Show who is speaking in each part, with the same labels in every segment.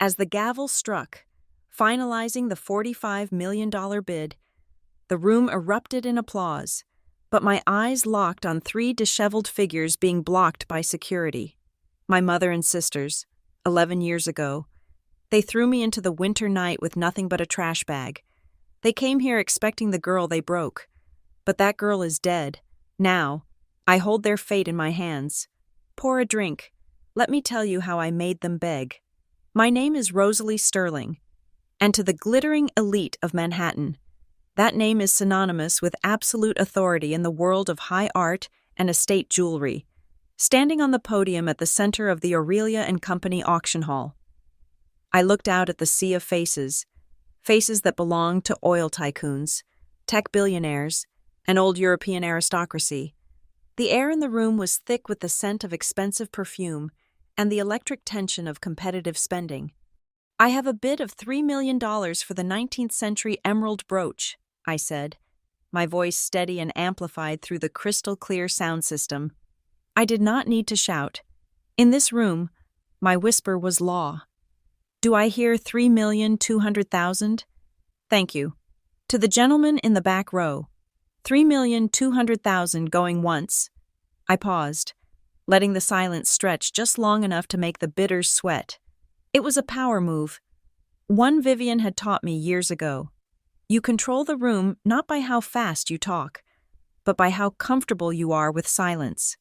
Speaker 1: As the gavel struck, finalizing the $45 million bid, the room erupted in applause, but my eyes locked on three disheveled figures being blocked by security. My mother and sisters, 11 years ago. They threw me into the winter night with nothing but a trash bag. They came here expecting the girl they broke. But that girl is dead. Now, I hold their fate in my hands. Pour a drink. Let me tell you how I made them beg. My name is Rosalie Sterling, and to the glittering elite of Manhattan, that name is synonymous with absolute authority in the world of high art and estate jewelry, standing on the podium at the center of the Aurelia and Company auction hall. I looked out at the sea of faces, faces that belonged to oil tycoons, tech billionaires, and old European aristocracy. The air in the room was thick with the scent of expensive perfume and the electric tension of competitive spending. I have a bid of $3 million for the 19th century emerald brooch, I said, my voice steady and amplified through the crystal-clear sound system. I did not need to shout. In this room, my whisper was law. Do I hear 3,200,000? Thank you. To the gentleman in the back row, 3,200,000 going once. I paused, letting the silence stretch just long enough to make the bidders sweat. It was a power move. One Vivian had taught me years ago. You control the room not by how fast you talk, but by how comfortable you are with silence.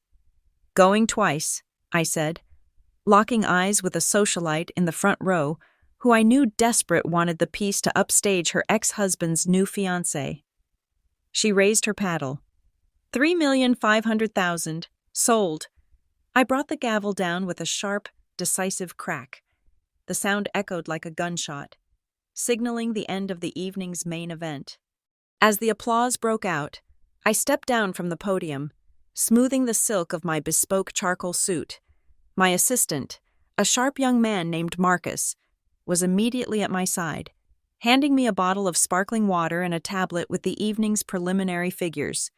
Speaker 1: Going twice, I said, locking eyes with a socialite in the front row who I knew desperate wanted the piece to upstage her ex-husband's new fiancé. She raised her paddle. 3,500,000. Sold. I brought the gavel down with a sharp, decisive crack. The sound echoed like a gunshot, signaling the end of the evening's main event. As the applause broke out, I stepped down from the podium, smoothing the silk of my bespoke charcoal suit. My assistant, a sharp young man named Marcus, was immediately at my side, handing me a bottle of sparkling water and a tablet with the evening's preliminary figures.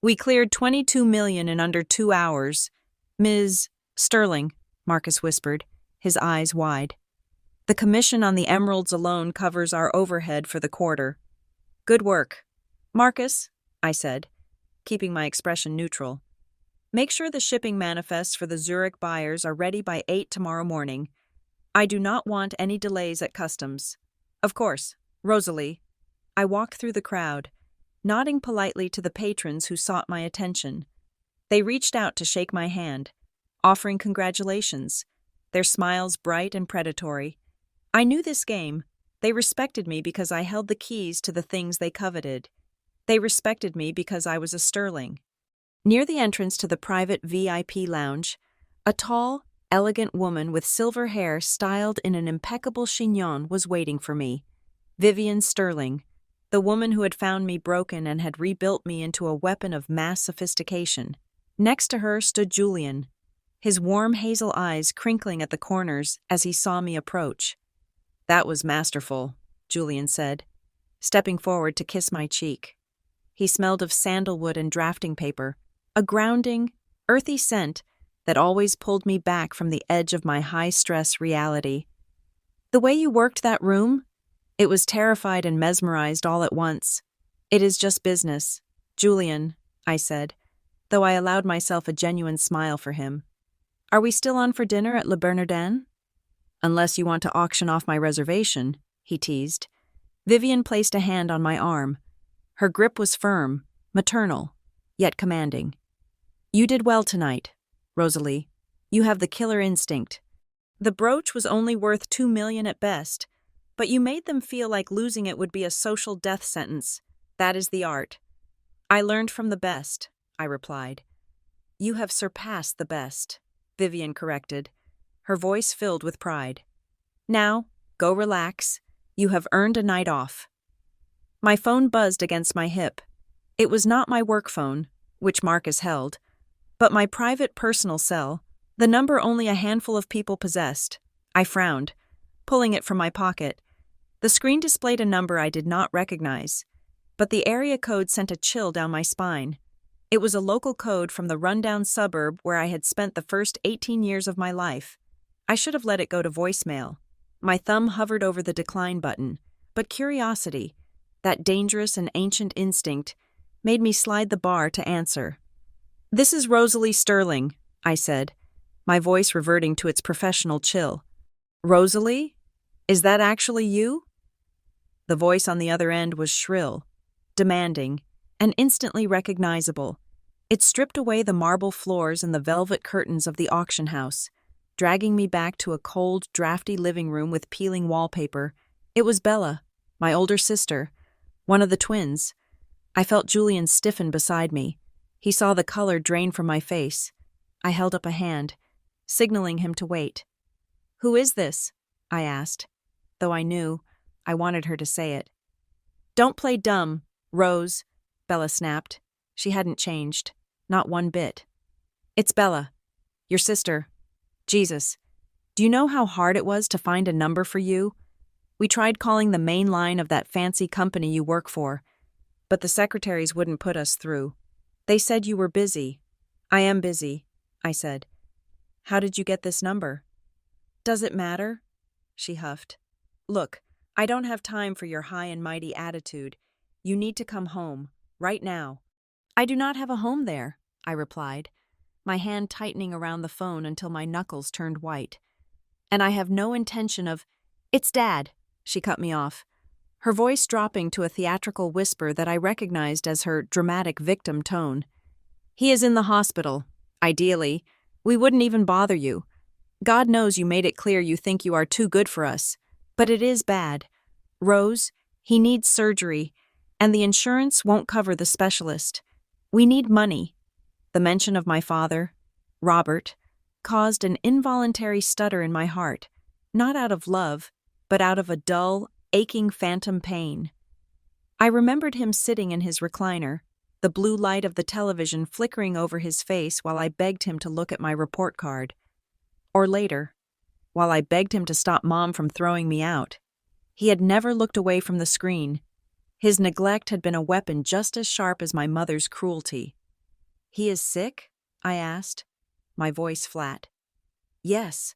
Speaker 1: We cleared $22 million in under 2 hours. Ms. Sterling, Marcus whispered, his eyes wide. The commission on the emeralds alone covers our overhead for the quarter. Good work. Marcus, I said, keeping my expression neutral. Make sure the shipping manifests for the Zurich buyers are ready by 8 tomorrow morning. I do not want any delays at customs. Of course, Rosalie. I walked through the crowd, nodding politely to the patrons who sought my attention. They reached out to shake my hand, offering congratulations, their smiles bright and predatory. I knew this game. They respected me because I held the keys to the things they coveted. They respected me because I was a Sterling. Near the entrance to the private VIP lounge, a tall, elegant woman with silver hair styled in an impeccable chignon was waiting for me. Vivian Sterling, the woman who had found me broken and had rebuilt me into a weapon of mass sophistication. Next to her stood Julian, his warm hazel eyes crinkling at the corners as he saw me approach. That was masterful, Julian said, stepping forward to kiss my cheek. He smelled of sandalwood and drafting paper, a grounding, earthy scent that always pulled me back from the edge of my high-stress reality. The way you worked that room, it was terrified and mesmerized all at once. It is just business, Julian, I said, though I allowed myself a genuine smile for him. Are we still on for dinner at Le Bernardin? Unless you want to auction off my reservation, he teased. Vivian placed a hand on my arm. Her grip was firm, maternal, yet commanding. You did well tonight, Rosalie. You have the killer instinct. The brooch was only worth $2 million at best, but you made them feel like losing it would be a social death sentence. That is the art. I learned from the best, I replied. You have surpassed the best, Vivian corrected, her voice filled with pride. Now, go relax. You have earned a night off. My phone buzzed against my hip. It was not my work phone, which Marcus held, but my private personal cell, the number only a handful of people possessed. I frowned, pulling it from my pocket. The screen displayed a number I did not recognize, but the area code sent a chill down my spine. It was a local code from the rundown suburb where I had spent the first 18 years of my life. I should have let it go to voicemail. My thumb hovered over the decline button, but curiosity, that dangerous and ancient instinct, made me slide the bar to answer. "This is Rosalie Sterling," I said, my voice reverting to its professional chill. "Rosalie? Is that actually you?" The voice on the other end was shrill, demanding, and instantly recognizable. It stripped away the marble floors and the velvet curtains of the auction house, dragging me back to a cold, drafty living room with peeling wallpaper. It was Bella, my older sister, one of the twins. I felt Julian stiffen beside me. He saw the color drain from my face. I held up a hand, signaling him to wait. "Who is this?" I asked, though I knew I wanted her to say it. "Don't play dumb, Rose," Bella snapped. She hadn't changed, not one bit. "It's Bella, your sister. Jesus, do you know how hard it was to find a number for you? We tried calling the main line of that fancy company you work for, but the secretaries wouldn't put us through. They said you were busy." "I am busy," I said. "How did you get this number?" "Does it matter?" she huffed. "Look, I don't have time for your high and mighty attitude. You need to come home, right now." "I do not have a home there," I replied, my hand tightening around the phone until my knuckles turned white. "And I have no intention of—" "It's Dad," she cut me off, her voice dropping to a theatrical whisper that I recognized as her dramatic victim tone. "He is in the hospital. Ideally, we wouldn't even bother you. God knows you made it clear you think you are too good for us. But it is bad. Rose, he needs surgery, and the insurance won't cover the specialist. We need money." The mention of my father, Robert, caused an involuntary stutter in my heart, not out of love, but out of a dull, aching phantom pain. I remembered him sitting in his recliner, the blue light of the television flickering over his face while I begged him to look at my report card. Or later, while I begged him to stop Mom from throwing me out. He had never looked away from the screen. His neglect had been a weapon just as sharp as my mother's cruelty. "He is sick?" I asked, my voice flat. "Yes."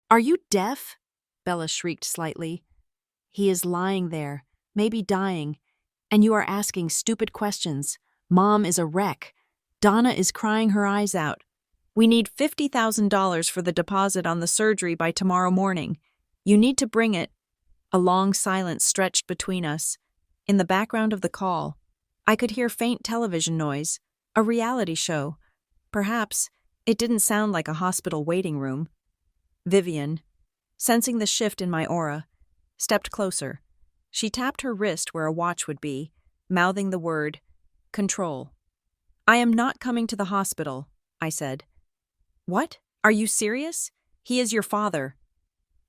Speaker 1: "Are you deaf?" Bella shrieked slightly. "He is lying there, maybe dying, and you are asking stupid questions. Mom is a wreck. Donna is crying her eyes out. We need $50,000 for the deposit on the surgery by tomorrow morning. You need to bring it." A long silence stretched between us. In the background of the call, I could hear faint television noise, a reality show. Perhaps it didn't sound like a hospital waiting room. Vivian, sensing the shift in my aura, stepped closer. She tapped her wrist where a watch would be, mouthing the word, "Control." "I am not coming to the hospital," I said. "What? Are you serious? He is your father."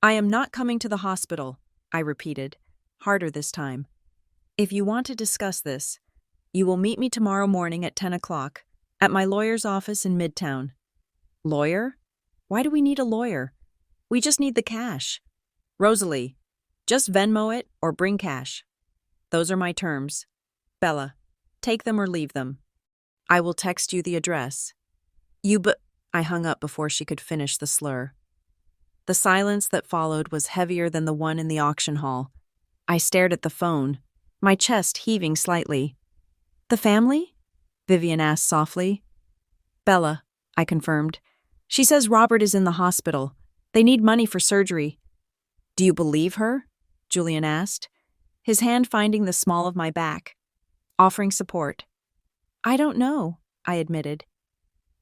Speaker 1: "I am not coming to the hospital," I repeated, harder this time. "If you want to discuss this, you will meet me tomorrow morning at 10 o'clock, at my lawyer's office in Midtown." "Lawyer? Why do we need a lawyer? We just need the cash." "Rosalie, just Venmo it or bring cash. Those are my terms. Bella, take them or leave them. I will text you the address." I hung up before she could finish the slur. The silence that followed was heavier than the one in the auction hall. I stared at the phone, my chest heaving slightly. "The family?" Vivian asked softly. "Bella," I confirmed. "She says Robert is in the hospital. They need money for surgery." "Do you believe her?" Julian asked, his hand finding the small of my back, offering support. "I don't know," I admitted.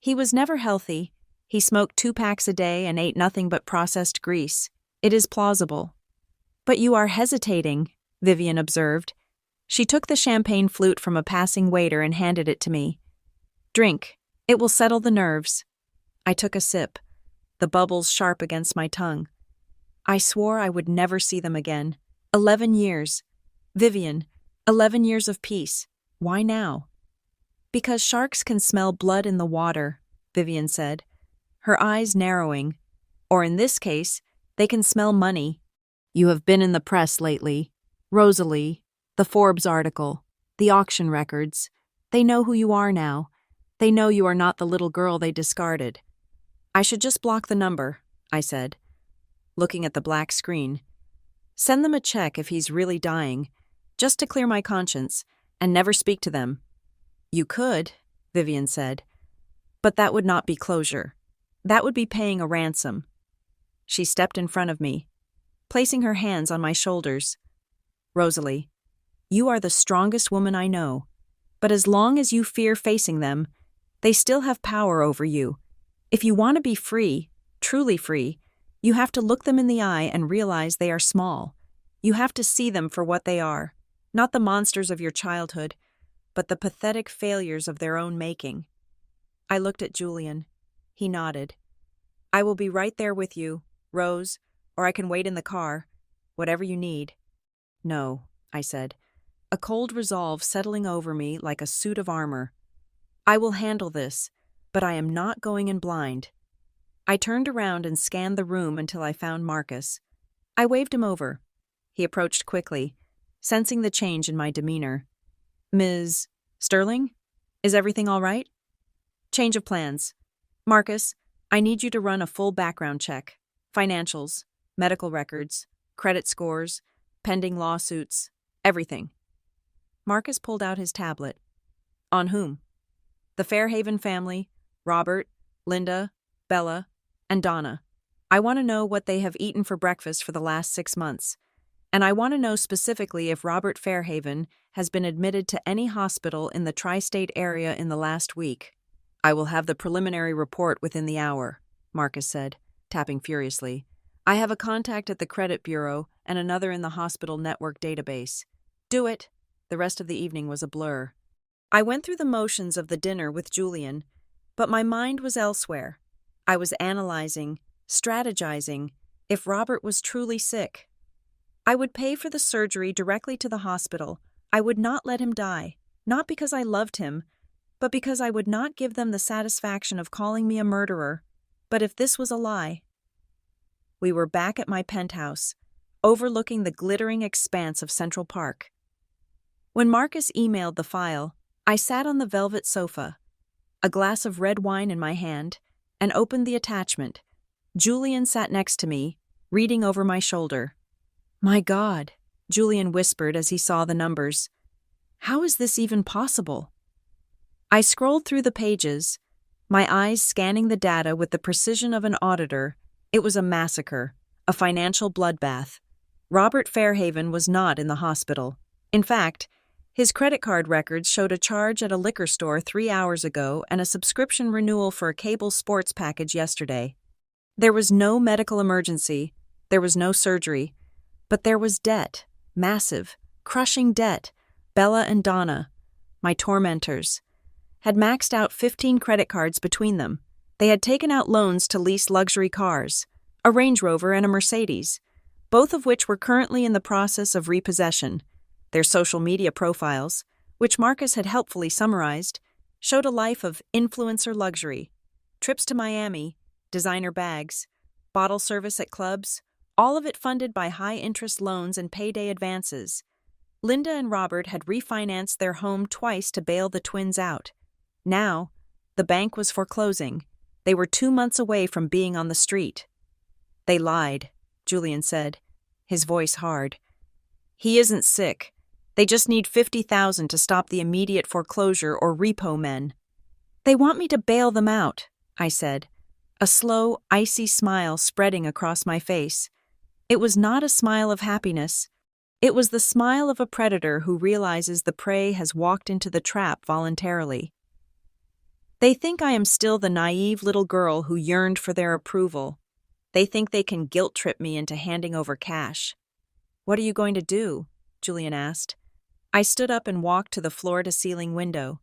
Speaker 1: "He was never healthy. He smoked 2 packs a day and ate nothing but processed grease. It is plausible." "But you are hesitating," Vivian observed. She took the champagne flute from a passing waiter and handed it to me. "Drink. It will settle the nerves." I took a sip, the bubbles sharp against my tongue. I swore I would never see them again. 11 years. Vivian, 11 years of peace. Why now? "Because sharks can smell blood in the water," Vivian said, her eyes narrowing. "Or in this case, they can smell money. You have been in the press lately. Rosalie, the Forbes article, the auction records. They know who you are now. They know you are not the little girl they discarded." "I should just block the number," I said, looking at the black screen. Send them a check if he's really dying, just to clear my conscience, and never speak to them. You could, Vivian said, but that would not be closure. That would be paying a ransom. She stepped in front of me, placing her hands on my shoulders. Rosalie, you are the strongest woman I know, but as long as you fear facing them, they still have power over you. If you want to be free, truly free, you have to look them in the eye and realize they are small. You have to see them for what they are, not the monsters of your childhood, but the pathetic failures of their own making. I looked at Julian. He nodded. I will be right there with you, Rose, or I can wait in the car. Whatever you need. No, I said, a cold resolve settling over me like a suit of armor. I will handle this, but I am not going in blind. I turned around and scanned the room until I found Marcus. I waved him over. He approached quickly, sensing the change in my demeanor. Ms. Sterling? Is everything all right? Change of plans. Marcus, I need you to run a full background check. Financials, medical records, credit scores, pending lawsuits, everything. Marcus pulled out his tablet. On whom? The Fairhaven family, Robert, Linda, Bella, and Donna. I want to know what they have eaten for breakfast for the last 6 months. And I want to know specifically if Robert Fairhaven has been admitted to any hospital in the tri-state area in the last week. I will have the preliminary report within the hour, Marcus said, tapping furiously. I have a contact at the credit bureau and another in the hospital network database. Do it. The rest of the evening was a blur. I went through the motions of the dinner with Julian, but my mind was elsewhere. I was analyzing, strategizing, if Robert was truly sick. I would pay for the surgery directly to the hospital. I would not let him die, not because I loved him, but because I would not give them the satisfaction of calling me a murderer. But if this was a lie... We were back at my penthouse, overlooking the glittering expanse of Central Park. When Marcus emailed the file, I sat on the velvet sofa, a glass of red wine in my hand, and opened the attachment. Julian sat next to me, reading over my shoulder. My God, Julian whispered as he saw the numbers. How is this even possible? I scrolled through the pages, my eyes scanning the data with the precision of an auditor. It was a massacre, a financial bloodbath. Robert Fairhaven was not in the hospital. In fact, his credit card records showed a charge at a liquor store 3 hours ago and a subscription renewal for a cable sports package yesterday. There was no medical emergency, there was no surgery, but there was debt, massive, crushing debt. Bella and Donna, my tormentors, had maxed out 15 credit cards between them. They had taken out loans to lease luxury cars, a Range Rover and a Mercedes, both of which were currently in the process of repossession. Their social media profiles, which Marcus had helpfully summarized, showed a life of influencer luxury, trips to Miami, designer bags, bottle service at clubs, all of it funded by high-interest loans and payday advances. Linda and Robert had refinanced their home twice to bail the twins out. Now, the bank was foreclosing. They were 2 months away from being on the street. They lied, Julian said, his voice hard. He isn't sick. They just need $50,000 to stop the immediate foreclosure or repo men. They want me to bail them out, I said, a slow, icy smile spreading across my face. It was not a smile of happiness. It was the smile of a predator who realizes the prey has walked into the trap voluntarily. They think I am still the naive little girl who yearned for their approval. They think they can guilt-trip me into handing over cash. What are you going to do? Julian asked. I stood up and walked to the floor-to-ceiling window.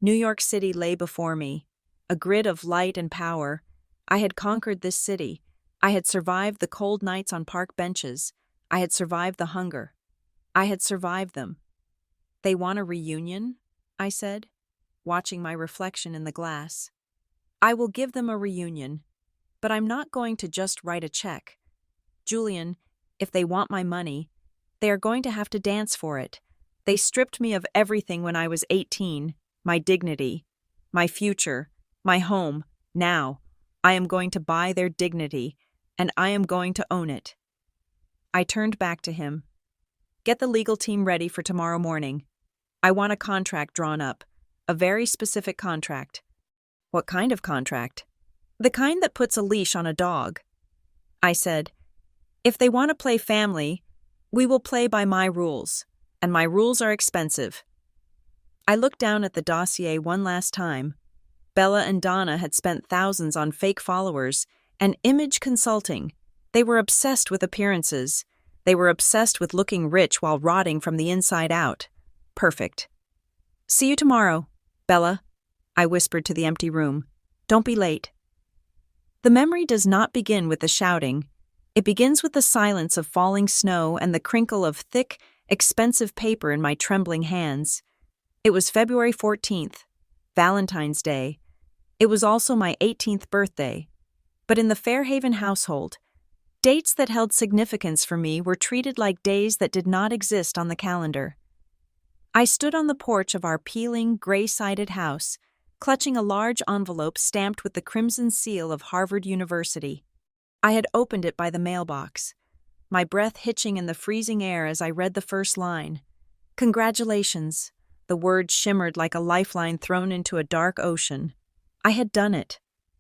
Speaker 1: New York City lay before me, a grid of light and power. I had conquered this city. I had survived the cold nights on park benches. I had survived the hunger. I had survived them. They want a reunion? I said, watching my reflection in the glass. I will give them a reunion, but I'm not going to just write a check. Julian, if they want my money, they are going to have to dance for it. They stripped me of everything when I was 18, my dignity, my future, my home. Now, I am going to buy their dignity, and I am going to own it. I turned back to him. Get the legal team ready for tomorrow morning. I want a contract drawn up. A very specific contract. What kind of contract? The kind that puts a leash on a dog. I said, if they want to play family, we will play by my rules, and my rules are expensive. I looked down at the dossier one last time. Bella and Donna had spent thousands on fake followers and image consulting. They were obsessed with appearances. They were obsessed with looking rich while rotting from the inside out. Perfect. See you tomorrow, Bella, I whispered to the empty room. Don't be late. The memory does not begin with the shouting. It begins with the silence of falling snow and the crinkle of thick, expensive paper in my trembling hands. It was February 14th, Valentine's Day. It was also my 18th birthday. But in the Fairhaven household, dates that held significance for me were treated like days that did not exist on the calendar. I stood on the porch of our peeling, gray-sided house, clutching a large envelope stamped with the crimson seal of Harvard University. I had opened it by the mailbox, my breath hitching in the freezing air as I read the first line. Congratulations. The word shimmered like a lifeline thrown into a dark ocean. I had done it.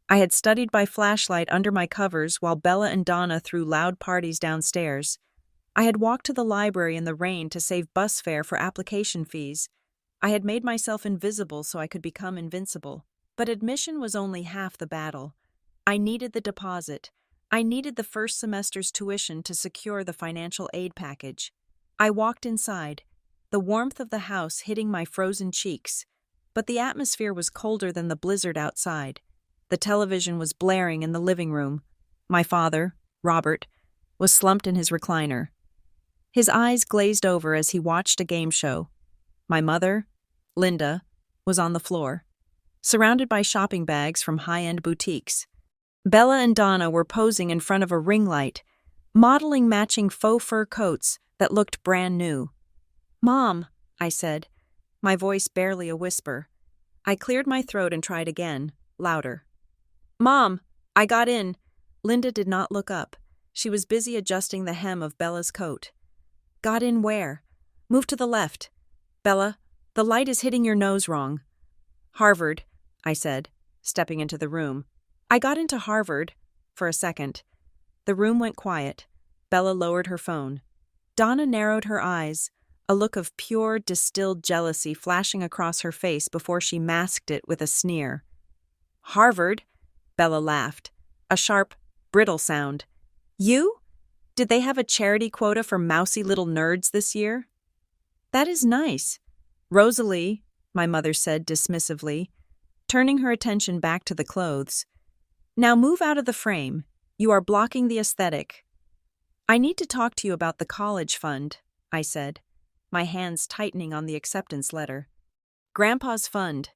Speaker 1: I had studied by flashlight under my covers while Bella and Donna threw loud parties downstairs. I had walked to the library in the rain to save bus fare for application fees. I had made myself invisible so I could become invincible. But admission was only half the battle. I needed the deposit. I needed the first semester's tuition to secure the financial aid package. I walked inside, the warmth of the house hitting my frozen cheeks. But the atmosphere was colder than the blizzard outside. The television was blaring in the living room. My father, Robert, was slumped in his recliner. His eyes glazed over as he watched a game show. My mother, Linda, was on the floor, surrounded by shopping bags from high-end boutiques. Bella and Donna were posing in front of a ring light, modeling matching faux fur coats that looked brand new. "Mom," I said, my voice barely a whisper. I cleared my throat and tried again, louder. "Mom, I got in." Linda did not look up. She was busy adjusting the hem of Bella's coat. "Got in where?" "Move to the left. Bella, the light is hitting your nose wrong." "Harvard," I said, stepping into the room. "I got into Harvard," for a second. The room went quiet. Bella lowered her phone. Donna narrowed her eyes, a look of pure, distilled jealousy flashing across her face before she masked it with a sneer. "Harvard?" Bella laughed, a sharp, brittle sound. "You? Did they have a charity quota for mousy little nerds this year?" "That is nice." "Rosalie," my mother said dismissively, turning her attention back to the clothes. "Now move out of the frame. You are blocking the aesthetic." "I need to talk to you about the college fund," I said, my hands tightening on the acceptance letter. "Grandpa's fund.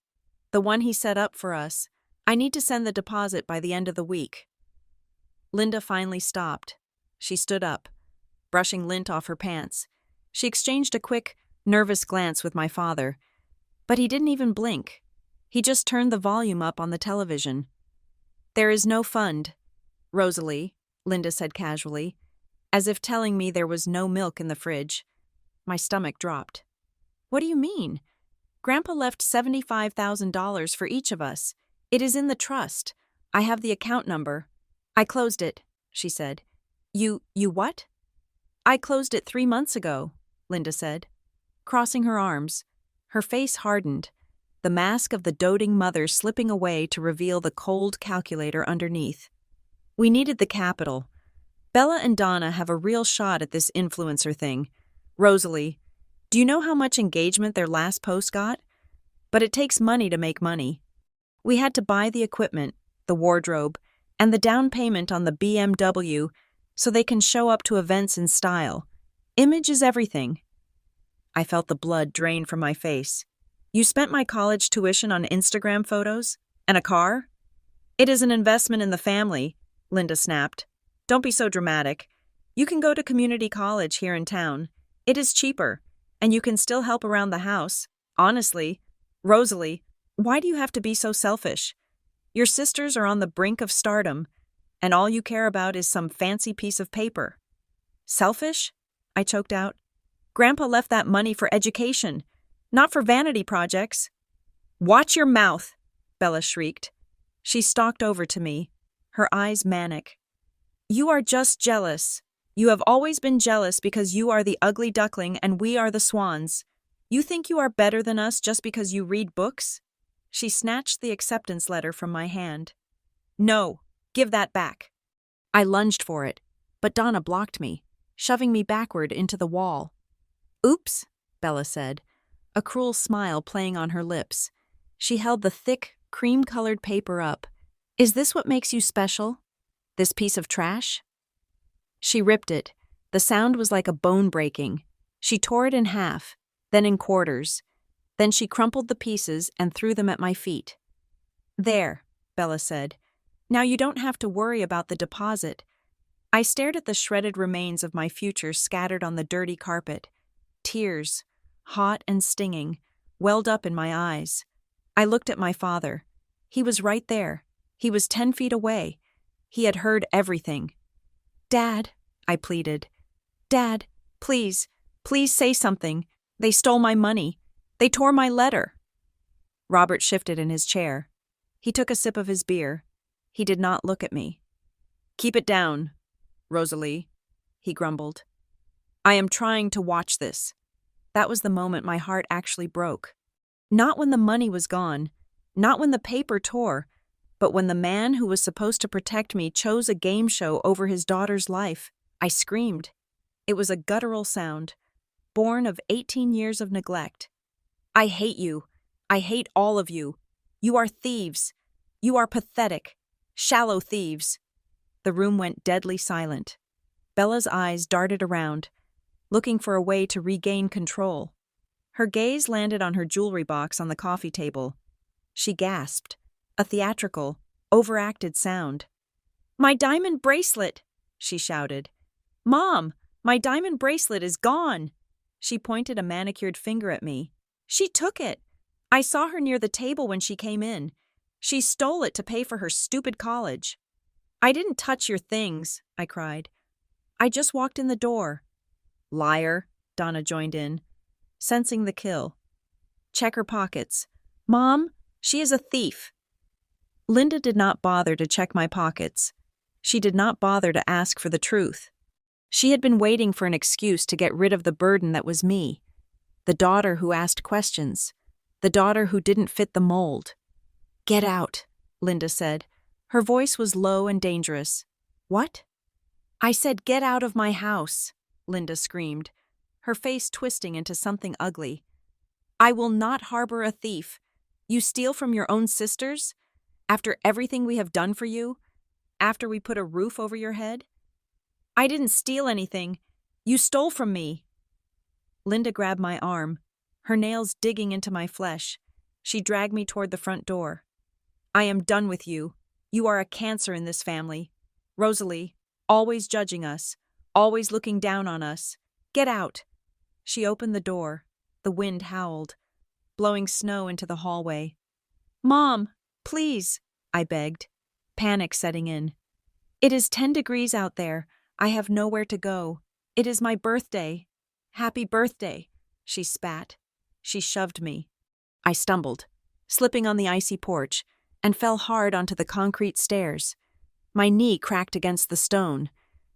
Speaker 1: The one he set up for us. I need to send the deposit by the end of the week." Linda finally stopped. She stood up, brushing lint off her pants. She exchanged a quick, nervous glance with my father. But he didn't even blink. He just turned the volume up on the television. "There is no fund, Rosalie," Linda said casually, as if telling me there was no milk in the fridge. My stomach dropped. "What do you mean? Grandpa left $75,000 for each of us. It is in the trust. I have the account number." "I closed it," she said. You what?" "I closed it 3 months ago," Linda said, crossing her arms. Her face hardened, the mask of the doting mother slipping away to reveal the cold calculator underneath. "We needed the capital. Bella and Donna have a real shot at this influencer thing. Rosalie, do you know how much engagement their last post got? But it takes money to make money. We had to buy the equipment, the wardrobe, and the down payment on the BMW so they can show up to events in style. Image is everything." I felt the blood drain from my face. "You spent my college tuition on Instagram photos? And a car?" "It is an investment in the family," Linda snapped. "Don't be so dramatic. You can go to community college here in town. It is cheaper, and you can still help around the house. Honestly, Rosalie, why do you have to be so selfish? Your sisters are on the brink of stardom, and all you care about is some fancy piece of paper." Selfish? I choked out. Grandpa left that money for education, not for vanity projects. Watch your mouth, Bella shrieked. She stalked over to me, her eyes manic. You are just jealous. You have always been jealous because you are the ugly duckling and we are the swans. You think you are better than us just because you read books? She snatched the acceptance letter from my hand. No, give that back. I lunged for it, but Donna blocked me, shoving me backward into the wall. Oops, Bella said, a cruel smile playing on her lips. She held the thick, cream-colored paper up. Is this what makes you special? This piece of trash? She ripped it. The sound was like a bone breaking. She tore it in half, then in quarters. Then she crumpled the pieces and threw them at my feet. There, Bella said. Now you don't have to worry about the deposit. I stared at the shredded remains of my future scattered on the dirty carpet. Tears, hot and stinging, welled up in my eyes. I looked at my father. He was right there. He was 10 feet away. He had heard everything. Dad, I pleaded. Dad, please, please say something. They stole my money. They tore my letter. Robert shifted in his chair. He took a sip of his beer. He did not look at me. Keep it down, Rosalie, he grumbled. I am trying to watch this. That was the moment my heart actually broke. Not when the money was gone, not when the paper tore, but when the man who was supposed to protect me chose a game show over his daughter's life. I screamed. It was a guttural sound, born of 18 years of neglect. I hate you. I hate all of you. You are thieves. You are pathetic, shallow thieves. The room went deadly silent. Bella's eyes darted around, looking for a way to regain control. Her gaze landed on her jewelry box on the coffee table. She gasped, a theatrical, overacted sound. My diamond bracelet, she shouted. Mom, my diamond bracelet is gone. She pointed a manicured finger at me. She took it. I saw her near the table when she came in. She stole it to pay for her stupid college. I didn't touch your things, I cried. I just walked in the door. Liar, Donna joined in, sensing the kill. Check her pockets. Mom, she is a thief. Linda did not bother to check my pockets. She did not bother to ask for the truth. She had been waiting for an excuse to get rid of the burden that was me. The daughter who asked questions. The daughter who didn't fit the mold. Get out, Linda said. Her voice was low and dangerous. What? I said get out of my house, Linda screamed, her face twisting into something ugly. I will not harbor a thief. You steal from your own sisters? After everything we have done for you? After we put a roof over your head? I didn't steal anything. You stole from me. Linda grabbed my arm, her nails digging into my flesh. She dragged me toward the front door. I am done with you. You are a cancer in this family. Rosalie, always judging us, always looking down on us. Get out. She opened the door. The wind howled, blowing snow into the hallway. Mom, please, I begged, panic setting in. It is 10 degrees out there. I have nowhere to go. It is my birthday. Happy birthday, she spat. She shoved me. I stumbled, slipping on the icy porch, and fell hard onto the concrete stairs. My knee cracked against the stone,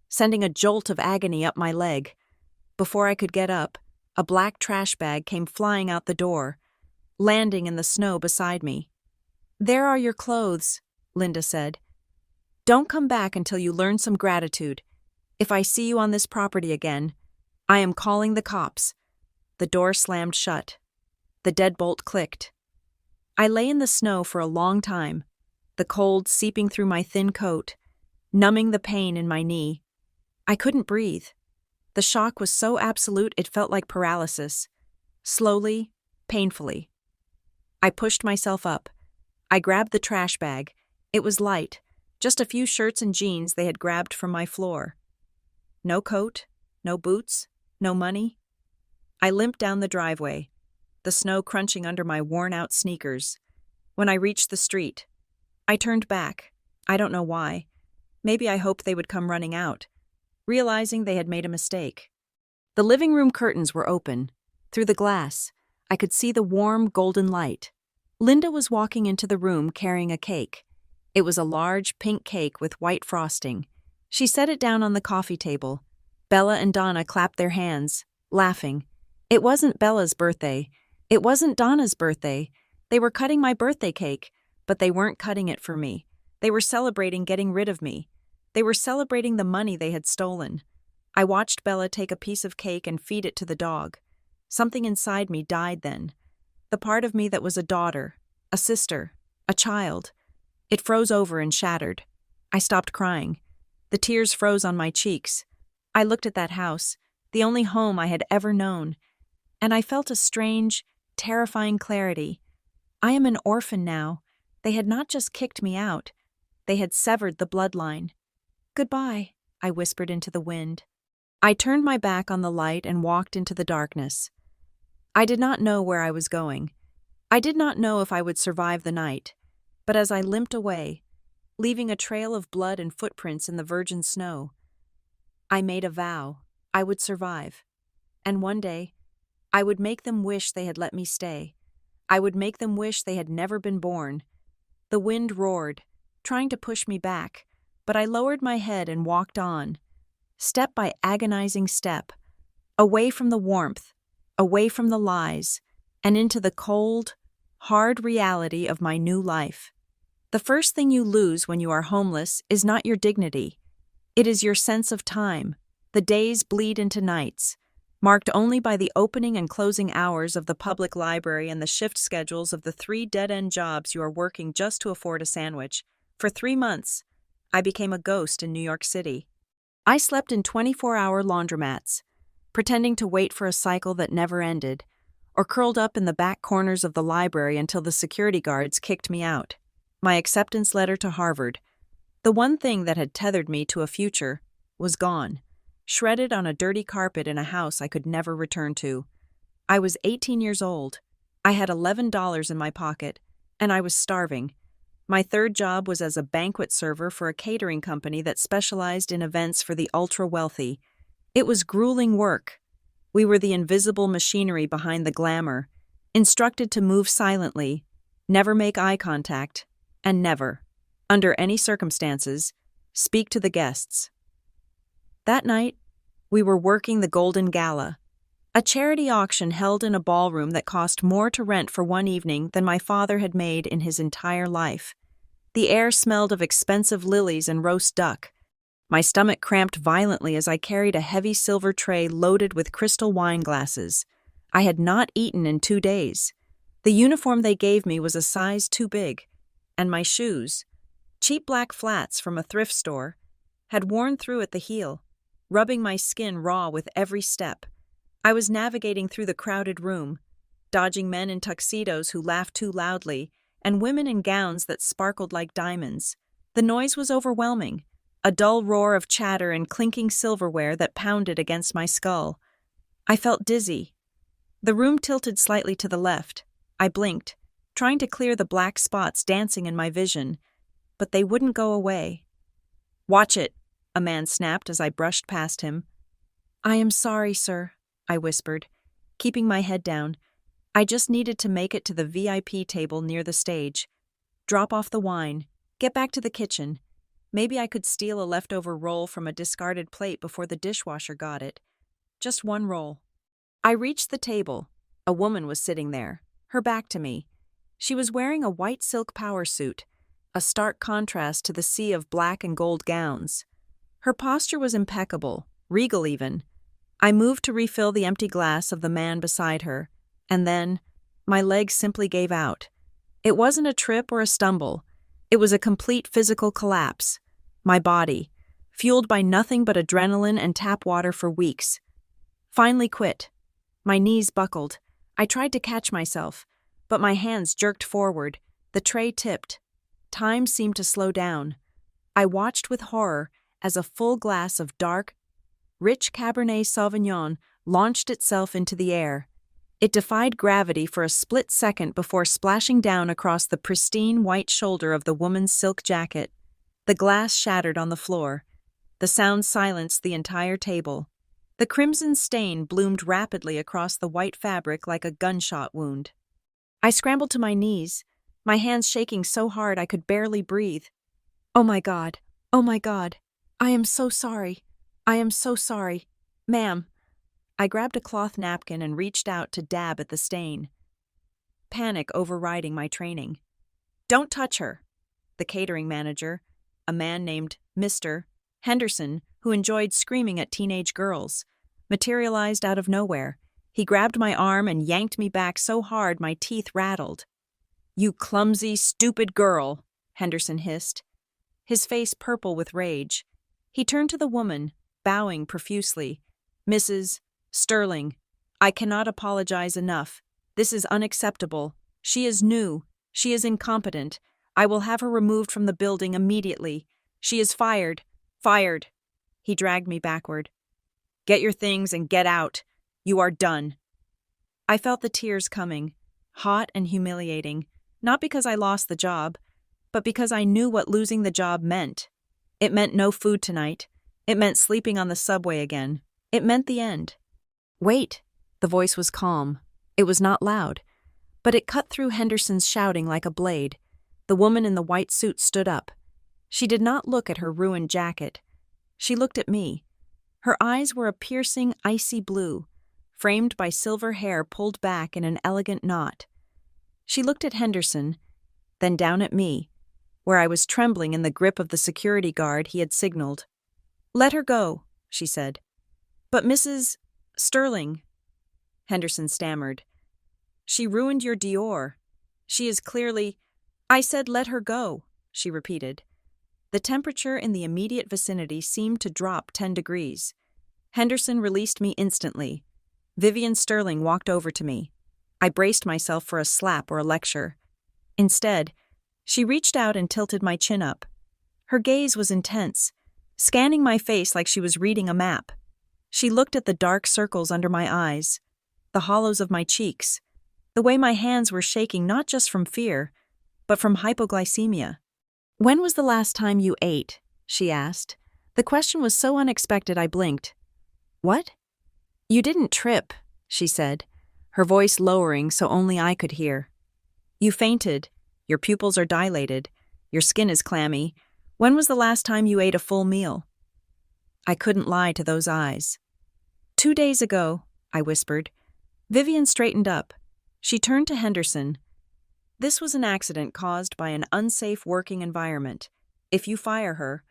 Speaker 1: sending a jolt of agony up my leg. Before I could get up, a black trash bag came flying out the door, landing in the snow beside me. There are your clothes, Linda said. Don't come back until you learn some gratitude. If I see you on this property again, I am calling the cops. The door slammed shut. The deadbolt clicked. I lay in the snow for a long time, the cold seeping through my thin coat, numbing the pain in my knee. I couldn't breathe. The shock was so absolute it felt like paralysis. Slowly, painfully. I pushed myself up. I grabbed the trash bag. It was light, just a few shirts and jeans they had grabbed from my floor. No coat, no boots, no money. I limped down the driveway, the snow crunching under my worn-out sneakers. When I reached the street, I turned back. I don't know why. Maybe I hoped they would come running out. realizing they had made a mistake. The living room curtains were open. Through the glass, I could see the warm, golden light. Linda was walking into the room carrying a cake. It was a large, pink cake with white frosting. She set it down on the coffee table. Bella and Donna clapped their hands, laughing. It wasn't Bella's birthday. It wasn't Donna's birthday. They were cutting my birthday cake, but they weren't cutting it for me. They were celebrating getting rid of me. They were celebrating the money they had stolen. I watched Bella take a piece of cake and feed it to the dog. Something inside me died then. The part of me that was a daughter, a sister, a child. It froze over and shattered. I stopped crying. The tears froze on my cheeks. I looked at that house, the only home I had ever known, and I felt a strange, terrifying clarity. I am an orphan now. They had not just kicked me out. They had severed the bloodline. "Goodbye," I whispered into the wind. I turned my back on the light and walked into the darkness. I did not know where I was going. I did not know if I would survive the night, but as I limped away, leaving a trail of blood and footprints in the virgin snow, I made a vow I would survive. And one day, I would make them wish they had let me stay. I would make them wish they had never been born. The wind roared, trying to push me back, but I lowered my head and walked on, step by agonizing step, away from the warmth, away from the lies, and into the cold, hard reality of my new life. The first thing you lose when you are homeless is not your dignity. It is your sense of time. The days bleed into nights, marked only by the opening and closing hours of the public library and the shift schedules of the 3 dead-end jobs you are working just to afford a sandwich. For 3 months, I became a ghost in New York City. I slept in 24-hour laundromats, pretending to wait for a cycle that never ended, or curled up in the back corners of the library until the security guards kicked me out. My acceptance letter to Harvard, the one thing that had tethered me to a future, was gone, shredded on a dirty carpet in a house I could never return to. I was 18 years old. I had $11 in my pocket, and I was starving. My third job was as a banquet server for a catering company that specialized in events for the ultra-wealthy. It was grueling work. We were the invisible machinery behind the glamour, instructed to move silently, never make eye contact, and never, under any circumstances, speak to the guests. That night, we were working the Golden Gala, a charity auction held in a ballroom that cost more to rent for one evening than my father had made in his entire life. The air smelled of expensive lilies and roast duck. My stomach cramped violently as I carried a heavy silver tray loaded with crystal wine glasses. I had not eaten in 2 days. The uniform they gave me was a size too big, and my shoes, cheap black flats from a thrift store, had worn through at the heel, rubbing my skin raw with every step. I was navigating through the crowded room, dodging men in tuxedos who laughed too loudly, and women in gowns that sparkled like diamonds. The noise was overwhelming, a dull roar of chatter and clinking silverware that pounded against my skull. I felt dizzy. The room tilted slightly to the left. I blinked, trying to clear the black spots dancing in my vision, but they wouldn't go away. "Watch it," a man snapped as I brushed past him. "I am sorry, sir," I whispered, keeping my head down. I just needed to make it to the VIP table near the stage, drop off the wine, get back to the kitchen. Maybe I could steal a leftover roll from a discarded plate before the dishwasher got it. Just one roll. I reached the table. A woman was sitting there, her back to me. She was wearing a white silk power suit, a stark contrast to the sea of black and gold gowns. Her posture was impeccable, regal even. I moved to refill the empty glass of the man beside her, and then my legs simply gave out. It wasn't a trip or a stumble. It was a complete physical collapse. My body, fueled by nothing but adrenaline and tap water for weeks, finally quit. My knees buckled. I tried to catch myself, but my hands jerked forward. The tray tipped. Time seemed to slow down. I watched with horror as a full glass of dark, rich Cabernet Sauvignon launched itself into the air. It defied gravity for a split second before splashing down across the pristine white shoulder of the woman's silk jacket. The glass shattered on the floor. The sound silenced the entire table. The crimson stain bloomed rapidly across the white fabric like a gunshot wound. I scrambled to my knees, my hands shaking so hard I could barely breathe. Oh my God! Oh my God! I am so sorry. I am so sorry. Ma'am. I grabbed a cloth napkin and reached out to dab at the stain. Panic overriding my training. Don't touch her. The catering manager, a man named Mr. Henderson, who enjoyed screaming at teenage girls, materialized out of nowhere. He grabbed my arm and yanked me back so hard my teeth rattled. You clumsy, stupid girl, Henderson hissed, his face purple with rage. He turned to the woman, bowing profusely. Mrs. Sterling, I cannot apologize enough. This is unacceptable. She is new. She is incompetent. I will have her removed from the building immediately. She is fired. Fired. He dragged me backward. Get your things and get out. You are done. I felt the tears coming, hot and humiliating, not because I lost the job, but because I knew what losing the job meant. It meant no food tonight. It meant sleeping on the subway again. It meant the end. Wait. The voice was calm. It was not loud, but it cut through Henderson's shouting like a blade. The woman in the white suit stood up. She did not look at her ruined jacket. She looked at me. Her eyes were a piercing, icy blue, framed by silver hair pulled back in an elegant knot. She looked at Henderson, then down at me, where I was trembling in the grip of the security guard he had signaled. Let her go, she said. But Mrs. Sterling, Henderson stammered. She ruined your Dior. She is clearly... I said let her go, she repeated. The temperature in the immediate vicinity seemed to drop 10 degrees. Henderson released me instantly. Vivian Sterling walked over to me. I braced myself for a slap or a lecture. Instead, she reached out and tilted my chin up. Her gaze was intense, scanning my face like she was reading a map. She looked at the dark circles under my eyes, the hollows of my cheeks, the way my hands were shaking not just from fear, but from hypoglycemia. When was the last time you ate? She asked. The question was so unexpected I blinked. What? You didn't trip, she said, her voice lowering so only I could hear. You fainted. Your pupils are dilated. Your skin is clammy. When was the last time you ate a full meal? I couldn't lie to those eyes. 2 days ago, I whispered. Vivian straightened up. She turned to Henderson. This was an accident caused by an unsafe working environment. If you fire her,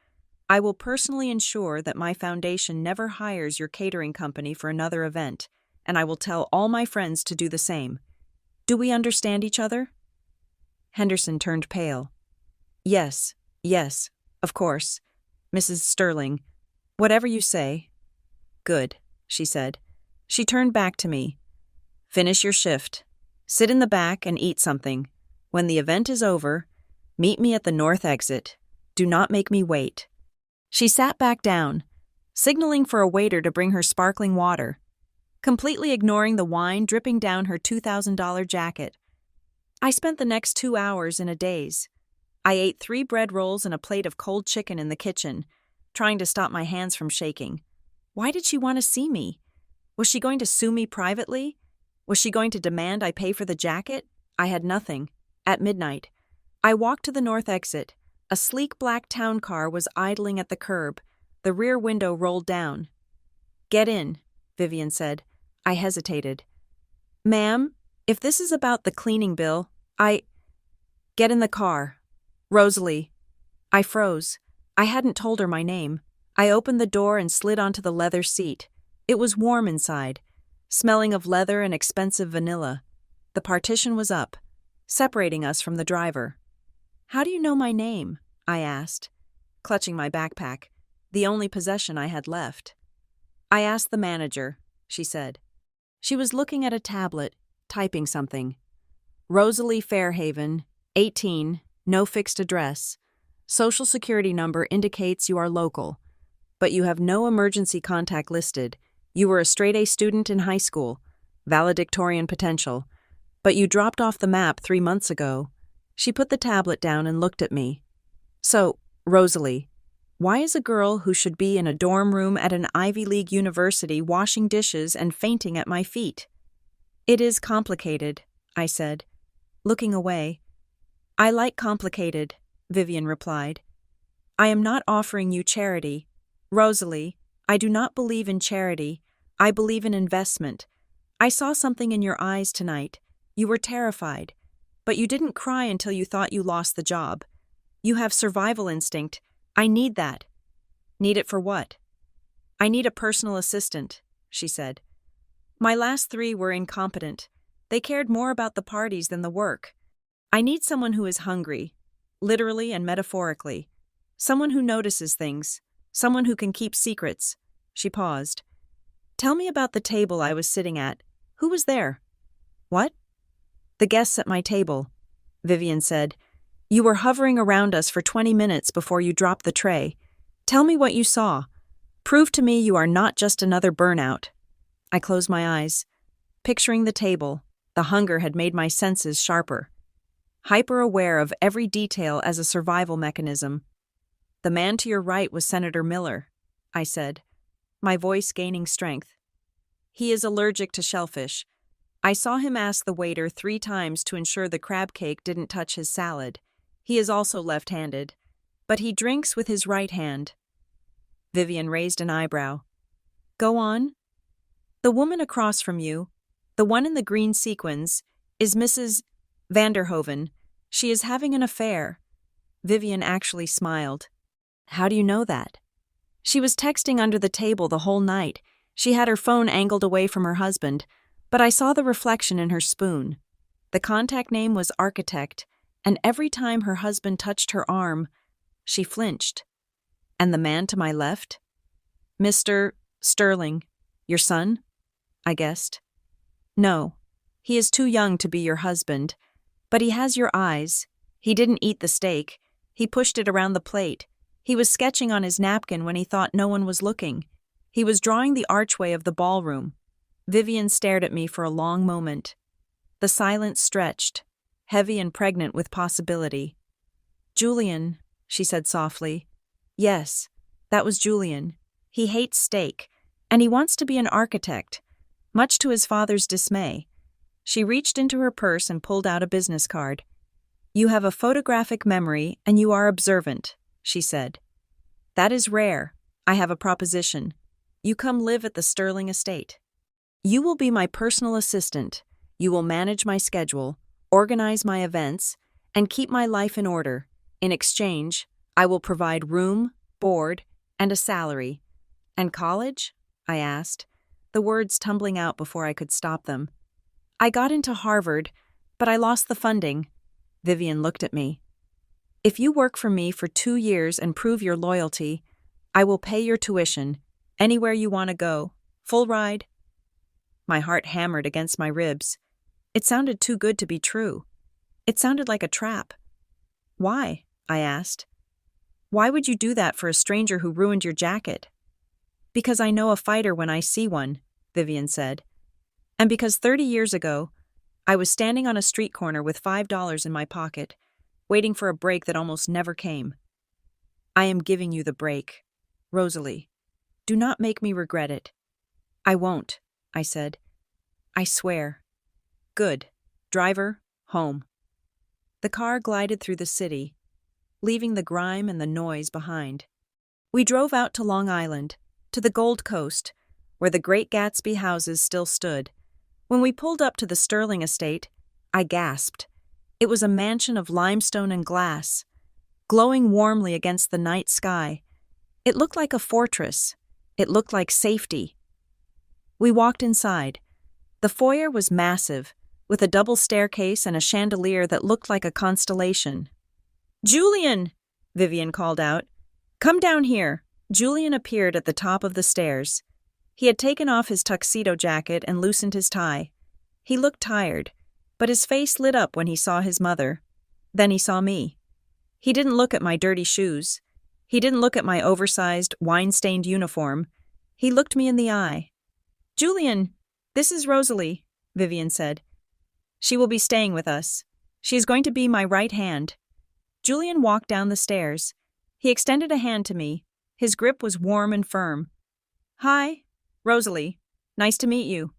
Speaker 1: I will personally ensure that my foundation never hires your catering company for another event, and I will tell all my friends to do the same. Do we understand each other? Henderson turned pale. Yes, of course. Mrs. Sterling, whatever you say. Good, she said. She turned back to me. Finish your shift. Sit in the back and eat something. When the event is over, meet me at the north exit. Do not make me wait. She sat back down, signaling for a waiter to bring her sparkling water, completely ignoring the wine dripping down her $2,000 jacket. I spent the next 2 hours in a daze. I ate 3 bread rolls and a plate of cold chicken in the kitchen, trying to stop my hands from shaking. Why did she want to see me? Was she going to sue me privately? Was she going to demand I pay for the jacket? I had nothing. At midnight, I walked to the north exit. A sleek black town car was idling at the curb. The rear window rolled down. Get in, Vivian said. I hesitated. Ma'am, if this is about the cleaning bill, Get in the car. Rosalie. I froze. I hadn't told her my name. I opened the door and slid onto the leather seat. It was warm inside, smelling of leather and expensive vanilla. The partition was up, separating us from the driver. How do you know my name? I asked, clutching my backpack, the only possession I had left. I asked the manager, she said. She was looking at a tablet, typing something. Rosalie Fairhaven, 18, no fixed address. Social security number indicates you are local, but you have no emergency contact listed. You were a straight-A student in high school, valedictorian potential, but you dropped off the map 3 months ago. She put the tablet down and looked at me. So, Rosalie, Why is a girl who should be in a dorm room at an Ivy League university washing dishes and fainting at my feet? It is complicated, I said, looking away. I like complicated, Vivian replied. I am not offering you charity. Rosalie, I do not believe in charity. I believe in investment. I saw something in your eyes tonight. You were terrified. But you didn't cry until you thought you lost the job. You have survival instinct. I need that. Need it for what? I need a personal assistant, she said. My last 3 were incompetent. They cared more about the parties than the work. I need someone who is hungry, literally and metaphorically. Someone who notices things. Someone who can keep secrets. She paused. Tell me about the table I was sitting at. Who was there? What? The guests at my table, Vivian said. You were hovering around us for 20 minutes before you dropped the tray. Tell me what you saw. Prove to me you are not just another burnout. I closed my eyes. Picturing the table, the hunger had made my senses sharper. Hyper-aware of every detail as a survival mechanism. The man to your right was Senator Miller, I said, my voice gaining strength. He is allergic to shellfish. I saw him ask the waiter 3 times to ensure the crab cake didn't touch his salad. He is also left-handed, but he drinks with his right hand. Vivian raised an eyebrow. Go on. The woman across from you, the one in the green sequins, is Mrs. Vanderhoven. She is having an affair. Vivian actually smiled. How do you know that? She was texting under the table the whole night. She had her phone angled away from her husband, but I saw the reflection in her spoon. The contact name was Architect, and every time her husband touched her arm, she flinched. And the man to my left? Mr. Sterling, your son? I guessed. No, he is too young to be your husband, but he has your eyes. He didn't eat the steak. He pushed it around the plate. He was sketching on his napkin when he thought no one was looking. He was drawing the archway of the ballroom. Vivian stared at me for a long moment. The silence stretched, heavy and pregnant with possibility. Julian, she said softly. Yes, that was Julian. He hates steak, and he wants to be an architect, much to his father's dismay. She reached into her purse and pulled out a business card. You have a photographic memory and you are observant, she said. That is rare. I have a proposition. You come live at the Sterling estate. You will be my personal assistant. You will manage my schedule, organize my events, and keep my life in order. In exchange, I will provide room, board, and a salary. And college? I asked, the words tumbling out before I could stop them. I got into Harvard, but I lost the funding. Vivian looked at me. If you work for me for 2 years and prove your loyalty, I will pay your tuition, anywhere you want to go, full ride. My heart hammered against my ribs. It sounded too good to be true. It sounded like a trap. Why? I asked. Why would you do that for a stranger who ruined your jacket? Because I know a fighter when I see one, Vivian said. And because 30 years ago, I was standing on a street corner with $5 in my pocket, waiting for a break that almost never came. I am giving you the break, Rosalie. Do not make me regret it. I won't, I said. I swear. Good. Driver, home. The car glided through the city, leaving the grime and the noise behind. We drove out to Long Island, to the Gold Coast, where the Great Gatsby houses still stood. When we pulled up to the Sterling estate, I gasped. It was a mansion of limestone and glass, glowing warmly against the night sky. It looked like a fortress. It looked like safety. We walked inside. The foyer was massive, with a double staircase and a chandelier that looked like a constellation. Julian! Vivian called out. Come down here. Julian appeared at the top of the stairs. He had taken off his tuxedo jacket and loosened his tie. He looked tired, but his face lit up when he saw his mother. Then he saw me. He didn't look at my dirty shoes. He didn't look at my oversized, wine-stained uniform. He looked me in the eye. Julian, this is Rosalie, Vivian said. She will be staying with us. She is going to be my right hand. Julian walked down the stairs. He extended a hand to me, His grip was warm and firm. "Hi, Rosalie. Nice to meet you.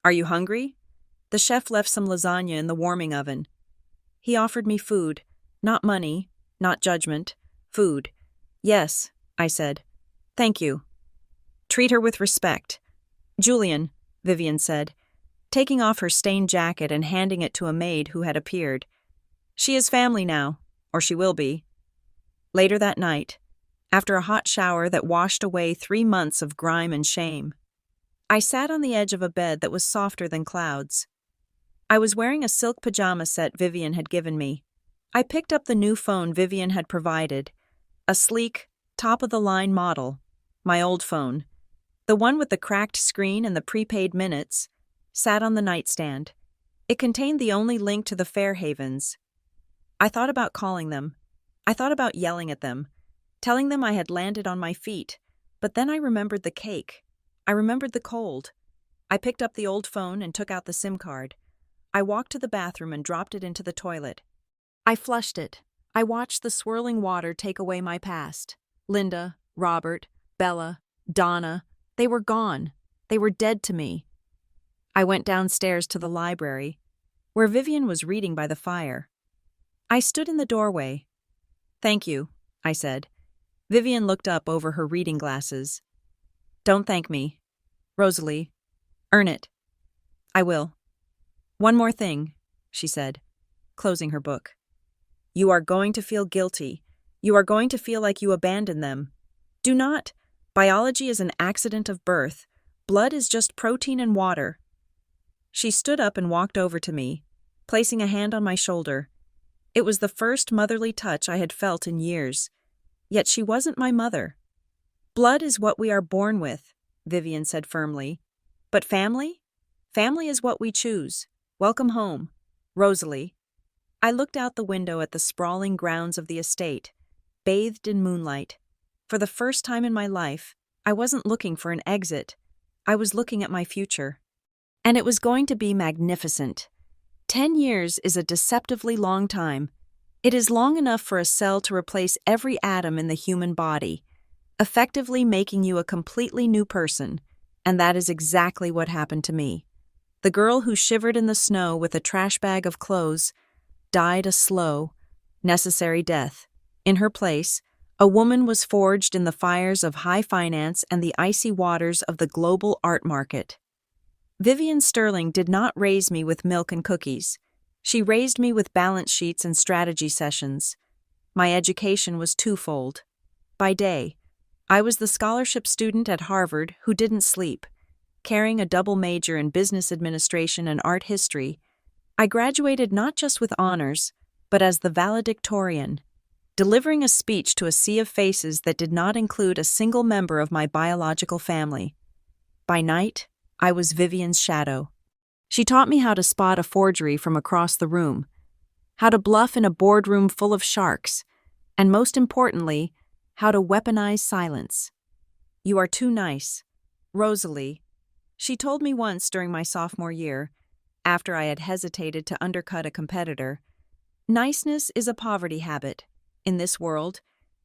Speaker 1: Are you hungry?" The chef left some lasagna in the warming oven. He offered me food. Not money, not judgment. Food. "Yes," I said. "Thank you." "Treat her with respect." "Julian," Vivian said, taking off her stained jacket and handing it to a maid who had appeared. "She is family now, or she will be." Later that night, after a hot shower that washed away 3 months of grime and shame, I sat on the edge of a bed that was softer than clouds. I was wearing a silk pajama set Vivian had given me. I picked up the new phone Vivian had provided, a sleek, top-of-the-line model, my old phone. The one with the cracked screen and the prepaid minutes sat on the nightstand. It contained the only link to the Fairhavens. I thought about calling them. I thought about yelling at them, telling them I had landed on my feet, but then I remembered the cake. I remembered the cold. I picked up the old phone and took out the SIM card. I walked to the bathroom and dropped it into the toilet. I flushed it. I watched the swirling water take away my past. Linda, Robert, Bella, Donna, they were gone. They were dead to me. I went downstairs to the library, where Vivian was reading by the fire. I stood in the doorway. "Thank you," I said. Vivian looked up over her reading glasses. "Don't thank me, Rosalie. Earn it." "I will." "One more thing," she said, closing her book. "You are going to feel guilty. You are going to feel like you abandoned them. Do not. Biology is an accident of birth. Blood is just protein and water." She stood up and walked over to me, placing a hand on my shoulder. It was the first motherly touch I had felt in years. Yet she wasn't my mother. "Blood is what we are born with," Vivian said firmly. "But family? Family is what we choose. Welcome home, Rosalie." I looked out the window at the sprawling grounds of the estate, bathed in moonlight. For the first time in my life, I wasn't looking for an exit. I was looking at my future. And it was going to be magnificent. 10 years is a deceptively long time. It is long enough for a cell to replace every atom in the human body, effectively making you a completely new person, and that is exactly what happened to me. The girl who shivered in the snow with a trash bag of clothes died a slow, necessary death. In her place, a woman was forged in the fires of high finance and the icy waters of the global art market. Vivian Sterling did not raise me with milk and cookies. She raised me with balance sheets and strategy sessions. My education was twofold. By day, I was the scholarship student at Harvard who didn't sleep. Carrying a double major in business administration and art history, I graduated not just with honors, but as the valedictorian, delivering a speech to a sea of faces that did not include a single member of my biological family. By night, I was Vivian's shadow. She taught me how to spot a forgery from across the room, how to bluff in a boardroom full of sharks, and most importantly, how to weaponize silence. "You are too nice, Rosalie," she told me once during my sophomore year, after I had hesitated to undercut a competitor. "Niceness is a poverty habit. In this world,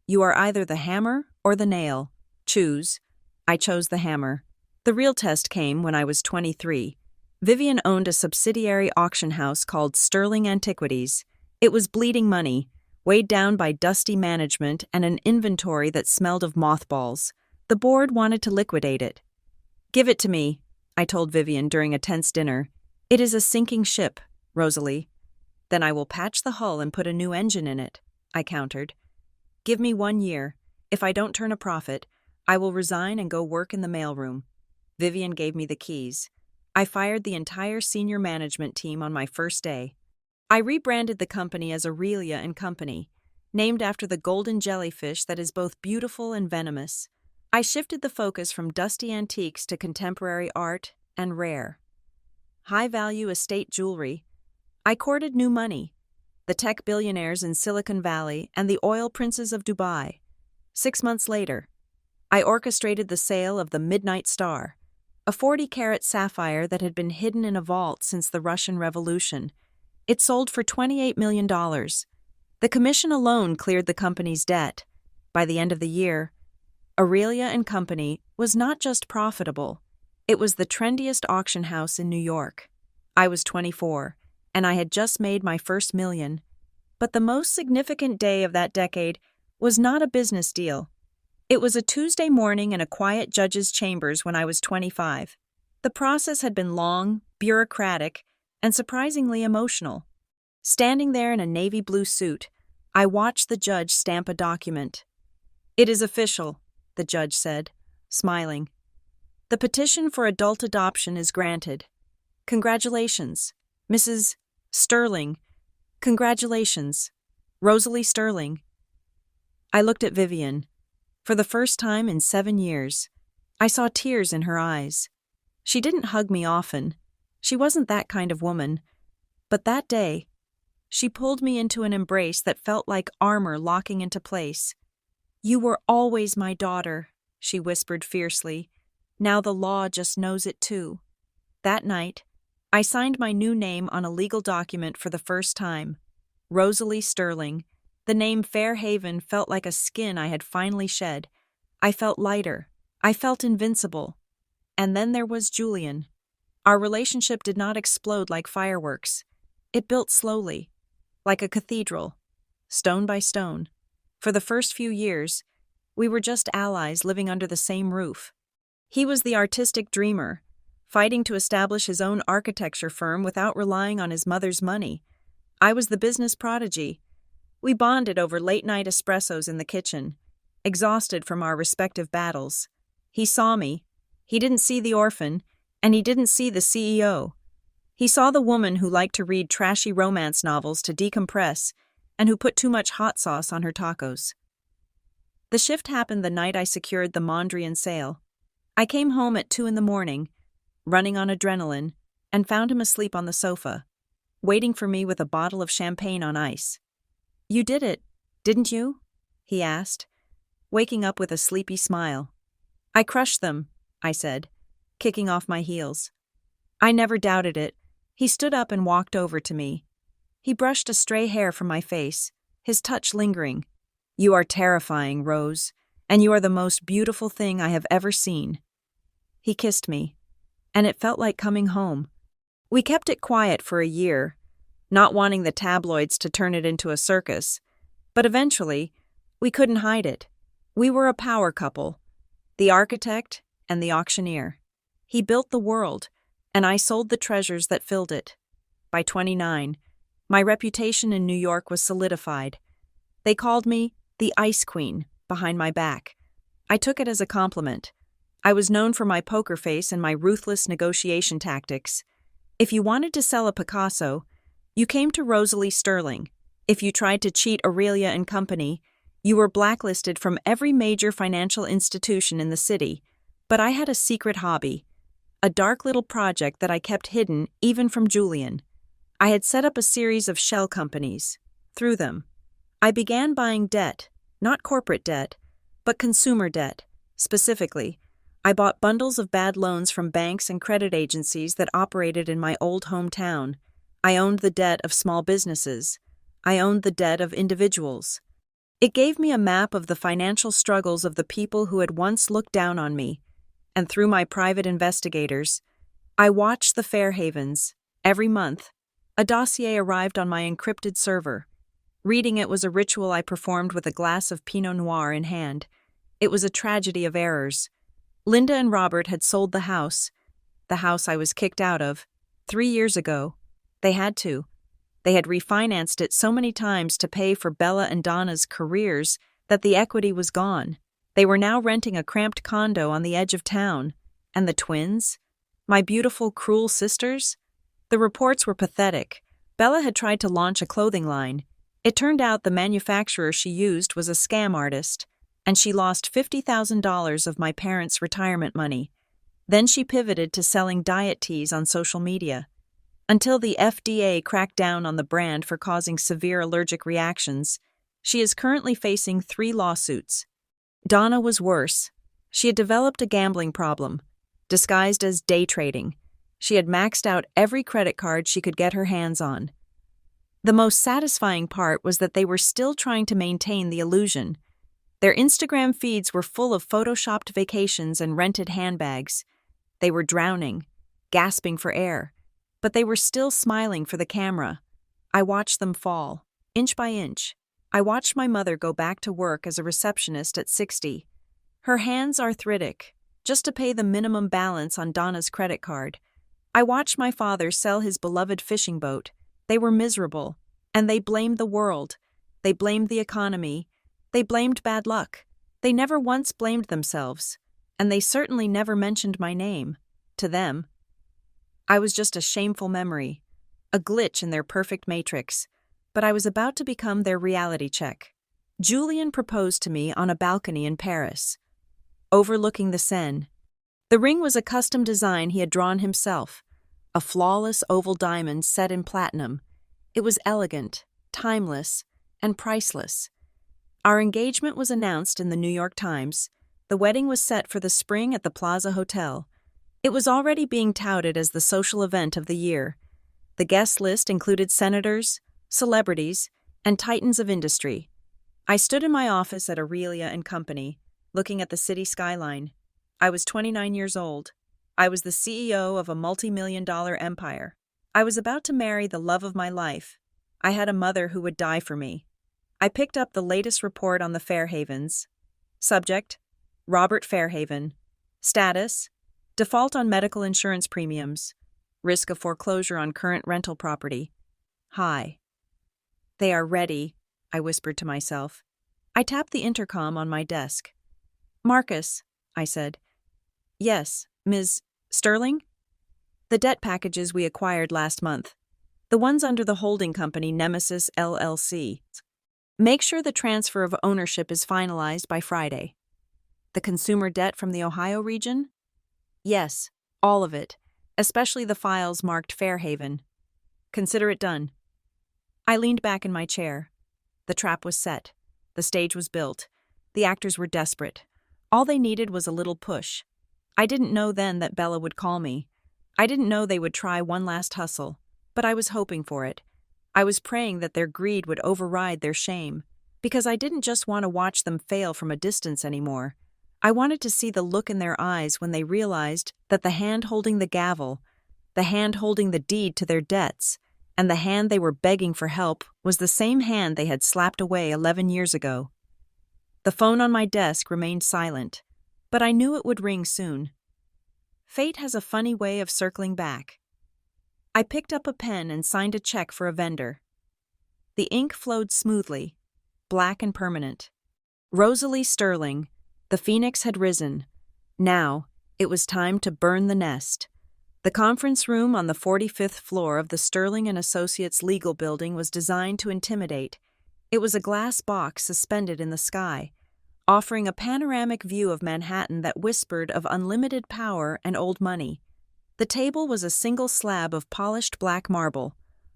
Speaker 1: you are either the hammer or the nail. Choose." I chose the hammer. The real test came when I was 23. Vivian owned a subsidiary auction house called Sterling Antiquities. It was bleeding money, weighed down by dusty management and an inventory that smelled of mothballs. The board wanted to liquidate it. "Give it to me," I told Vivian during a tense dinner. "It is a sinking ship, Rosalie." "Then I will patch the hull and put a new engine in it," I countered. "Give me 1 year. If I don't turn a profit, I will resign and go work in the mailroom." Vivian gave me the keys. I fired the entire senior management team on my first day. I rebranded the company as Aurelia and Company, named after the golden jellyfish that is both beautiful and venomous. I shifted the focus from dusty antiques to contemporary art and rare, high-value estate jewelry. I courted new money, the tech billionaires in Silicon Valley and the oil princes of Dubai. 6 months later, I orchestrated the sale of the Midnight Star, a 40-carat sapphire that had been hidden in a vault since the Russian Revolution. It sold for $28 million. The commission alone cleared the company's debt. By the end of the year, Aurelia and Company was not just profitable, it was the trendiest auction house in New York. I was 24, and I had just made my first million. But the most significant day of that decade was not a business deal. It was a Tuesday morning in a quiet judge's chambers when I was 25. The process had been long, bureaucratic, and surprisingly emotional. Standing there in a navy blue suit, I watched the judge stamp a document. "It is official," the judge said, smiling. "The petition for adult adoption is granted. Congratulations, Mrs. Sterling. Congratulations, Rosalie Sterling." I looked at Vivian. For the first time in 7 years, I saw tears in her eyes. She didn't hug me often. She wasn't that kind of woman. But that day, she pulled me into an embrace that felt like armor locking into place. "You were always my daughter," she whispered fiercely. "Now the law just knows it too." That night, I signed my new name on a legal document for the first time. Rosalie Sterling. The name Fairhaven felt like a skin I had finally shed. I felt lighter. I felt invincible. And then there was Julian. Our relationship did not explode like fireworks. It built slowly, like a cathedral, stone by stone. For the first few years, we were just allies living under the same roof. He was the artistic dreamer, fighting to establish his own architecture firm without relying on his mother's money. I was the business prodigy. We bonded over late-night espressos in the kitchen, exhausted from our respective battles. He saw me. He didn't see the orphan, and he didn't see the CEO. He saw the woman who liked to read trashy romance novels to decompress and who put too much hot sauce on her tacos. The shift happened the night I secured the Mondrian sale. I came home at 2 a.m, running on adrenaline, and found him asleep on the sofa, waiting for me with a bottle of champagne on ice. "You did it, didn't you?" he asked, waking up with a sleepy smile. "I crushed them," I said, kicking off my heels. I never doubted it. He stood up and walked over to me. He brushed a stray hair from my face, his touch lingering. "You are terrifying, Rose, and you are the most beautiful thing I have ever seen." He kissed me, and it felt like coming home. We kept it quiet for a year, not wanting the tabloids to turn it into a circus. But eventually, we couldn't hide it. We were a power couple, the architect and the auctioneer. He built the world, and I sold the treasures that filled it. By 29, my reputation in New York was solidified. They called me the Ice Queen behind my back. I took it as a compliment. I was known for my poker face and my ruthless negotiation tactics. If you wanted to sell a Picasso, you came to Rosalie Sterling. If you tried to cheat Aurelia and Company, you were blacklisted from every major financial institution in the city. But I had a secret hobby, a dark little project that I kept hidden even from Julian. I had set up a series of shell companies. Through them, I began buying debt, not corporate debt, but consumer debt. Specifically, I bought bundles of bad loans from banks and credit agencies that operated in my old hometown. I owned the debt of small businesses. I owned the debt of individuals. It gave me a map of the financial struggles of the people who had once looked down on me. And through my private investigators, I watched the Fairhavens. Every month, a dossier arrived on my encrypted server. Reading it was a ritual I performed with a glass of Pinot Noir in hand. It was a tragedy of errors. Linda and Robert had sold the house I was kicked out of, 3 years ago. They had to. They had refinanced it so many times to pay for Bella and Donna's careers that the equity was gone. They were now renting a cramped condo on the edge of town. And the twins? My beautiful, cruel sisters? The reports were pathetic. Bella had tried to launch a clothing line. It turned out the manufacturer she used was a scam artist, and she lost $50,000 of my parents' retirement money. Then she pivoted to selling diet teas on social media. Until the FDA cracked down on the brand for causing severe allergic reactions, she is currently facing 3 lawsuits. Donna was worse. She had developed a gambling problem, disguised as day trading. She had maxed out every credit card she could get her hands on. The most satisfying part was that they were still trying to maintain the illusion. Their Instagram feeds were full of photoshopped vacations and rented handbags. They were drowning, gasping for air, but they were still smiling for the camera. I watched them fall, inch by inch. I watched my mother go back to work as a receptionist at 60. Her hands arthritic, just to pay the minimum balance on Donna's credit card. I watched my father sell his beloved fishing boat. They were miserable, and they blamed the world. They blamed the economy. They blamed bad luck. They never once blamed themselves, and they certainly never mentioned my name. To them, I was just a shameful memory, a glitch in their perfect matrix, but I was about to become their reality check. Julian proposed to me on a balcony in Paris, overlooking the Seine. The ring was a custom design he had drawn himself, a flawless oval diamond set in platinum. It was elegant, timeless, and priceless. Our engagement was announced in the New York Times. The wedding was set for the spring at the Plaza Hotel. It was already being touted as the social event of the year. The guest list included senators, celebrities, and titans of industry. I stood in my office at Aurelia and Company, looking at the city skyline. I was 29 years old. I was the CEO of a multi-million-dollar empire. I was about to marry the love of my life. I had a mother who would die for me. I picked up the latest report on the Fairhavens. Subject: Robert Fairhaven. Status: default on medical insurance premiums. Risk of foreclosure on current rental property. High. They are ready, I whispered to myself. I tapped the intercom on my desk. Marcus, I said. Yes, Ms. Sterling? The debt packages we acquired last month. The ones under the holding company Nemesis LLC. Make sure the transfer of ownership is finalized by Friday. The consumer debt from the Ohio region? Yes, all of it, especially the files marked Fairhaven. Consider it done. I leaned back in my chair. The trap was set. The stage was built. The actors were desperate. All they needed was a little push. I didn't know then that Bella would call me. I didn't know they would try one last hustle, but I was hoping for it. I was praying that their greed would override their shame, because I didn't just want to watch them fail from a distance anymore. I wanted to see the look in their eyes when they realized that the hand holding the gavel, the hand holding the deed to their debts, and the hand they were begging for help was the same hand they had slapped away 11 years ago. The phone on my desk remained silent, but I knew it would ring soon. Fate has a funny way of circling back. I picked up a pen and signed a check for a vendor. The ink flowed smoothly, black and permanent. Rosalie Sterling, the phoenix had risen. Now, it was time to burn the nest. The conference room on the 45th floor of the Sterling & Associates legal building was designed to intimidate. It was a glass box suspended in the sky, offering a panoramic view of Manhattan that whispered of unlimited power and old money. The table was a single slab of polished black marble,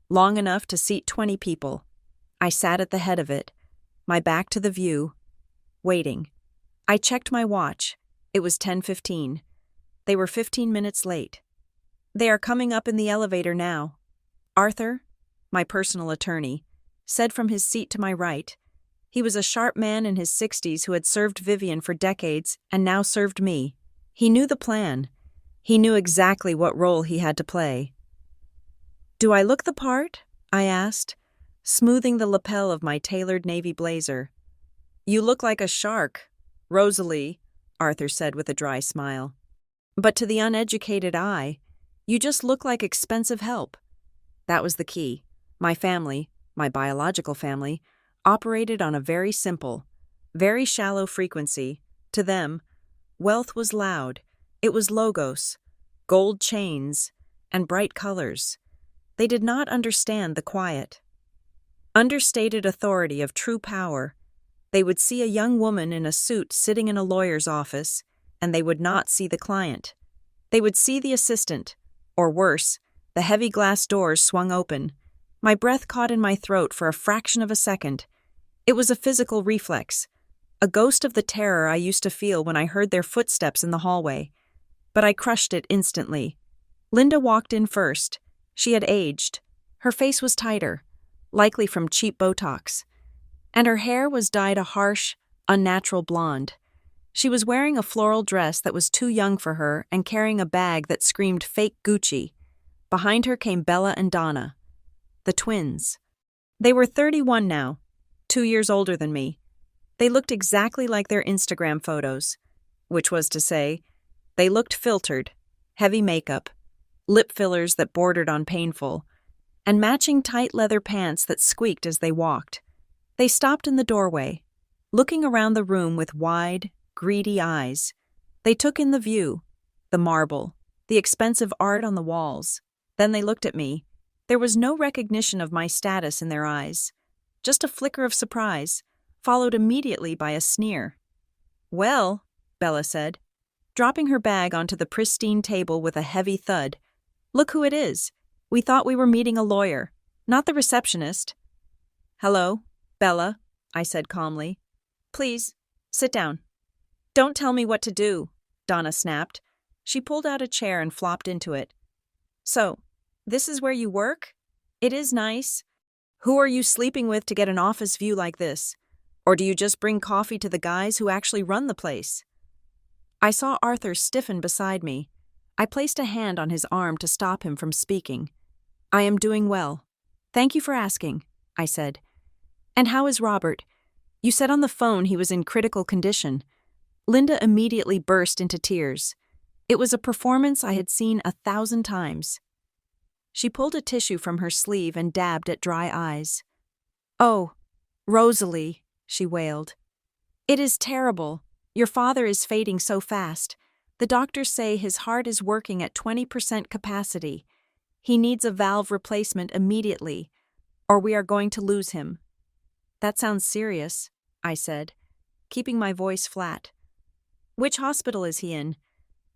Speaker 1: long enough to seat 20 people. I sat at the head of it, my back to the view, waiting. I checked my watch. It was 10:15. They were 15 minutes late. They are coming up in the elevator now. Arthur, my personal attorney, said from his seat to my right. He was a sharp man in his 60s who had served Vivian for decades and now served me. He knew the plan. He knew exactly what role he had to play. Do I look the part? I asked, smoothing the lapel of my tailored navy blazer. You look like a shark, Rosalie, Arthur said with a dry smile. But to the uneducated eye, you just look like expensive help. That was the key. My family, my biological family, operated on a very simple, very shallow frequency. To them, wealth was loud. It was logos, gold chains, and bright colors. They did not understand the quiet, understated authority of true power. They would see a young woman in a suit sitting in a lawyer's office, and they would not see the client. They would see the assistant, or worse, the heavy glass doors swung open. My breath caught in my throat for a fraction of a second. It was a physical reflex, a ghost of the terror I used to feel when I heard their footsteps in the hallway. But I crushed it instantly. Linda walked in first. She had aged. Her face was tighter, likely from cheap Botox, and her hair was dyed a harsh, unnatural blonde. She was wearing a floral dress that was too young for her and carrying a bag that screamed fake Gucci. Behind her came Bella and Donna, the twins. They were 31 now, 2 years older than me. They looked exactly like their Instagram photos, which was to say, they looked filtered, heavy makeup, lip fillers that bordered on painful, and matching tight leather pants that squeaked as they walked. They stopped in the doorway, looking around the room with wide, greedy eyes. They took in the view, the marble, the expensive art on the walls. Then they looked at me. There was no recognition of my status in their eyes, just a flicker of surprise, followed immediately by a sneer. "Well," Bella said, dropping her bag onto the pristine table with a heavy thud, "look who it is. We thought we were meeting a lawyer, not the receptionist." "Hello, Bella," I said calmly. "Please, sit down." "Don't tell me what to do," Donna snapped. She pulled out a chair and flopped into it. "So, this is where you work? It is nice. Who are you sleeping with to get an office view like this? Or do you just bring coffee to the guys who actually run the place?" I saw Arthur stiffen beside me. I placed a hand on his arm to stop him from speaking. "I am doing well. Thank you for asking," I said. "And how is Robert? You said on the phone he was in critical condition." Linda immediately burst into tears. It was a performance I had seen 1,000 times. She pulled a tissue from her sleeve and dabbed at dry eyes. "Oh, Rosalie," she wailed. "It is terrible. Your father is fading so fast. The doctors say his heart is working at 20% capacity. He needs a valve replacement immediately, or we are going to lose him." "That sounds serious," I said, keeping my voice flat. "Which hospital is he in?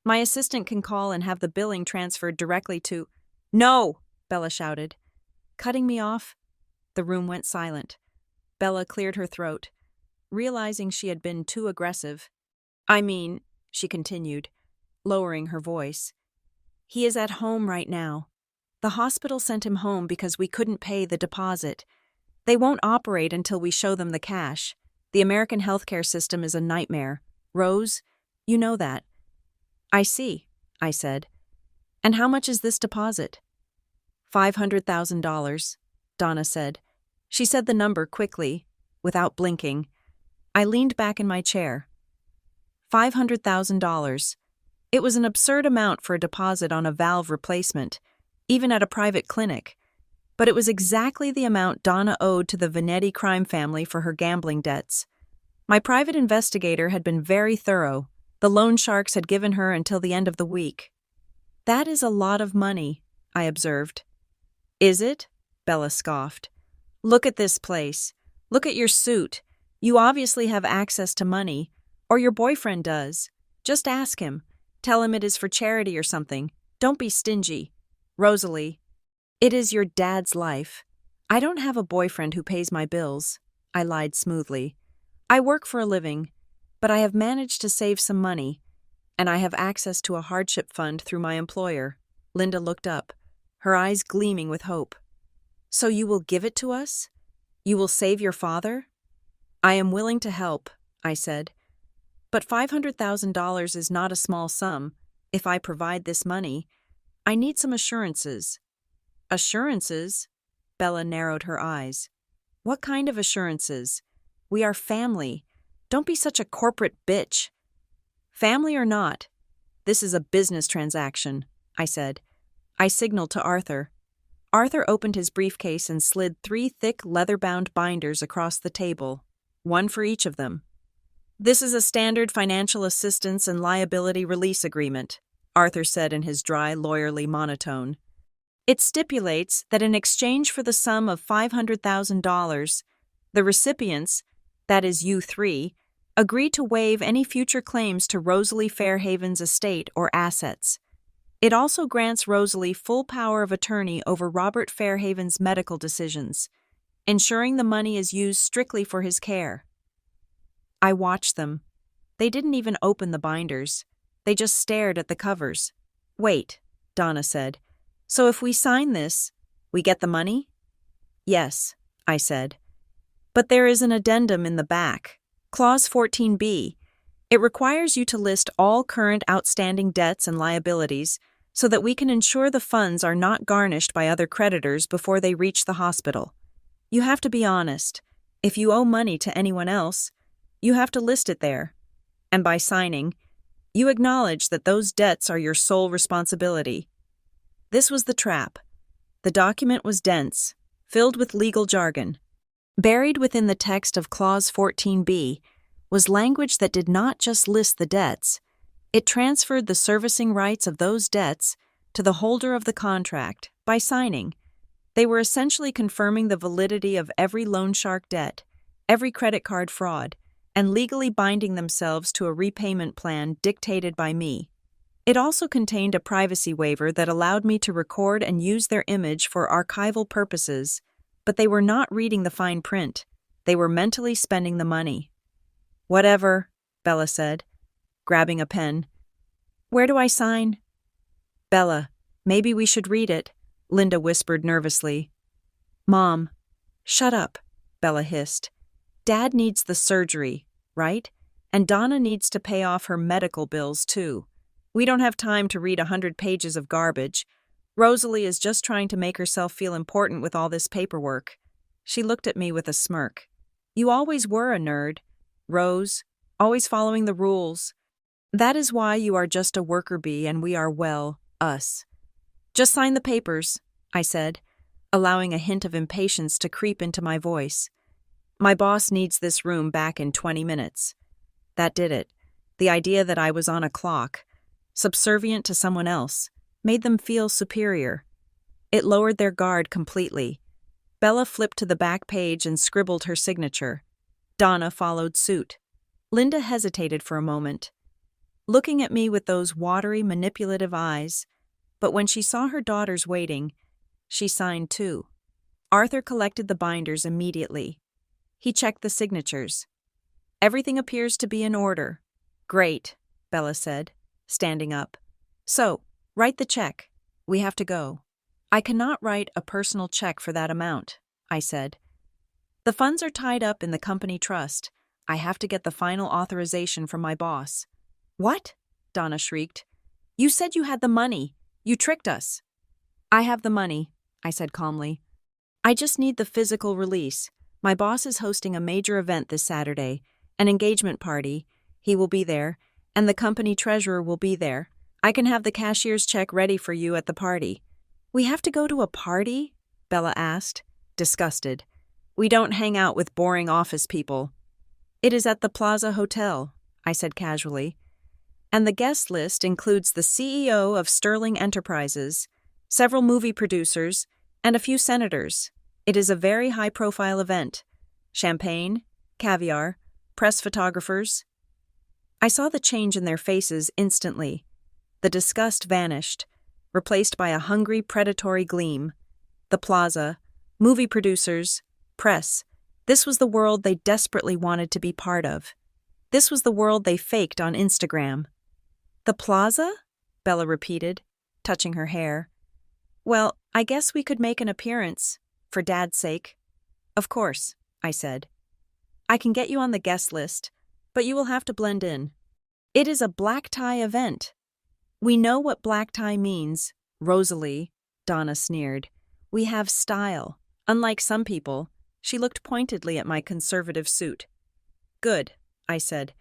Speaker 1: My assistant can call and have the billing transferred directly to—" "No!" Bella shouted. Cutting me off, the room went silent. Bella cleared her throat, realizing she had been too aggressive. "I mean," she continued, lowering her voice, "he is at home right now. The hospital sent him home because we couldn't pay the deposit. They won't operate until we show them the cash. The American healthcare system is a nightmare. Rose, you know that." "I see," I said. "And how much is this deposit?" $500,000, Donna said. She said the number quickly, without blinking. I leaned back in my chair. $500,000. It was an absurd amount for a deposit on a valve replacement, even at a private clinic. But it was exactly the amount Donna owed to the Venetti crime family for her gambling debts. My private investigator had been very thorough. The loan sharks had given her until the end of the week. "That is a lot of money," I observed. "Is it?" Bella scoffed. "Look at this place. Look at your suit. You obviously have access to money, or your boyfriend does. Just ask him. Tell him it is for charity or something. Don't be stingy. Rosalie, it is your dad's life. I don't have a boyfriend who pays my bills," I lied smoothly. "I work for a living, but I have managed to save some money, and I have access to a hardship fund through my employer." Linda looked up, her eyes gleaming with hope. "So you will give it to us? You will save your father?" "I am willing to help," I said. "But $500,000 is not a small sum. If I provide this money, I need some assurances." "Assurances?" Bella narrowed her eyes. "What kind of assurances? We are family. Don't be such a corporate bitch." "Family or not, this is a business transaction," I said. I signaled to Arthur. Arthur opened his briefcase and slid 3 thick leather-bound binders across the table, one for each of them. "This is a standard financial assistance and liability release agreement," Arthur said in his dry, lawyerly monotone. "It stipulates that in exchange for the sum of $500,000, the recipients, that is you three, agree to waive any future claims to Rosalie Fairhaven's estate or assets. It also grants Rosalie full power of attorney over Robert Fairhaven's medical decisions, ensuring the money is used strictly for his care." I watched them. They didn't even open the binders. They just stared at the covers. "Wait," Donna said. "So if we sign this, we get the money?" "Yes," I said. "But there is an addendum in the back," Clause 14b. It requires you to list all current outstanding debts and liabilities so that we can ensure the funds are not garnished by other creditors before they reach the hospital. You have to be honest. If you owe money to anyone else, you have to list it there. And by signing, you acknowledge that those debts are your sole responsibility. This was the trap. The document was dense, filled with legal jargon. Buried within the text of Clause 14b was language that did not just list the debts, it transferred the servicing rights of those debts to the holder of the contract by signing. They were essentially confirming the validity of every loan shark debt, every credit card fraud, and legally binding themselves to a repayment plan dictated by me. It also contained a privacy waiver that allowed me to record and use their image for archival purposes, but they were not reading the fine print. They were mentally spending the money. "Whatever," Bella said, grabbing a pen. "Where do I sign?" "Bella, maybe we should read it," Linda whispered nervously. "Mom." "Shut up," Bella hissed. "Dad needs the surgery, right? And Donna needs to pay off her medical bills, too. We don't have time to read 100 pages of garbage. Rosalie is just trying to make herself feel important with all this paperwork." She looked at me with a smirk. "You always were a nerd, Rose, always following the rules. That is why you are just a worker bee and we are, well, us." "Just sign the papers," I said, allowing a hint of impatience to creep into my voice. "My boss needs this room back in 20 minutes. That did it. The idea that I was on a clock, subservient to someone else, made them feel superior. It lowered their guard completely. Bella flipped to the back page and scribbled her signature. Donna followed suit. Linda hesitated for a moment, looking at me with those watery, manipulative eyes, but when she saw her daughters waiting, she signed too. Arthur collected the binders immediately. He checked the signatures. "Everything appears to be in order." "Great," Bella said, standing up. "So, write the check. We have to go." "I cannot write a personal check for that amount," I said. "The funds are tied up in the company trust. I have to get the final authorization from my boss." "What?" Donna shrieked. "You said you had the money. You tricked us." "I have the money," I said calmly. "I just need the physical release. My boss is hosting a major event this Saturday, an engagement party. He will be there, and the company treasurer will be there. I can have the cashier's check ready for you at the party." "We have to go to a party?" Bella asked, disgusted. "We don't hang out with boring office people." "It is at the Plaza Hotel," I said casually. "And the guest list includes the CEO of Sterling Enterprises, several movie producers, and a few senators. It is a very high-profile event. Champagne, caviar, press photographers." I saw the change in their faces instantly. The disgust vanished, replaced by a hungry, predatory gleam. The plaza, movie producers, press. This was the world they desperately wanted to be part of. This was the world they faked on Instagram. "The plaza?" Bella repeated, touching her hair. "Well, I guess we could make an appearance, for Dad's sake." "Of course," I said. "I can get you on the guest list, but you will have to blend in. It is a black tie event." "We know what black tie means, Rosalie," Donna sneered. "We have style. Unlike some people." She looked pointedly at my conservative suit. "Good," I said.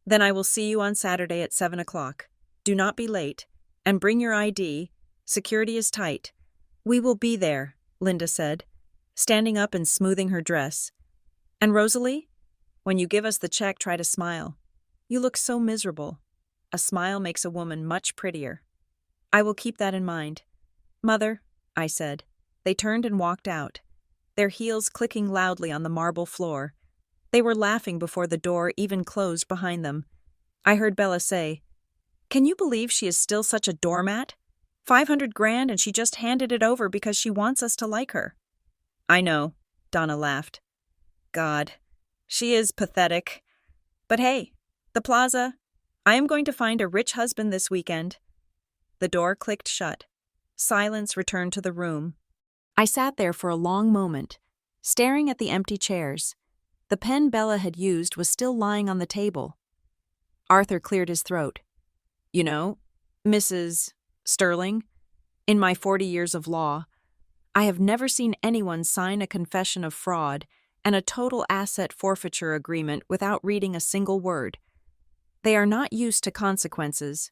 Speaker 1: "Then I will see you on Saturday at 7 o'clock. Do not be late, and bring your ID. Security is tight." "We will be there," Linda said, standing up and smoothing her dress. "And Rosalie, when you give us the check, try to smile. You look so miserable. A smile makes a woman much prettier." "I will keep that in mind." "Mother," I said. They turned and walked out, their heels clicking loudly on the marble floor. They were laughing before the door even closed behind them. I heard Bella say, "Can you believe she is still such a doormat? 500 grand and she just handed it over because she wants us to like her." "I know," Donna laughed. "God, she is pathetic. But hey, the plaza. I am going to find a rich husband this weekend." The door clicked shut. Silence returned to the room. I sat there for a long moment, staring at the empty chairs. The pen Bella had used was still lying on the table. Arthur cleared his throat. You know, Mrs. Sterling, in my 40 years of law, I have never seen anyone sign a confession of fraud and a total asset forfeiture agreement without reading a single word. They are not used to consequences.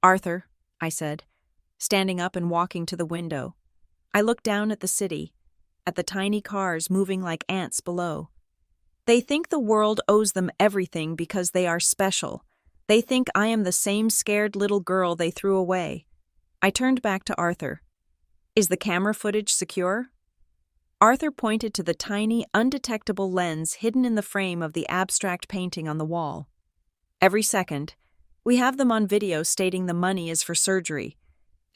Speaker 1: Arthur, I said, standing up and walking to the window. I looked down at the city, at the tiny cars moving like ants below. They think the world owes them everything because they are special. They think I am the same scared little girl they threw away. I turned back to Arthur. Is the camera footage secure? Arthur pointed to the tiny, undetectable lens hidden in the frame of the abstract painting on the wall. Every second, we have them on video stating the money is for surgery,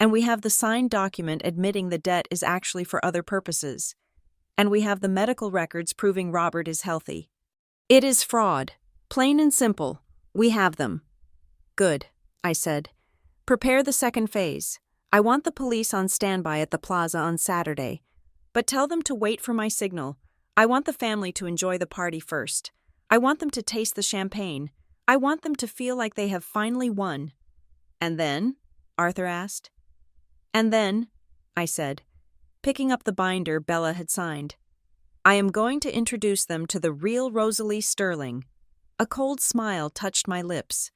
Speaker 1: and we have the signed document admitting the debt is actually for other purposes, and we have the medical records proving Robert is healthy. It is fraud, plain and simple. We have them. Good, I said. Prepare the second phase. I want the police on standby at the plaza on Saturday, but tell them to wait for my signal. I want the family to enjoy the party first. I want them to taste the champagne. I want them to feel like they have finally won. And then? Arthur asked. And then, I said, picking up the binder Bella had signed, I am going to introduce them to the real Rosalie Sterling. A cold smile touched my lips.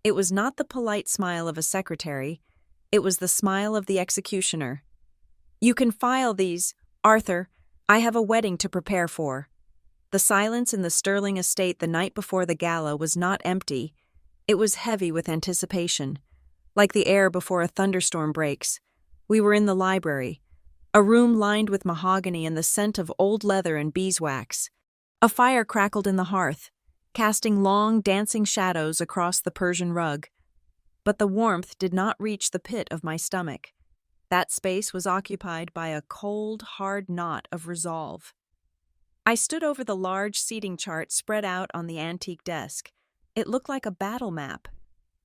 Speaker 1: It was not the polite smile of a secretary. It was the smile of the executioner. You can file these, Arthur. I have a wedding to prepare for. The silence in the Sterling estate the night before the gala was not empty. It was heavy with anticipation. Like the air before a thunderstorm breaks. We were in the library, a room lined with mahogany and the scent of old leather and beeswax. A fire crackled in the hearth, casting long, dancing shadows across the Persian rug. But the warmth did not reach the pit of my stomach. That space was occupied by a cold, hard knot of resolve. I stood over the large seating chart spread out on the antique desk. It looked like a battle map.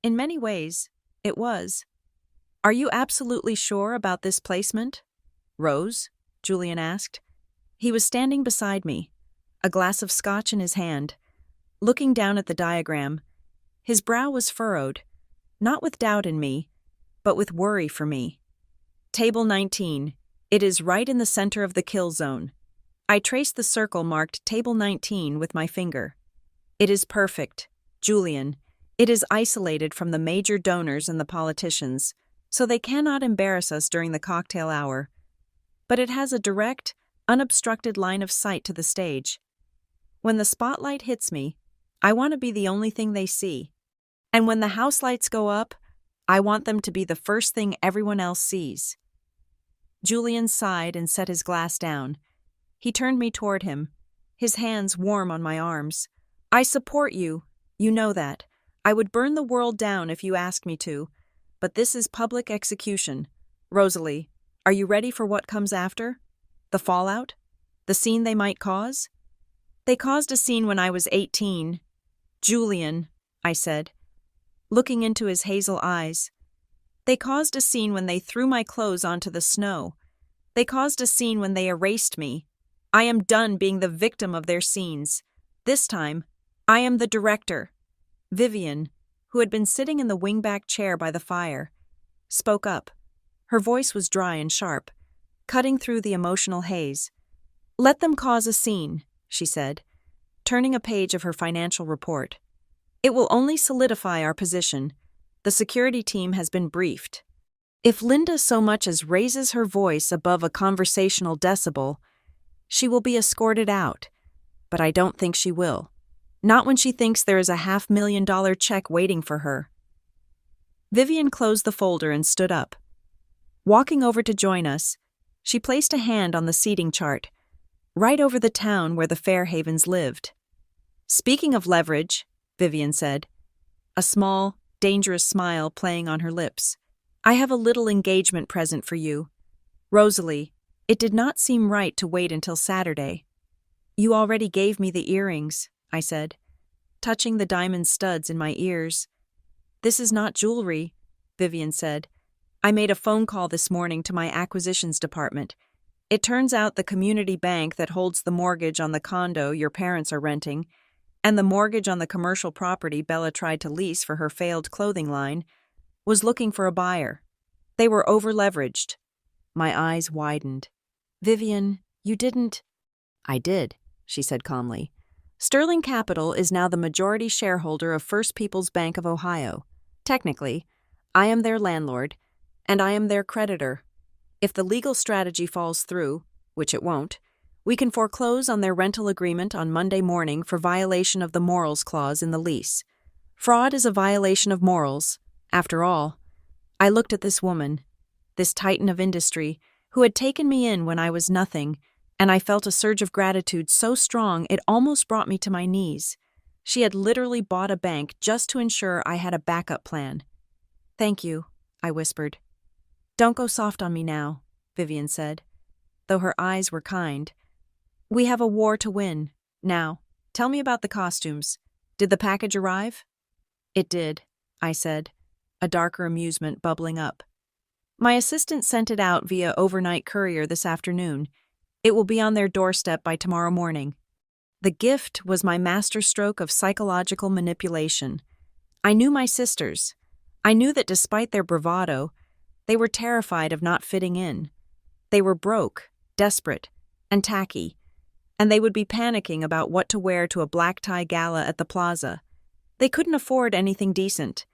Speaker 1: In many ways, it was. Are you absolutely sure about this placement? Rose? Julian asked. He was standing beside me, a glass of scotch in his hand, looking down at the diagram. His brow was furrowed, not with doubt in me, but with worry for me. Table 19. It is right in the center of the kill zone. I traced the circle marked Table 19 with my finger. It is perfect, Julian. It is isolated from the major donors and the politicians, so they cannot embarrass us during the cocktail hour. But it has a direct, unobstructed line of sight to the stage. When the spotlight hits me, I want to be the only thing they see. And when the house lights go up, I want them to be the first thing everyone else sees. Julian sighed and set his glass down. He turned me toward him, his hands warm on my arms. I support you. You know that. I would burn the world down if you asked me to. But this is public execution. Rosalie, are you ready for what comes after? The fallout? The scene they might cause? They caused a scene when I was 18. Julian, I said, looking into his hazel eyes. They caused a scene when they threw my clothes onto the snow. They caused a scene when they erased me. I am done being the victim of their scenes. This time, I am the director. Vivian, who had been sitting in the wingback chair by the fire, spoke up. Her voice was dry and sharp, cutting through the emotional haze. Let them cause a scene, she said, turning a page of her financial report. It will only solidify our position. The security team has been briefed. If Linda so much as raises her voice above a conversational decibel, she will be escorted out, but I don't think she will. Not when she thinks there is a $500,000 check waiting for her. Vivian closed the folder and stood up. Walking over to join us, she placed a hand on the seating chart, right over the town where the Fairhavens lived. Speaking of leverage, Vivian said, a small, dangerous smile playing on her lips, I have a little engagement present for you. Rosalie, it did not seem right to wait until Saturday. You already gave me the earrings, I said, touching the diamond studs in my ears. This is not jewelry, Vivian said. I made a phone call this morning to my acquisitions department. It turns out the community bank that holds the mortgage on the condo your parents are renting and the mortgage on the commercial property Bella tried to lease for her failed clothing line was looking for a buyer. They were over-leveraged. My eyes widened. Vivian, you didn't— I did, she said calmly. Sterling Capital is now the majority shareholder of First Peoples Bank of Ohio. Technically, I am their landlord, and I am their creditor. If the legal strategy falls through, which it won't, we can foreclose on their rental agreement on Monday morning for violation of the morals clause in the lease. Fraud is a violation of morals, after all. I looked at this woman, this titan of industry, who had taken me in when I was nothing, and I felt a surge of gratitude so strong it almost brought me to my knees. She had literally bought a bank just to ensure I had a backup plan. "Thank you," I whispered. "Don't go soft on me now," Vivian said, though her eyes were kind. "We have a war to win. Now, tell me about the costumes. Did the package arrive?" "It did," I said, a darker amusement bubbling up. "My assistant sent it out via overnight courier this afternoon. It will be on their doorstep by tomorrow morning." The gift was my masterstroke of psychological manipulation. I knew my sisters. I knew that despite their bravado, they were terrified of not fitting in. They were broke, desperate, and tacky, and they would be panicking about what to wear to a black tie gala at the plaza. They couldn't afford anything decent,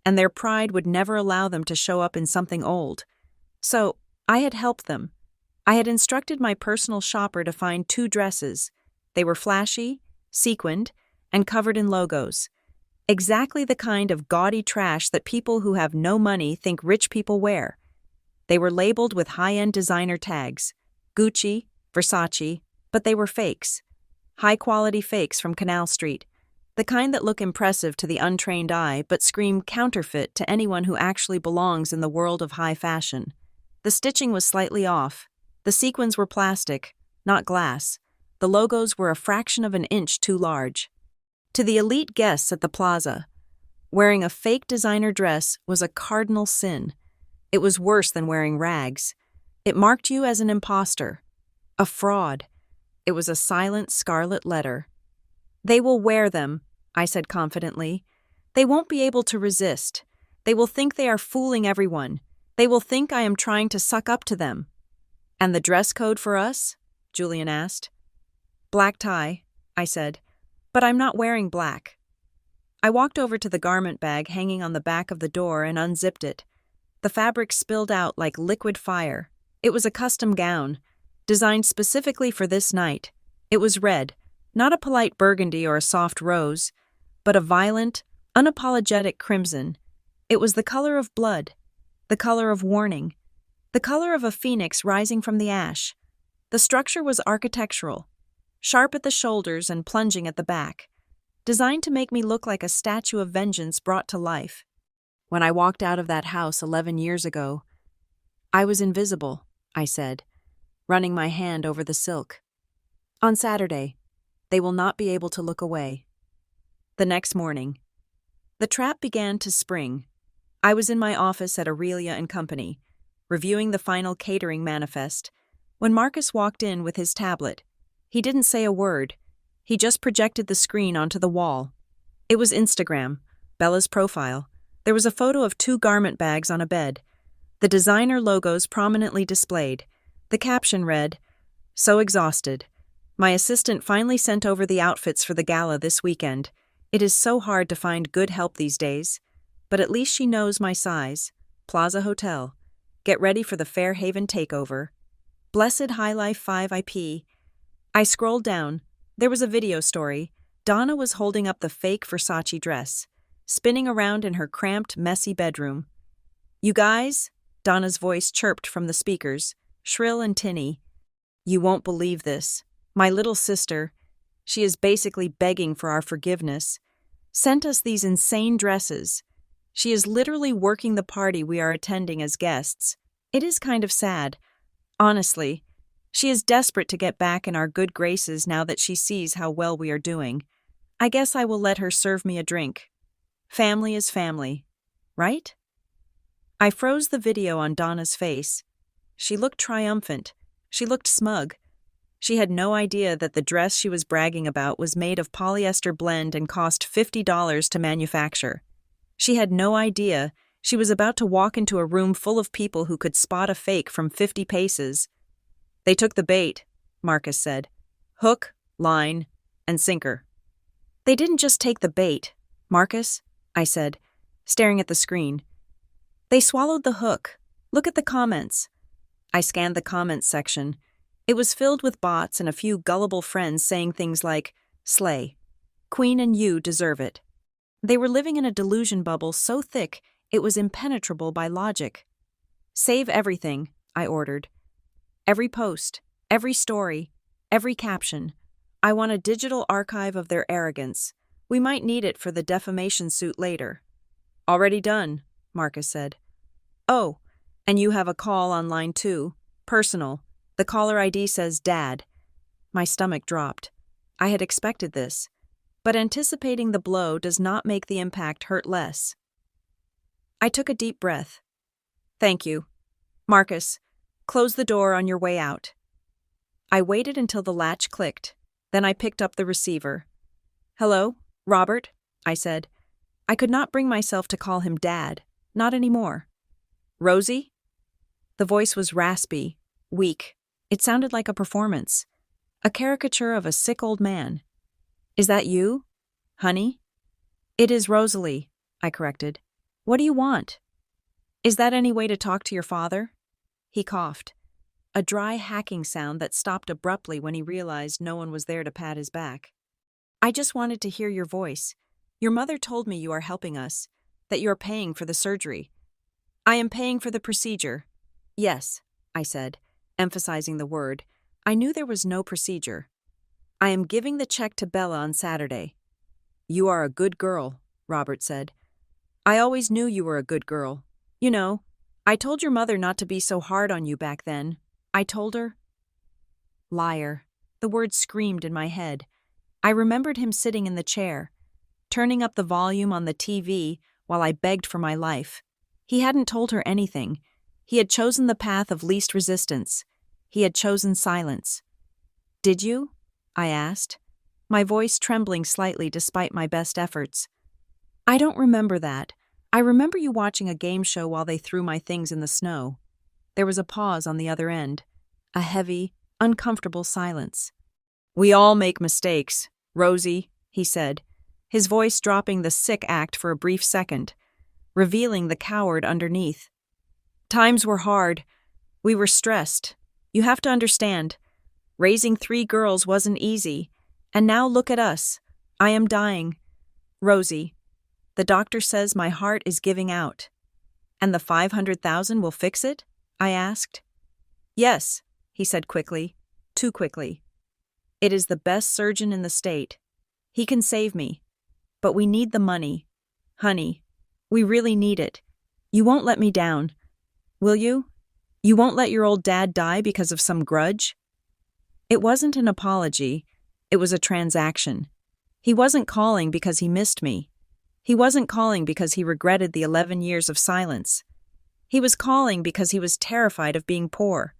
Speaker 1: and their pride would never allow them to show up in something old. So, I had helped them. I had instructed my personal shopper to find 2 dresses. They were flashy, sequined, and covered in logos. Exactly the kind of gaudy trash that people who have no money think rich people wear. They were labeled with high-end designer tags, Gucci, Versace, but they were fakes. High-quality fakes from Canal Street. The kind that look impressive to the untrained eye but scream counterfeit to anyone who actually belongs in the world of high fashion. The stitching was slightly off. The sequins were plastic, not glass. The logos were a fraction of an inch too large. To the elite guests at the plaza, wearing a fake designer dress was a cardinal sin. It was worse than wearing rags. It marked you as an imposter, a fraud. It was a silent scarlet letter. "They will wear them," I said confidently. "They won't be able to resist. They will think they are fooling everyone. They will think I am trying to suck up to them." "And the dress code for us?" Julian asked. "Black tie," I said, "but I'm not wearing black." I walked over to the garment bag hanging on the back of the door and unzipped it. The fabric spilled out like liquid fire. It was a custom gown, designed specifically for this night. It was red, not a polite burgundy or a soft rose, but a violent, unapologetic crimson. It was the color of blood, the color of warning, the color of a phoenix rising from the ash. The structure was architectural, sharp at the shoulders and plunging at the back, designed to make me look like a statue of vengeance brought to life. When I walked out of that house 11 years ago, "I was invisible," I said, running my hand over the silk. "On Saturday, they will not be able to look away." The next morning, the trap began to spring. I was in my office at Aurelia and Company, reviewing the final catering manifest, when Marcus walked in with his tablet. He didn't say a word. He just projected the screen onto the wall. It was Instagram, Bella's profile. There was a photo of 2 garment bags on a bed, the designer logos prominently displayed. The caption read, "So exhausted. My assistant finally sent over the outfits for the gala this weekend. It is so hard to find good help these days. But at least she knows my size. Plaza Hotel. Get ready for the Fairhaven takeover. Blessed High Life 5 IP." I scrolled down. There was a video story. Donna was holding up the fake Versace dress, spinning around in her cramped, messy bedroom. "You guys," Donna's voice chirped from the speakers, shrill and tinny. "You won't believe this. My little sister, she is basically begging for our forgiveness, sent us these insane dresses. She is literally working the party we are attending as guests. It is kind of sad. Honestly, she is desperate to get back in our good graces now that she sees how well we are doing. I guess I will let her serve me a drink. Family is family, right?" I froze the video on Donna's face. She looked triumphant, She looked smug. She had no idea that the dress she was bragging about was made of polyester blend and cost $50 to manufacture. She had no idea she was about to walk into a room full of people who could spot a fake from 50 paces. "They took the bait," Marcus said. "Hook, line, and sinker." "They didn't just take the bait, Marcus," I said, staring at the screen. "They swallowed the hook. Look at the comments." I scanned the comments section. It was filled with bots and a few gullible friends saying things like, "Slay. Queen and you deserve it." They were living in a delusion bubble so thick it was impenetrable by logic. "Save everything," I ordered. "Every post, every story, every caption. I want a digital archive of their arrogance. We might need it for the defamation suit later." "Already done," Marcus said. "Oh, and you have a call on line 2. Personal. The caller ID says Dad." My stomach dropped. I had expected this, but anticipating the blow does not make the impact hurt less. I took a deep breath. "Thank you. Marcus, close the door on your way out." I waited until the latch clicked. Then I picked up the receiver. "Hello, Robert," I said. I could not bring myself to call him Dad. Not anymore. "Rosie?" The voice was raspy, weak. It sounded like a performance. A caricature of a sick old man. "Is that you, honey?" "It is Rosalie," I corrected. "What do you want?" "Is that any way to talk to your father?" He coughed. A dry hacking sound that stopped abruptly when he realized no one was there to pat his back. "I just wanted to hear your voice. Your mother told me you are helping us, that you are paying for the surgery." "I am paying for the procedure." "Yes," I said, emphasizing the word. I knew there was no procedure. "I am giving the check to Bella on Saturday." "You are a good girl," Robert said. "I always knew you were a good girl. You know, I told your mother not to be so hard on you back then. I told her." Liar. The word screamed in my head. I remembered him sitting in the chair, turning up the volume on the TV while I begged for my life. He hadn't told her anything. He had chosen the path of least resistance. He had chosen silence. "Did you?" I asked, my voice trembling slightly despite my best efforts. "I don't remember that. I remember you watching a game show while they threw my things in the snow." There was a pause on the other end, a heavy, uncomfortable silence. "We all make mistakes, Rosie," he said, his voice dropping the sick act for a brief second, revealing the coward underneath. "Times were hard. We were stressed. You have to understand. Raising 3 girls wasn't easy. And now look at us. I am dying. Rosie, the doctor says my heart is giving out." "And the 500,000 will fix it?" I asked. "Yes," he said quickly, too quickly. "It is the best surgeon in the state. He can save me. But we need the money. Honey, we really need it. You won't let me down. Will you? You won't let your old dad die because of some grudge?" It wasn't an apology. It was a transaction. He wasn't calling because he missed me. He wasn't calling because he regretted the 11 years of silence. He was calling because he was terrified of being poor.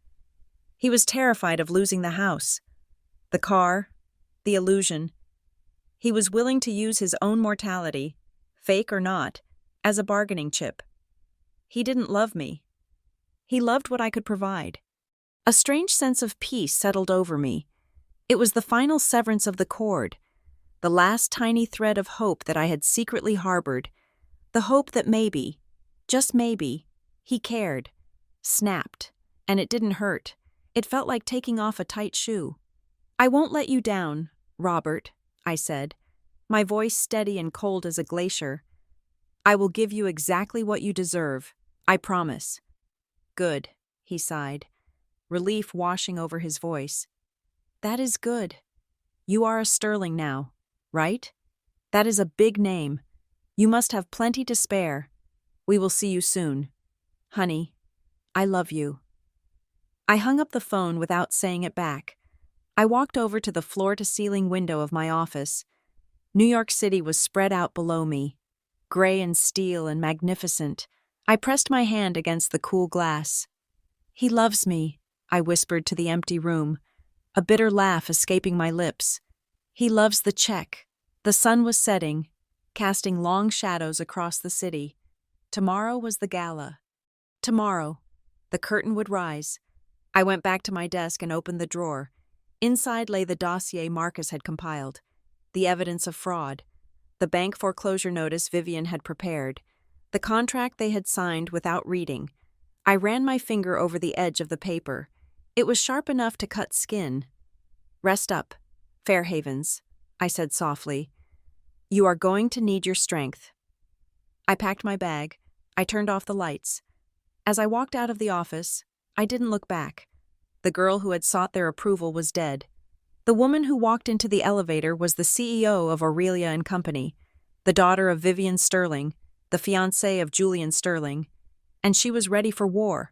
Speaker 1: He was terrified of losing the house, the car, the illusion. He was willing to use his own mortality, fake or not, as a bargaining chip. He didn't love me. He loved what I could provide. A strange sense of peace settled over me. It was the final severance of the cord, the last tiny thread of hope that I had secretly harbored, the hope that maybe, just maybe, he cared, snapped, and it didn't hurt. It felt like taking off a tight shoe. "I won't let you down, Robert," I said, my voice steady and cold as a glacier. "I will give you exactly what you deserve. I promise." "Good," he sighed, relief washing over his voice. "That is good. You are a Sterling now, right? That is a big name. You must have plenty to spare. We will see you soon. Honey, I love you." I hung up the phone without saying it back. I walked over to the floor-to-ceiling window of my office. New York City was spread out below me, gray and steel and magnificent. I pressed my hand against the cool glass. "He loves me," I whispered to the empty room, a bitter laugh escaping my lips. He loves the check. The sun was setting, casting long shadows across the city. Tomorrow was the gala. Tomorrow, the curtain would rise. I went back to my desk and opened the drawer. Inside lay the dossier Marcus had compiled, the evidence of fraud, the bank foreclosure notice Vivian had prepared, the contract they had signed without reading. I ran my finger over the edge of the paper. It was sharp enough to cut skin. "Rest up, Fairhavens," I said softly. "You are going to need your strength." I packed my bag. I turned off the lights. As I walked out of the office, I didn't look back. The girl who had sought their approval was dead. The woman who walked into the elevator was the CEO of Aurelia and Company, the daughter of Vivian Sterling, the fiancée of Julian Sterling, and she was ready for war.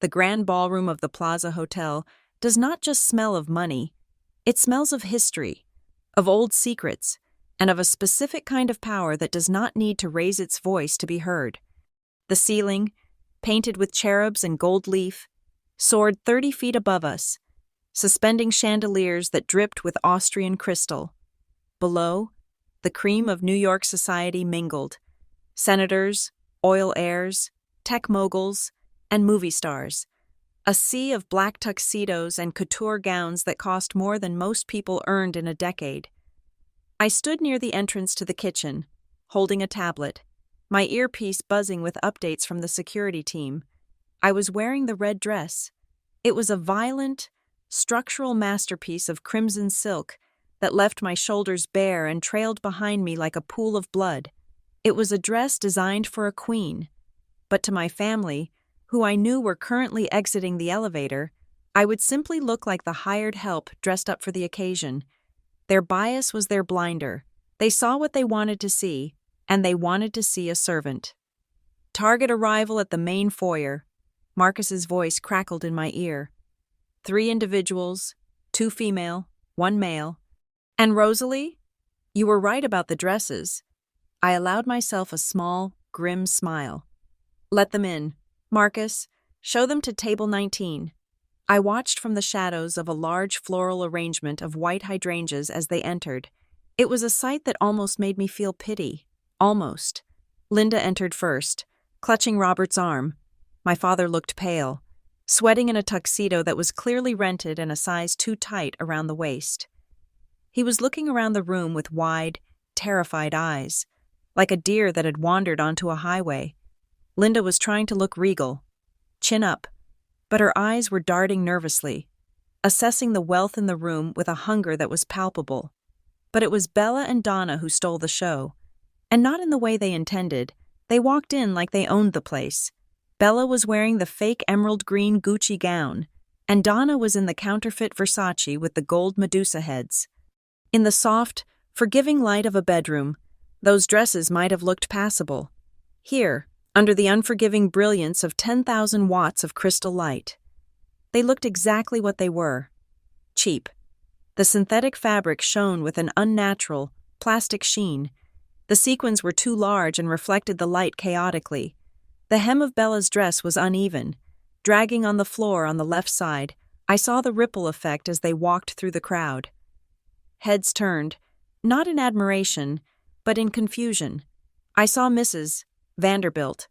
Speaker 1: The grand ballroom of the Plaza Hotel does not just smell of money, it smells of history, of old secrets, and of a specific kind of power that does not need to raise its voice to be heard. The ceiling, painted with cherubs and gold leaf, soared 30 feet above us, suspending chandeliers that dripped with Austrian crystal. Below, the cream of New York society mingled: senators, oil heirs, tech moguls, and movie stars. A sea of black tuxedos and couture gowns that cost more than most people earned in a decade. I stood near the entrance to the kitchen, holding a tablet, my earpiece buzzing with updates from the security team. I was wearing the red dress. It was a violent, structural masterpiece of crimson silk that left my shoulders bare and trailed behind me like a pool of blood. It was a dress designed for a queen. But to my family, who I knew were currently exiting the elevator, I would simply look like the hired help dressed up for the occasion. Their bias was their blinder. They saw what they wanted to see, and they wanted to see a servant. "Target arrival at the main foyer." Marcus's voice crackled in my ear. 3 individuals, 2 female, 1 male. "And Rosalie? You were right about the dresses." I allowed myself a small, grim smile. "Let them in. Marcus, show them to table 19. I watched from the shadows of a large floral arrangement of white hydrangeas as they entered. It was a sight that almost made me feel pity. Almost. Linda entered first, clutching Robert's arm. My father looked pale, sweating in a tuxedo that was clearly rented and a size too tight around the waist. He was looking around the room with wide, terrified eyes, like a deer that had wandered onto a highway. Linda was trying to look regal, chin up, but her eyes were darting nervously, assessing the wealth in the room with a hunger that was palpable. But it was Bella and Donna who stole the show, and not in the way they intended. They walked in like they owned the place. Bella was wearing the fake emerald green Gucci gown, and Donna was in the counterfeit Versace with the gold Medusa heads. In the soft, forgiving light of a bedroom, those dresses might have looked passable. Here, under the unforgiving brilliance of 10,000 watts of crystal light, they looked exactly what they were: cheap. The synthetic fabric shone with an unnatural, plastic sheen. The sequins were too large and reflected the light chaotically. The hem of Bella's dress was uneven, dragging on the floor on the left side. I saw the ripple effect as they walked through the crowd. Heads turned, not in admiration, but in confusion. I saw Mrs. Vanderbilt,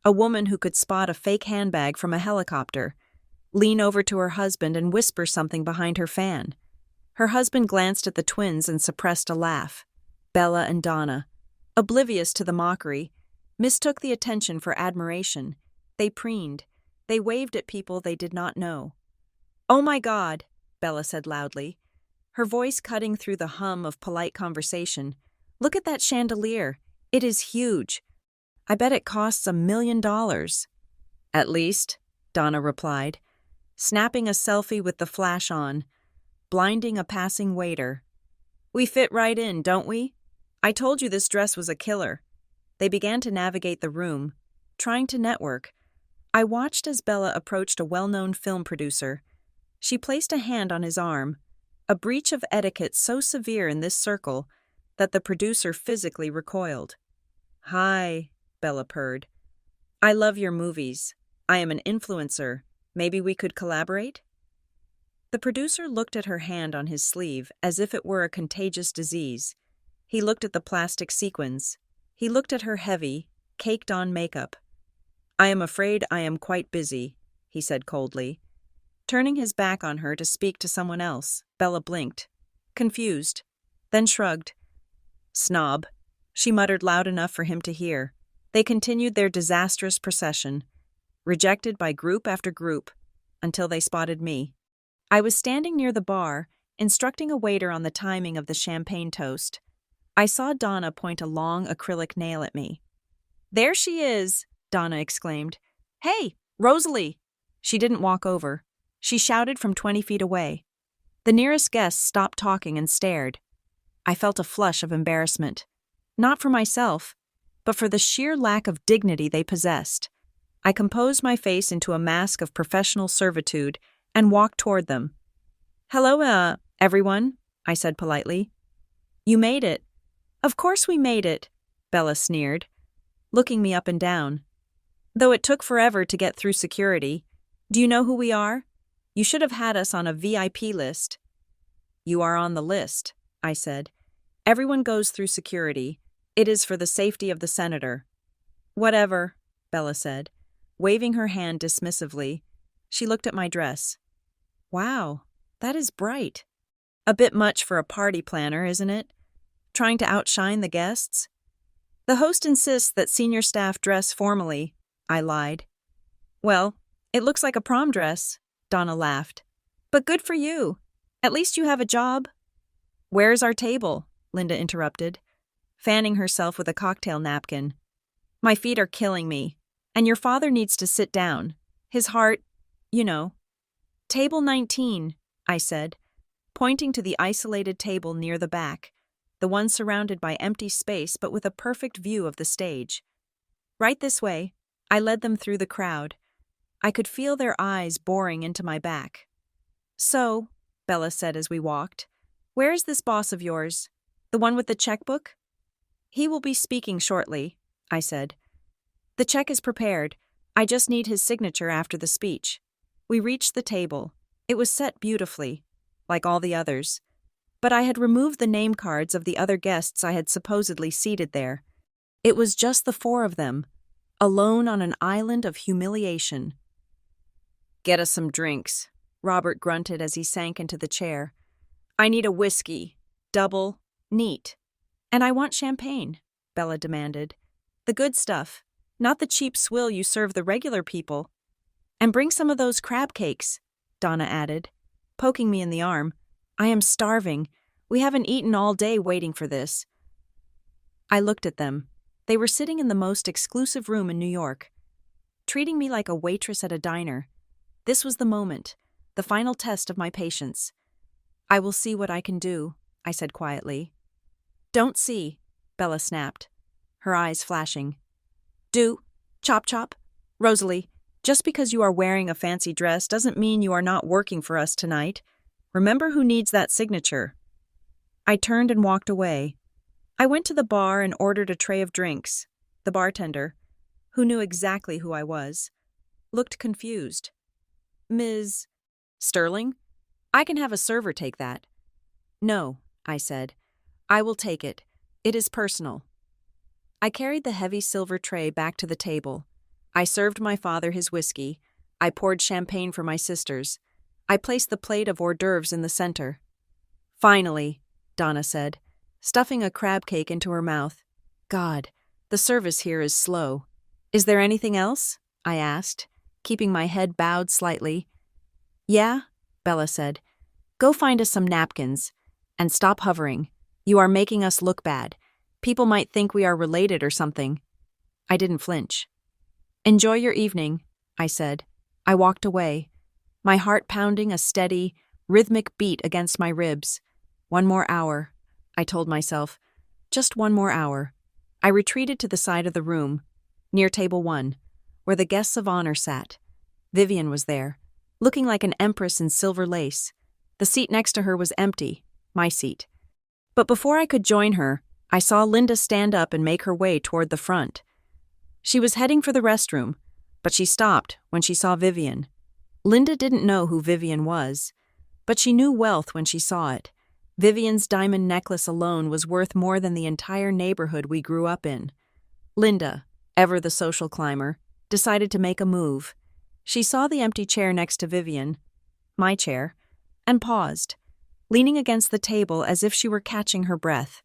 Speaker 1: a woman who could spot a fake handbag from a helicopter, lean over to her husband and whisper something behind her fan. Her husband glanced at the twins and suppressed a laugh. Bella and Donna, oblivious to the mockery, mistook the attention for admiration. They preened. They waved at people they did not know. "Oh my God," Bella said loudly, her voice cutting through the hum of polite conversation. "Look at that chandelier. It is huge. I bet it costs $1 million. "At least," Donna replied, snapping a selfie with the flash on, blinding a passing waiter. "We fit right in, don't we? I told you this dress was a killer." They began to navigate the room, trying to network. I watched as Bella approached a well-known film producer. She placed a hand on his arm, a breach of etiquette so severe in this circle that the producer physically recoiled. "Hi," Bella purred. "I love your movies. I am an influencer. Maybe we could collaborate?" The producer looked at her hand on his sleeve as if it were a contagious disease. He looked at the plastic sequins. He looked at her heavy, caked-on makeup. "I am afraid I am quite busy," he said coldly. Turning his back on her to speak to someone else, Bella blinked, confused, then shrugged. "Snob," she muttered loud enough for him to hear. They continued their disastrous procession, rejected by group after group, until they spotted me. I was standing near the bar, instructing a waiter on the timing of the champagne toast. I saw Donna point a long acrylic nail at me. "There she is!" Donna exclaimed. "Hey, Rosalie!" She didn't walk over. She shouted from 20 feet away. The nearest guests stopped talking and stared. I felt a flush of embarrassment. Not for myself, but for the sheer lack of dignity they possessed. I composed my face into a mask of professional servitude and walked toward them. "Hello, everyone," I said politely. "You made it." "Of course we made it," Bella sneered, looking me up and down. "Though it took forever to get through security. Do you know who we are? You should have had us on a VIP list." "You are on the list," I said. "Everyone goes through security. It is for the safety of the senator." "Whatever," Bella said, waving her hand dismissively. She looked at my dress. "Wow, that is bright. A bit much for a party planner, isn't it? Trying to outshine the guests?" "The host insists that senior staff dress formally," I lied. "Well, it looks like a prom dress," Donna laughed. "But good for you. At least you have a job." "Where's our table?" Linda interrupted, fanning herself with a cocktail napkin. "My feet are killing me, and your father needs to sit down. His heart, you know." "Table 19, I said, pointing to the isolated table near the back, the one surrounded by empty space but with a perfect view of the stage. "Right this way." I led them through the crowd. I could feel their eyes boring into my back. "So," Bella said as we walked, "where is this boss of yours? The one with the checkbook?" "He will be speaking shortly," I said. "The check is prepared. I just need his signature after the speech." We reached the table. It was set beautifully, like all the others. But I had removed the name cards of the other guests I had supposedly seated there. It was just the four of them, alone on an island of humiliation. "Get us some drinks," Robert grunted as he sank into the chair. "I need a whiskey. Double, neat." "And I want champagne," Bella demanded. "The good stuff, not the cheap swill you serve the regular people. And bring some of those crab cakes," Donna added, poking me in the arm. "I am starving. We haven't eaten all day waiting for this." I looked at them. They were sitting in the most exclusive room in New York, treating me like a waitress at a diner. This was the moment, the final test of my patience. "I will see what I can do," I said quietly. "Don't see," Bella snapped, her eyes flashing. "Do. Chop chop. Rosalie, just because you are wearing a fancy dress doesn't mean you are not working for us tonight. Remember who needs that signature." I turned and walked away. I went to the bar and ordered a tray of drinks. The bartender, who knew exactly who I was, looked confused. "Ms. Sterling? I can have a server take that." "No," I said. "I will take it. It is personal." I carried the heavy silver tray back to the table. I served my father his whiskey. I poured champagne for my sisters. I placed the plate of hors d'oeuvres in the center. "Finally," Donna said, stuffing a crab cake into her mouth. "God, the service here is slow." "Is there anything else?" I asked, keeping my head bowed slightly. "Yeah," Bella said. "Go find us some napkins. And stop hovering. You are making us look bad. People might think we are related or something." I didn't flinch. "Enjoy your evening," I said. I walked away, my heart pounding a steady, rhythmic beat against my ribs. 1 more hour, I told myself. Just 1 more hour. I retreated to the side of the room, near table 1, where the guests of honor sat. Vivian was there, looking like an empress in silver lace. The seat next to her was empty, my seat. But before I could join her, I saw Linda stand up and make her way toward the front. She was heading for the restroom, but she stopped when she saw Vivian. Linda didn't know who Vivian was, But she knew wealth when she saw it. Vivian's diamond necklace alone was worth more than the entire neighborhood we grew up in. Linda, ever the social climber, decided to make a move. She saw the empty chair next to Vivian, my chair, and paused, leaning against the table as if she were catching her breath.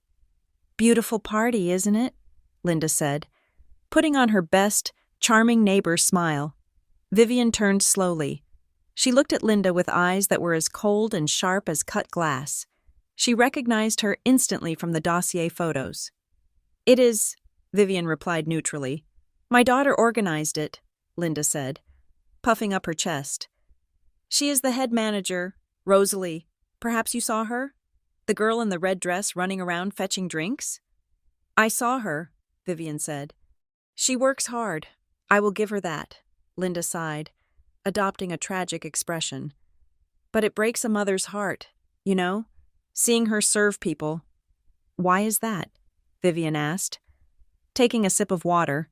Speaker 1: "Beautiful party, isn't it?" Linda said, putting on her best, charming neighbor smile. Vivian turned slowly. She looked at Linda with eyes that were as cold and sharp as cut glass. She recognized her instantly from the dossier photos. "It is," Vivian replied neutrally. "My daughter organized it," Linda said, puffing up her chest. "She is the head manager, Rosalie. Perhaps you saw her? The girl in the red dress running around fetching drinks?" "I saw her," Vivian said. "She works hard. I will give her that," Linda sighed, adopting a tragic expression. "But it breaks a mother's heart, you know, seeing her serve people." "Why is that?" Vivian asked. Taking a sip of water,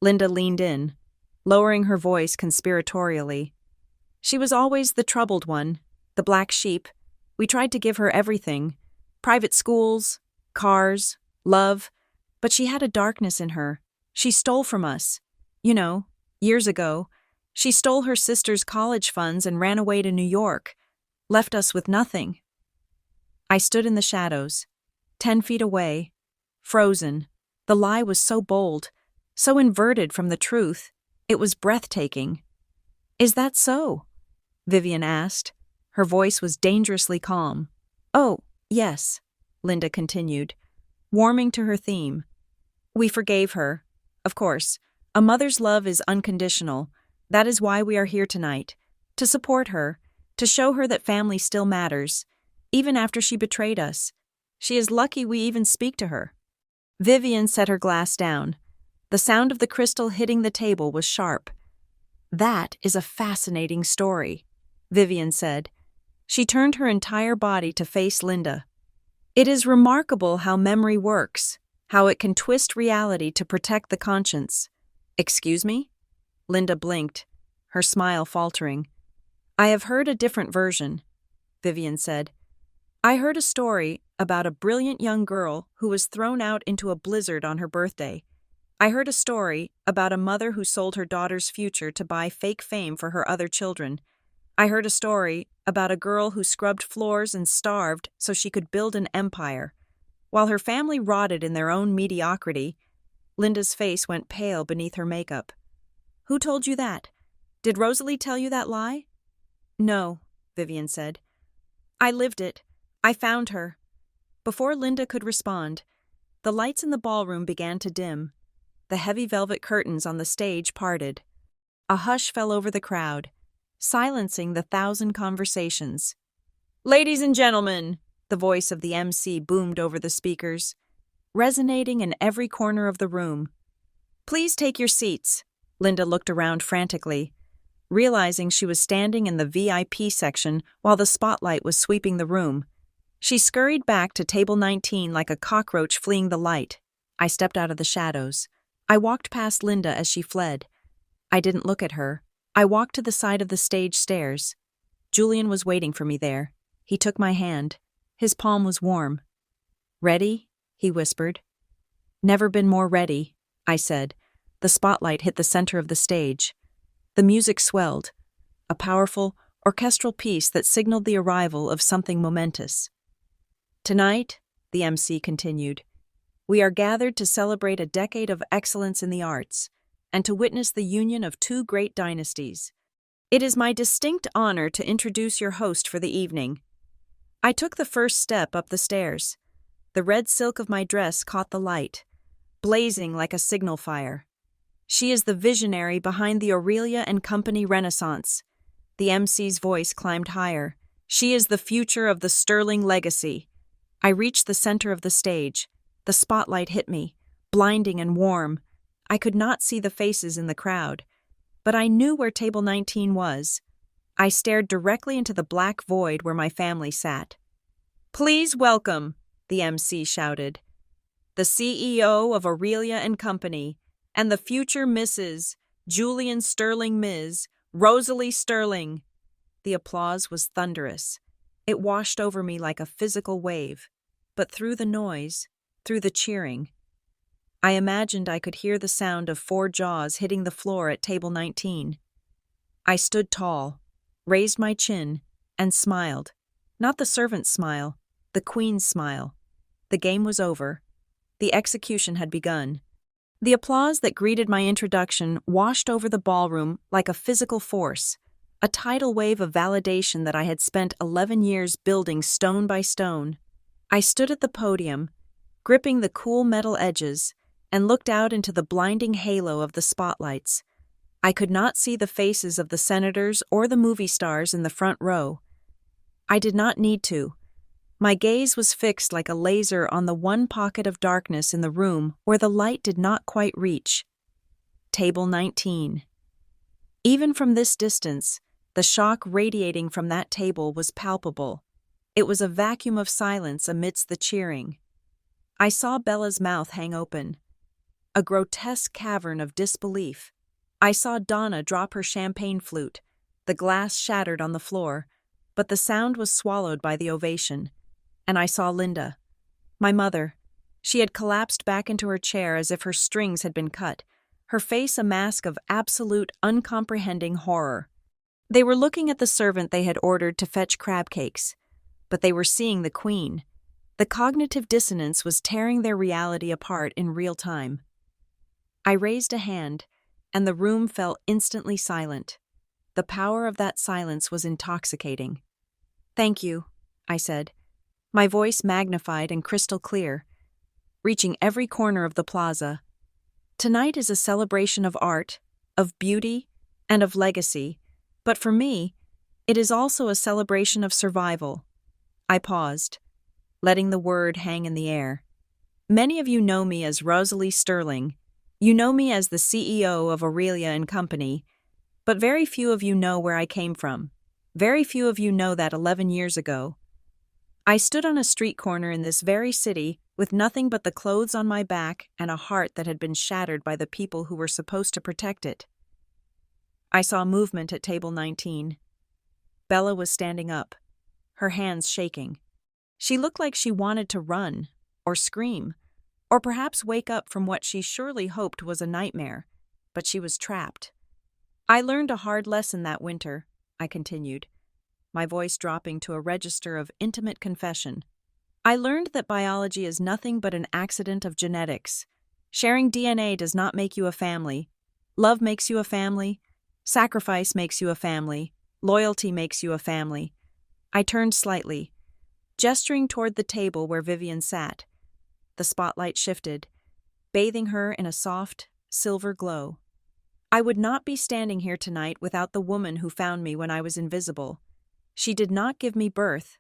Speaker 1: Linda leaned in, lowering her voice conspiratorially. "She was always the troubled one, the black sheep. We tried to give her everything, private schools, cars, love, but she had a darkness in her. She stole from us. You know, years ago, she stole her sister's college funds and ran away to New York, left us with nothing." I stood in the shadows, 10 feet away, frozen. The lie was so bold, so inverted from the truth. It was breathtaking. "Is that so?" Vivian asked. Her voice was dangerously calm. "Oh, yes," Linda continued, warming to her theme. "We forgave her. Of course, a mother's love is unconditional. That is why we are here tonight, to support her, to show her that family still matters, even after she betrayed us. She is lucky we even speak to her." Vivian set her glass down. The sound of the crystal hitting the table was sharp. "That is a fascinating story," Vivian said. She turned her entire body to face Linda. "It is remarkable how memory works, how it can twist reality to protect the conscience." "Excuse me?" Linda blinked, her smile faltering. "I have heard a different version," Vivian said. "I heard a story about a brilliant young girl who was thrown out into a blizzard on her birthday. I heard a story about a mother who sold her daughter's future to buy fake fame for her other children. I heard a story about a girl who scrubbed floors and starved so she could build an empire. While her family rotted in their own mediocrity," Linda's face went pale beneath her makeup. "Who told you that? Did Rosalie tell you that lie?" "No," Vivian said. "I lived it. I found her." Before Linda could respond, the lights in the ballroom began to dim. The heavy velvet curtains on the stage parted. A hush fell over the crowd, silencing the 1,000 conversations. "Ladies and gentlemen," the voice of the MC boomed over the speakers, resonating in every corner of the room. "Please take your seats." Linda looked around frantically, realizing she was standing in the VIP section while the spotlight was sweeping the room. She scurried back to table 19 like a cockroach fleeing the light. I stepped out of the shadows. I walked past Linda as she fled. I didn't look at her. I walked to the side of the stage stairs. Julian was waiting for me there. He took my hand. His palm was warm. "Ready?" he whispered. "Never been more ready," I said. The spotlight hit the center of the stage. The music swelled, a powerful, orchestral piece that signaled the arrival of something momentous. "Tonight," the MC continued, "we are gathered to celebrate a decade of excellence in the arts and to witness the union of two great dynasties. It is my distinct honor to introduce your host for the evening." I took the first step up the stairs. The red silk of my dress caught the light, blazing like a signal fire. "She is the visionary behind the Aurelia and Company Renaissance." The MC's voice climbed higher. "She is the future of the Sterling legacy." I reached the center of the stage. The spotlight hit me, blinding and warm. I could not see the faces in the crowd, but I knew where table 19 was. I stared directly into the black void where my family sat. "Please welcome," the MC shouted, "the CEO of Aurelia and Company, and the future Mrs. Julian Sterling Ms. Rosalie Sterling." The applause was thunderous. It washed over me like a physical wave, but through the noise, through the cheering, I imagined I could hear the sound of 4 jaws hitting the floor at table 19. I stood tall, raised my chin, and smiled. Not the servant's smile, the queen's smile. The game was over. The execution had begun. The applause that greeted my introduction washed over the ballroom like a physical force, a tidal wave of validation that I had spent 11 years building stone by stone. I stood at the podium, gripping the cool metal edges, and looked out into the blinding halo of the spotlights. I could not see the faces of the senators or the movie stars in the front row. I did not need to. My gaze was fixed like a laser on the one pocket of darkness in the room where the light did not quite reach. Table 19. Even from this distance, the shock radiating from that table was palpable. It was a vacuum of silence amidst the cheering. I saw Bella's mouth hang open, a grotesque cavern of disbelief. I saw Donna drop her champagne flute. The glass shattered on the floor, but the sound was swallowed by the ovation. And I saw Linda, my mother. She had collapsed back into her chair as if her strings had been cut, her face a mask of absolute, uncomprehending horror. They were looking at the servant they had ordered to fetch crab cakes, but they were seeing the queen. The cognitive dissonance was tearing their reality apart in real time. I raised a hand, and the room fell instantly silent. The power of that silence was intoxicating. "Thank you," I said, my voice magnified and crystal clear, reaching every corner of the plaza. Tonight is a celebration of art, of beauty, and of legacy, but for me, it is also a celebration of survival. I paused, letting the word hang in the air. Many of you know me as Rosalie Sterling. You know me as the CEO of Aurelia and Company, but very few of you know where I came from. Very few of you know that 11 years ago. I stood on a street corner in this very city with nothing but the clothes on my back and a heart that had been shattered by the people who were supposed to protect it. I saw movement at table 19. Bella was standing up, her hands shaking. She looked like she wanted to run, or scream, or perhaps wake up from what she surely hoped was a nightmare, but she was trapped. I learned a hard lesson that winter, I continued, my voice dropping to a register of intimate confession. I learned that biology is nothing but an accident of genetics. Sharing DNA does not make you a family. Love makes you a family. Sacrifice makes you a family. Loyalty makes you a family. I turned slightly, gesturing toward the table where Vivian sat. The spotlight shifted, bathing her in a soft, silver glow. I would not be standing here tonight without the woman who found me when I was invisible. She did not give me birth,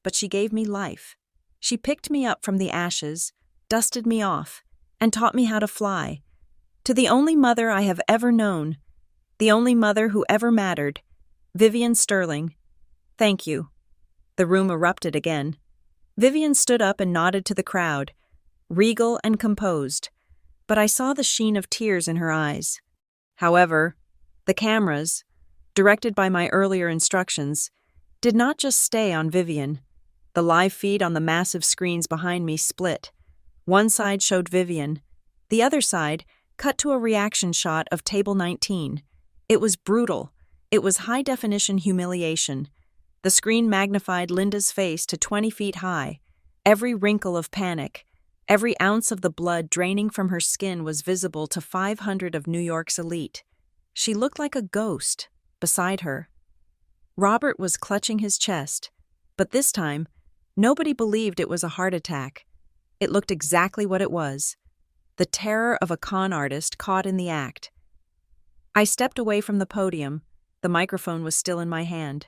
Speaker 1: but she gave me life. She picked me up from the ashes, dusted me off, and taught me how to fly. To the only mother I have ever known, the only mother who ever mattered, Vivian Sterling, thank you. The room erupted again. Vivian stood up and nodded to the crowd, regal and composed, but I saw the sheen of tears in her eyes. However, the cameras, directed by my earlier instructions, did not just stay on Vivian. The live feed on the massive screens behind me split. One side showed Vivian. The other side cut to a reaction shot of table 19. It was brutal. It was high-definition humiliation. The screen magnified Linda's face to 20 feet high. Every wrinkle of panic, every ounce of the blood draining from her skin was visible to 500 of New York's elite. She looked like a ghost. Beside her, Robert was clutching his chest, but this time, nobody believed it was a heart attack. It looked exactly what it was, the terror of a con artist caught in the act. I stepped away from the podium. The microphone was still in my hand.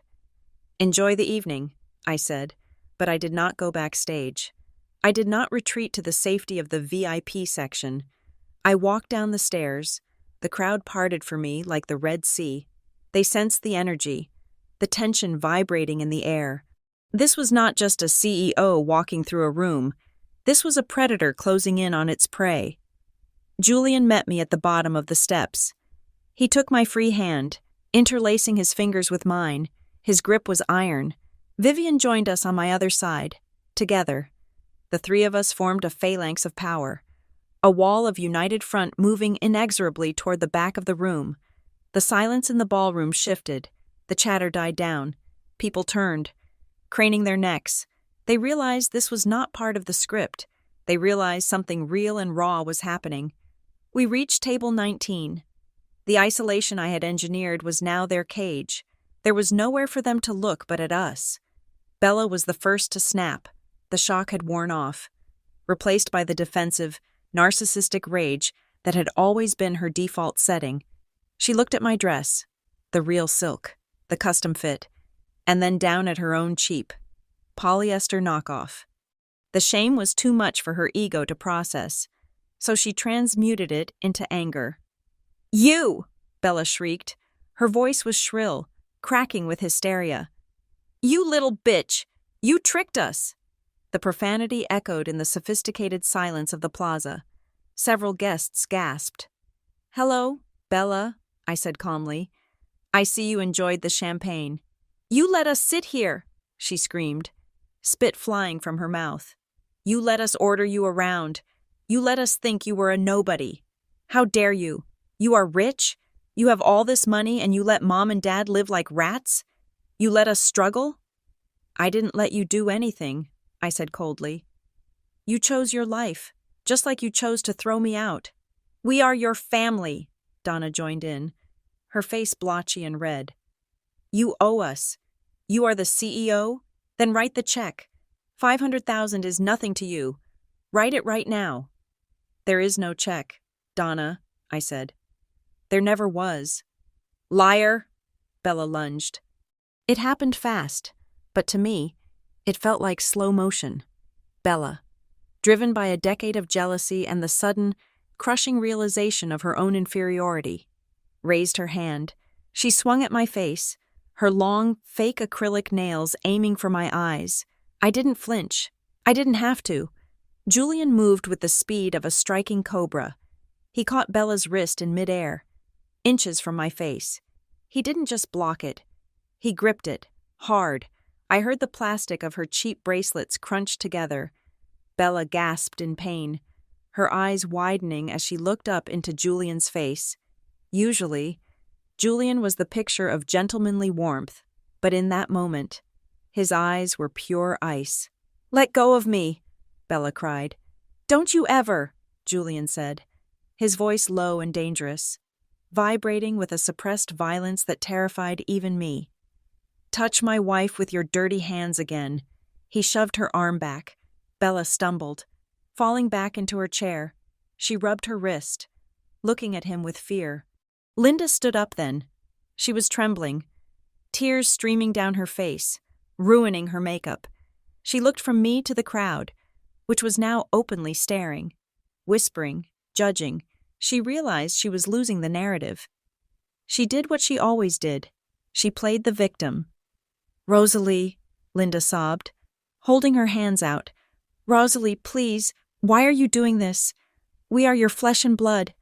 Speaker 1: "Enjoy the evening," I said, but I did not go backstage. I did not retreat to the safety of the VIP section. I walked down the stairs. The crowd parted for me like the Red Sea. They sensed the energy, the tension vibrating in the air. This was not just a CEO walking through a room. This was a predator closing in on its prey. Julian met me at the bottom of the steps. He took my free hand, interlacing his fingers with mine. His grip was iron. Vivian joined us on my other side. Together, the three of us formed a phalanx of power, a wall of united front moving inexorably toward the back of the room. The silence in the ballroom shifted. The chatter died down. People turned, craning their necks. They realized this was not part of the script. They realized something real and raw was happening. We reached table 19. The isolation I had engineered was now their cage. There was nowhere for them to look but at us. Bella was the first to snap. The shock had worn off, replaced by the defensive, narcissistic rage that had always been her default setting. She looked at my dress, the real silk, the custom fit, and then down at her own cheap, polyester knockoff. The shame was too much for her ego to process, so she transmuted it into anger. "You!" Bella shrieked. Her voice was shrill, cracking with hysteria. "You little bitch! You tricked us!" The profanity echoed in the sophisticated silence of the plaza. Several guests gasped. "Hello, Bella," I said calmly. "I see you enjoyed the champagne." "You let us sit here!" she screamed, spit flying from her mouth. "You let us order you around. You let us think you were a nobody. How dare you? You are rich? You have all this money and you let Mom and Dad live like rats? You let us struggle?" "I didn't let you do anything," I said coldly. "You chose your life, just like you chose to throw me out." "We are your family," Donna joined in, her face blotchy and red. "You owe us. You are the CEO? Then write the check. 500,000 is nothing to you. Write it right now." "There is no check, Donna," I said. "There never was." "Liar!" Bella lunged. It happened fast, but to me, it felt like slow motion. Bella, driven by a decade of jealousy and the sudden, crushing realization of her own inferiority, raised her hand. She swung at my face, her long, fake acrylic nails aiming for my eyes. I didn't flinch. I didn't have to. Julian moved with the speed of a striking cobra. He caught Bella's wrist in midair, inches from my face. He didn't just block it. He gripped it, hard. I heard the plastic of her cheap bracelets crunch together. Bella gasped in pain, her eyes widening as she looked up into Julian's face. Usually, Julian was the picture of gentlemanly warmth, but in that moment, his eyes were pure ice. "Let go of me," Bella cried. "Don't you ever," Julian said, his voice low and dangerous, vibrating with a suppressed violence that terrified even me. "Touch my wife with your dirty hands again." He shoved her arm back. Bella stumbled, falling back into her chair. She rubbed her wrist, looking at him with fear. Linda stood up then. She was trembling, tears streaming down her face, ruining her makeup. She looked from me to the crowd, which was now openly staring, whispering, judging. She realized she was losing the narrative. She did what she always did. She played the victim. "Rosalie," Linda sobbed, holding her hands out. "Rosalie, please, why are you doing this? We are your flesh and blood.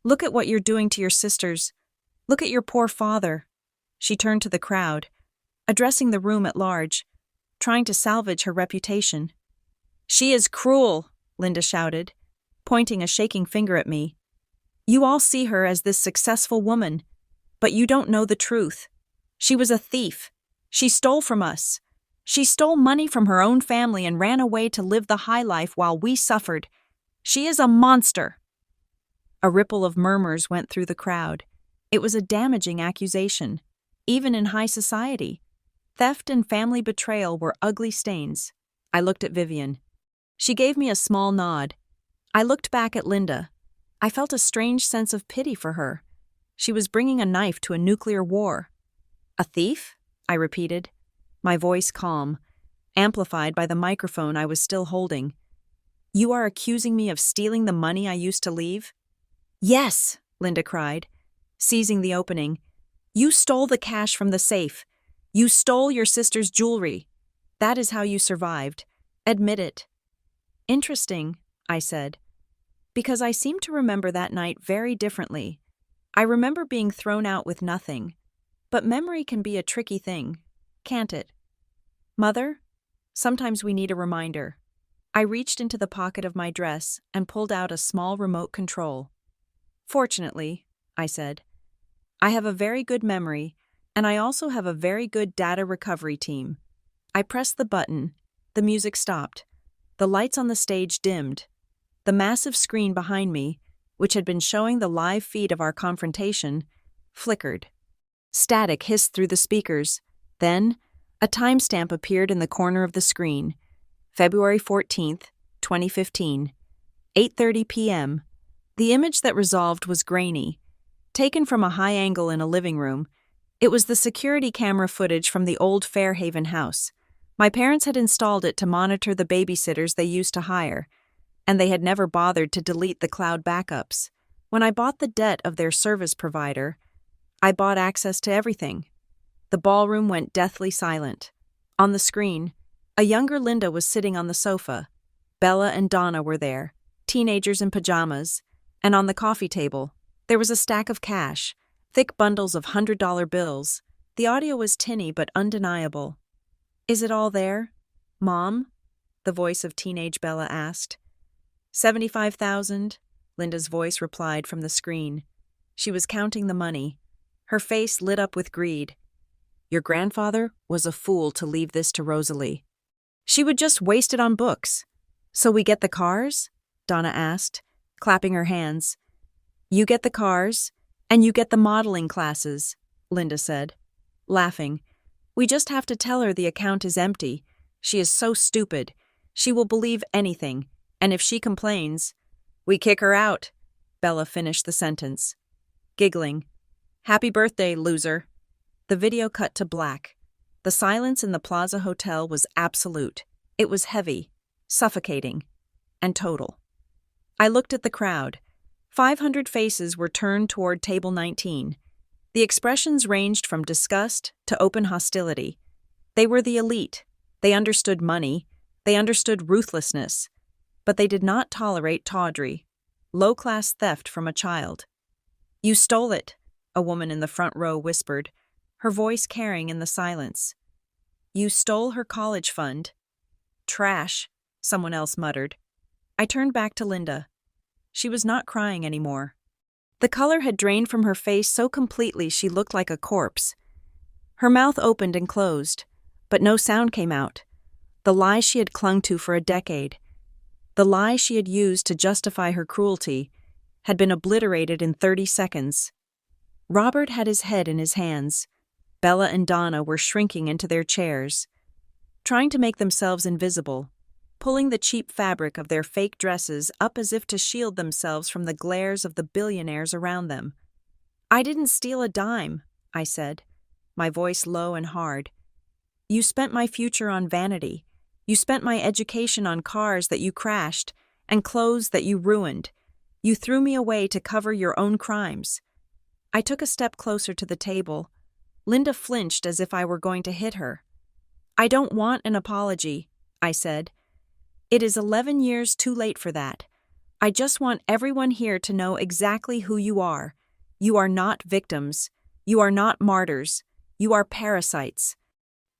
Speaker 1: Look at what you're doing to your sisters. Look at your poor father." She turned to the crowd, addressing the room at large, trying to salvage her reputation. "She is cruel," Linda shouted, pointing a shaking finger at me. "You all see her as this successful woman, but you don't know the truth. She was a thief. She stole from us. She stole money from her own family and ran away to live the high life while we suffered. She is a monster." A ripple of murmurs went through the crowd. It was a damaging accusation, even in high society. Theft and family betrayal were ugly stains. I looked at Vivian. She gave me a small nod. I looked back at Linda. I felt a strange sense of pity for her. She was bringing a knife to a nuclear war. "A thief?" I repeated, my voice calm, amplified by the microphone I was still holding. "You are accusing me of stealing the money I used to leave?" "Yes," Linda cried, seizing the opening. "You stole the cash from the safe. You stole your sister's jewelry. That is how you survived. Admit it." "Interesting," I said, because I seem to remember that night very differently. I remember being thrown out with nothing. But memory can be a tricky thing, can't it? Mother, sometimes we need a reminder. I reached into the pocket of my dress and pulled out a small remote control. Fortunately, I said, I have a very good memory, and I also have a very good data recovery team. I pressed the button. The music stopped. The lights on the stage dimmed. The massive screen behind me, which had been showing the live feed of our confrontation, flickered. Static hissed through the speakers. Then, a timestamp appeared in the corner of the screen. February 14th, 2015, 8:30 p.m. The image that resolved was grainy. Taken from a high angle in a living room, it was the security camera footage from the old Fairhaven house. My parents had installed it to monitor the babysitters they used to hire, and they had never bothered to delete the cloud backups. When I bought the debt of their service provider, I bought access to everything. The ballroom went deathly silent. On the screen, a younger Linda was sitting on the sofa. Bella and Donna were there, teenagers in pajamas, and on the coffee table, there was a stack of cash, thick bundles of $100 bills. The audio was tinny but undeniable. Is it all there, Mom? The voice of teenage Bella asked. 75,000, Linda's voice replied from the screen. She was counting the money. Her face lit up with greed. Your grandfather was a fool to leave this to Rosalie. She would just waste it on books. So we get the cars? Donna asked, clapping her hands. You get the cars, and you get the modeling classes, Linda said, laughing. We just have to tell her the account is empty. She is so stupid. She will believe anything, and if she complains, we kick her out. Bella finished the sentence, giggling. Happy birthday, loser. The video cut to black. The silence in the Plaza Hotel was absolute. It was heavy, suffocating, and total. I looked at the crowd. 500 faces were turned toward table 19. The expressions ranged from disgust to open hostility. They were the elite. They understood money. They understood ruthlessness. But they did not tolerate tawdry, low-class theft from a child. You stole it, a woman in the front row whispered, her voice carrying in the silence. You stole her college fund. Trash, someone else muttered. I turned back to Linda. She was not crying anymore. The color had drained from her face so completely she looked like a corpse. Her mouth opened and closed, but no sound came out. The lie she had clung to for a decade, the lie she had used to justify her cruelty, had been obliterated in 30 seconds. Robert had his head in his hands. Bella and Donna were shrinking into their chairs, trying to make themselves invisible, pulling the cheap fabric of their fake dresses up as if to shield themselves from the glares of the billionaires around them. I didn't steal a dime, I said, my voice low and hard. You spent my future on vanity. You spent my education on cars that you crashed and clothes that you ruined. You threw me away to cover your own crimes. I took a step closer to the table. Linda flinched as if I were going to hit her. I don't want an apology, I said. It is 11 years too late for that. I just want everyone here to know exactly who you are. You are not victims. You are not martyrs. You are parasites.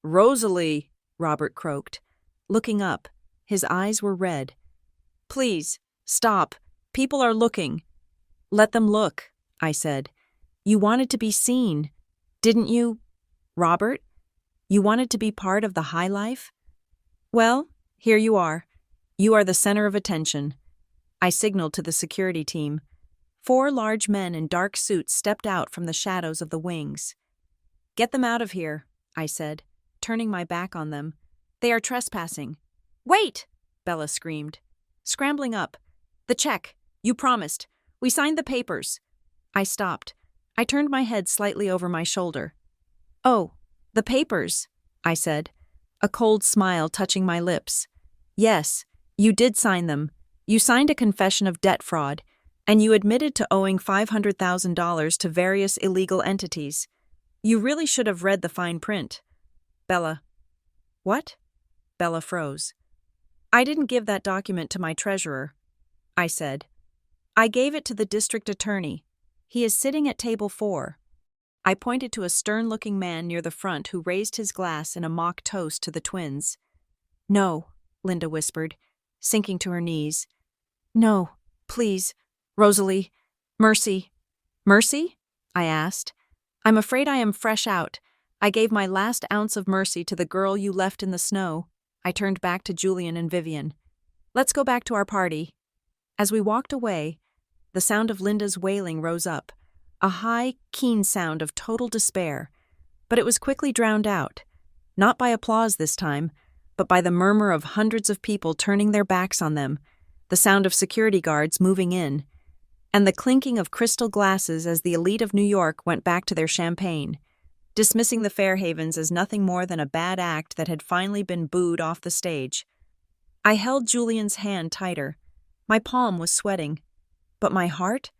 Speaker 1: Rosalie, Robert croaked. Looking up, his eyes were red. Please, stop. People are looking. Let them look, I said. You wanted to be seen, didn't you, Robert? You wanted to be part of the high life? Well, here you are. You are the center of attention. I signaled to the security team. 4 large men in dark suits stepped out from the shadows of the wings. Get them out of here, I said, turning my back on them. They are trespassing. Wait! Bella screamed, scrambling up. The check. You promised. We signed the papers. I stopped. I turned my head slightly over my shoulder. Oh, the papers, I said, a cold smile touching my lips. Yes, you did sign them. You signed a confession of debt fraud, and you admitted to owing $500,000 to various illegal entities. You really should have read the fine print. Bella. What? Bella froze. I didn't give that document to my treasurer, I said. I gave it to the district attorney. He is sitting at table 4. I pointed to a stern-looking man near the front who raised his glass in a mock toast to the twins. "No," Linda whispered, sinking to her knees. "No, please, Rosalie, mercy." "Mercy?" I asked. "I'm afraid I am fresh out. I gave my last ounce of mercy to the girl you left in the snow." I turned back to Julian and Vivian. "Let's go back to our party." As we walked away, the sound of Linda's wailing rose up, a high, keen sound of total despair, but it was quickly drowned out, not by applause this time, but by the murmur of hundreds of people turning their backs on them, the sound of security guards moving in, and the clinking of crystal glasses as the elite of New York went back to their champagne, dismissing the Fairhavens as nothing more than a bad act that had finally been booed off the stage. I held Julian's hand tighter. My palm was sweating. But my heart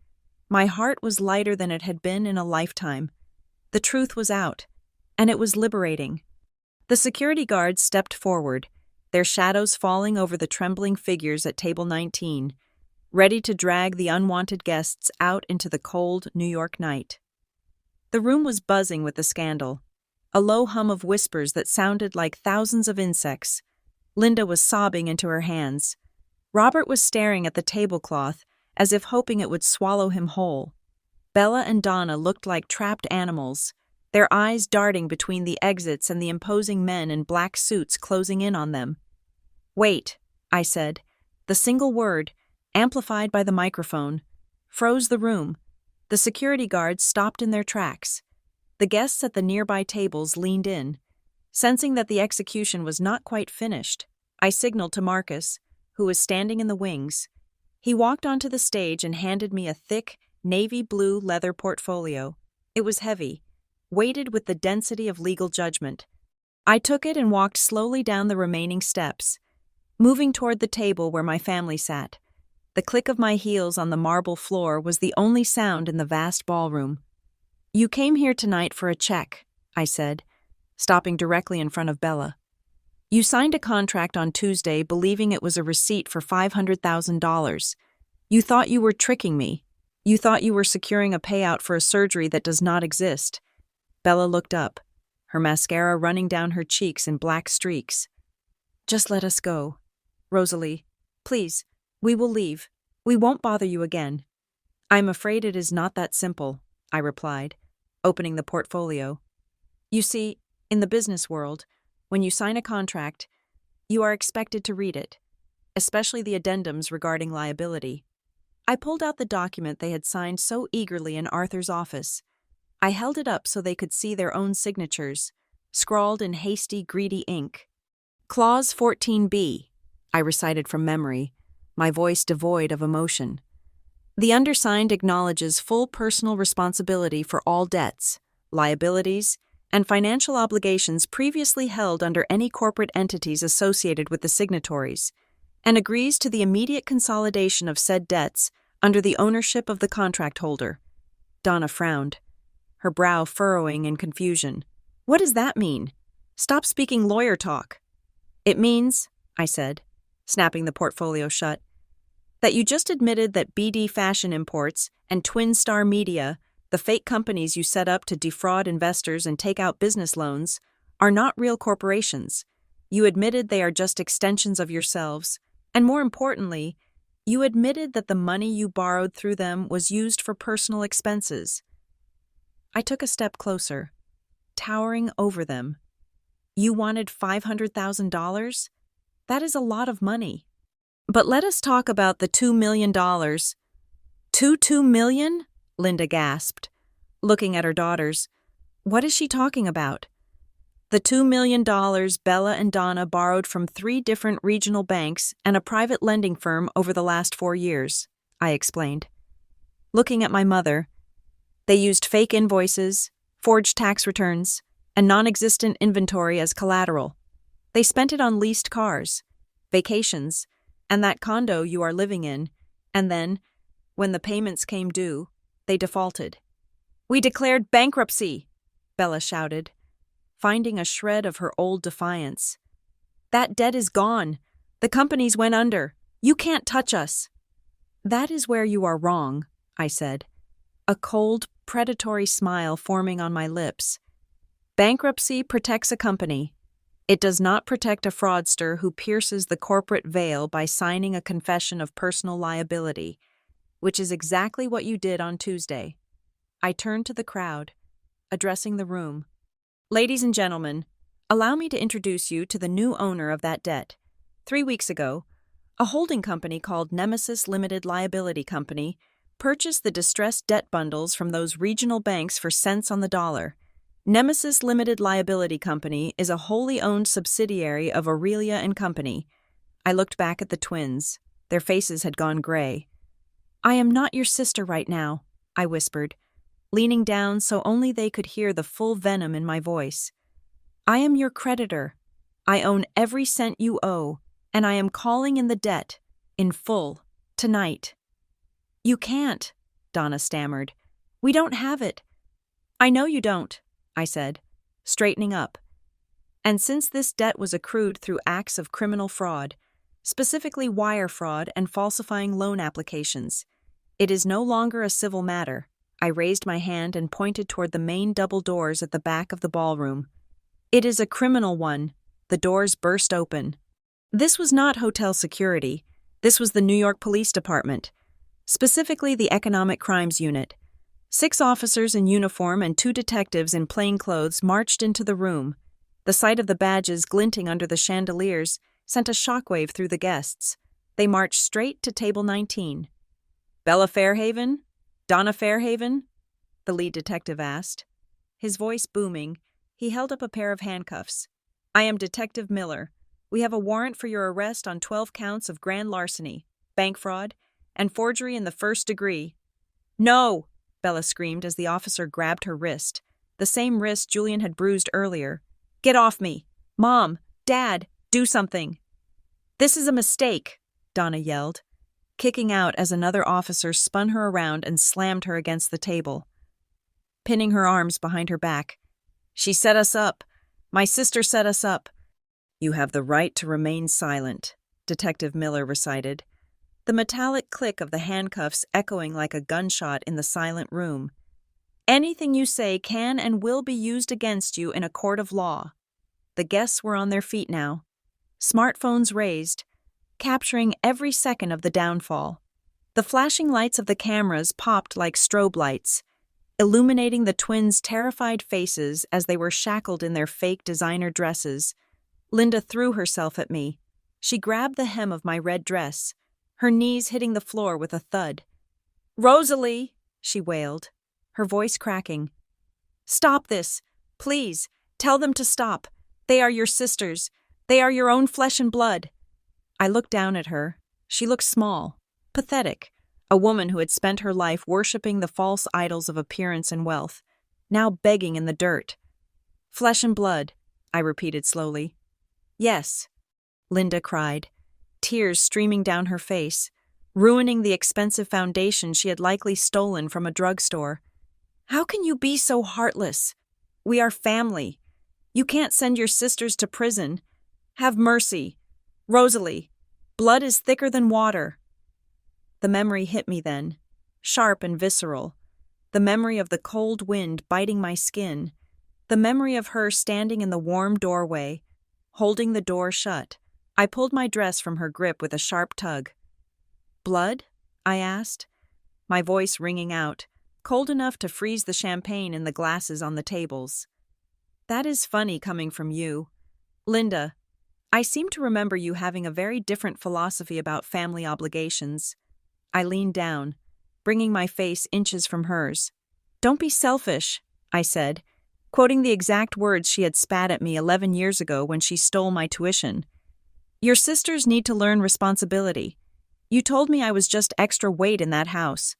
Speaker 1: was lighter than it had been in a lifetime. The truth was out, and it was liberating. The security guards stepped forward, their shadows falling over the trembling figures at table 19, ready to drag the unwanted guests out into the cold New York night. The room was buzzing with the scandal, a low hum of whispers that sounded like thousands of insects. Linda was sobbing into her hands. Robert was staring at the tablecloth as if hoping it would swallow him whole. Bella and Donna looked like trapped animals, their eyes darting between the exits and the imposing men in black suits closing in on them. "Wait," I said. The single word, amplified by the microphone, froze the room. The security guards stopped in their tracks. The guests at the nearby tables leaned in. Sensing that the execution was not quite finished, I signaled to Marcus, who was standing in the wings. He walked onto the stage and handed me a thick, navy blue leather portfolio. It was heavy, weighted with the density of legal judgment. I took it and walked slowly down the remaining steps, moving toward the table where my family sat. The click of my heels on the marble floor was the only sound in the vast ballroom. "You came here tonight for a check," I said, stopping directly in front of Bella. "You signed a contract on Tuesday believing it was a receipt for $500,000. You thought you were tricking me. You thought you were securing a payout for a surgery that does not exist." Bella looked up, her mascara running down her cheeks in black streaks. "Just let us go. Rosalie, please, we will leave. We won't bother you again." "I'm afraid it is not that simple," I replied, opening the portfolio. "You see, in the business world, when you sign a contract, you are expected to read it, especially the addendums regarding liability." I pulled out the document they had signed so eagerly in Arthur's office. I held it up so they could see their own signatures, scrawled in hasty, greedy ink. "Clause 14B, I recited from memory, my voice devoid of emotion. "The undersigned acknowledges full personal responsibility for all debts, liabilities, and financial obligations previously held under any corporate entities associated with the signatories, and agrees to the immediate consolidation of said debts under the ownership of the contract holder." Donna frowned, her brow furrowing in confusion. "What does that mean? Stop speaking lawyer talk." "It means," I said, snapping the portfolio shut, "that you just admitted that BD Fashion Imports and Twin Star Media, the fake companies you set up to defraud investors and take out business loans, are not real corporations. You admitted they are just extensions of yourselves, and more importantly, you admitted that the money you borrowed through them was used for personal expenses." I took a step closer, towering over them. "You wanted $500,000? That is a lot of money. But let us talk about the $2 million. $2 million? Linda gasped, looking at her daughters. "What is she talking about?" "The $2 million Bella and Donna borrowed from 3 different regional banks and a private lending firm over the last 4 years, I explained. Looking at my mother, they used fake invoices, forged tax returns, and non-existent inventory as collateral. They spent it on leased cars, vacations, and that condo you are living in, and then, when the payments came due, they defaulted." "We declared bankruptcy!" Bella shouted, finding a shred of her old defiance. "That debt is gone. The companies went under. You can't touch us." "That is where you are wrong," I said. "A cold, predatory smile forming on my lips. Bankruptcy protects a company. It does not protect a fraudster who pierces the corporate veil by signing a confession of personal liability, which is exactly what you did on Tuesday. I turned to the crowd, addressing the room. Ladies and gentlemen, allow me to introduce you to the new owner of that debt. 3 weeks ago, a holding company called Nemesis Limited Liability Company purchased the distressed debt bundles from those regional banks for cents on the dollar. Nemesis Limited Liability Company is a wholly owned subsidiary of Aurelia and Company. I looked back at the twins. Their faces had gone gray. I am not your sister right now, I whispered, leaning down so only they could hear the full venom in my voice. I am your creditor. I own every cent you owe, and I am calling in the debt, in full, tonight. You can't, Donna stammered. We don't have it. I know you don't, I said, straightening up. And since this debt was accrued through acts of criminal fraud, specifically wire fraud and falsifying loan applications, it is no longer a civil matter. I raised my hand and pointed toward the main double doors at the back of the ballroom. It is a criminal one. The doors burst open. This was not hotel security. This was the New York Police Department, specifically the Economic Crimes Unit. 6 officers in uniform and 2 detectives in plain clothes marched into the room. The sight of the badges glinting under the chandeliers sent a shockwave through the guests. They marched straight to table 19. Bella Fairhaven? Donna Fairhaven? The lead detective asked. His voice booming, he held up a pair of handcuffs. I am Detective Miller. We have a warrant for your arrest on 12 counts of grand larceny, bank fraud, and forgery in the first degree. No! Bella screamed as the officer grabbed her wrist, the same wrist Julian had bruised earlier. Get off me! Mom! Dad! Do something! This is a mistake! Donna yelled, kicking out as another officer spun her around and slammed her against the table, pinning her arms behind her back. She set us up. My sister set us up. You have the right to remain silent, Detective Miller recited, the metallic click of the handcuffs echoing like a gunshot in the silent room. Anything you say can and will be used against you in a court of law. The guests were on their feet now, smartphones raised, capturing every second of the downfall. The flashing lights of the cameras popped like strobe lights, illuminating the twins' terrified faces as they were shackled in their fake designer dresses. Linda threw herself at me. She grabbed the hem of my red dress, her knees hitting the floor with a thud. Rosalie, she wailed, her voice cracking. Stop this. Please, tell them to stop. They are your sisters. They are your own flesh and blood. I looked down at her. She looked small, pathetic, a woman who had spent her life worshipping the false idols of appearance and wealth, now begging in the dirt. Flesh and blood, I repeated slowly. Yes, Linda cried, tears streaming down her face, ruining the expensive foundation she had likely stolen from a drugstore. How can you be so heartless? We are family. You can't send your sisters to prison. Have mercy. Rosalie, blood is thicker than water. The memory hit me then, sharp and visceral. The memory of the cold wind biting my skin. The memory of her standing in the warm doorway, holding the door shut. I pulled my dress from her grip with a sharp tug. Blood? I asked, my voice ringing out, cold enough to freeze the champagne in the glasses on the tables. That is funny coming from you. Linda, I seem to remember you having a very different philosophy about family obligations. I leaned down, bringing my face inches from hers. Don't be selfish, I said, quoting the exact words she had spat at me 11 years ago when she stole my tuition. Your sisters need to learn responsibility. You told me I was just extra weight in that house.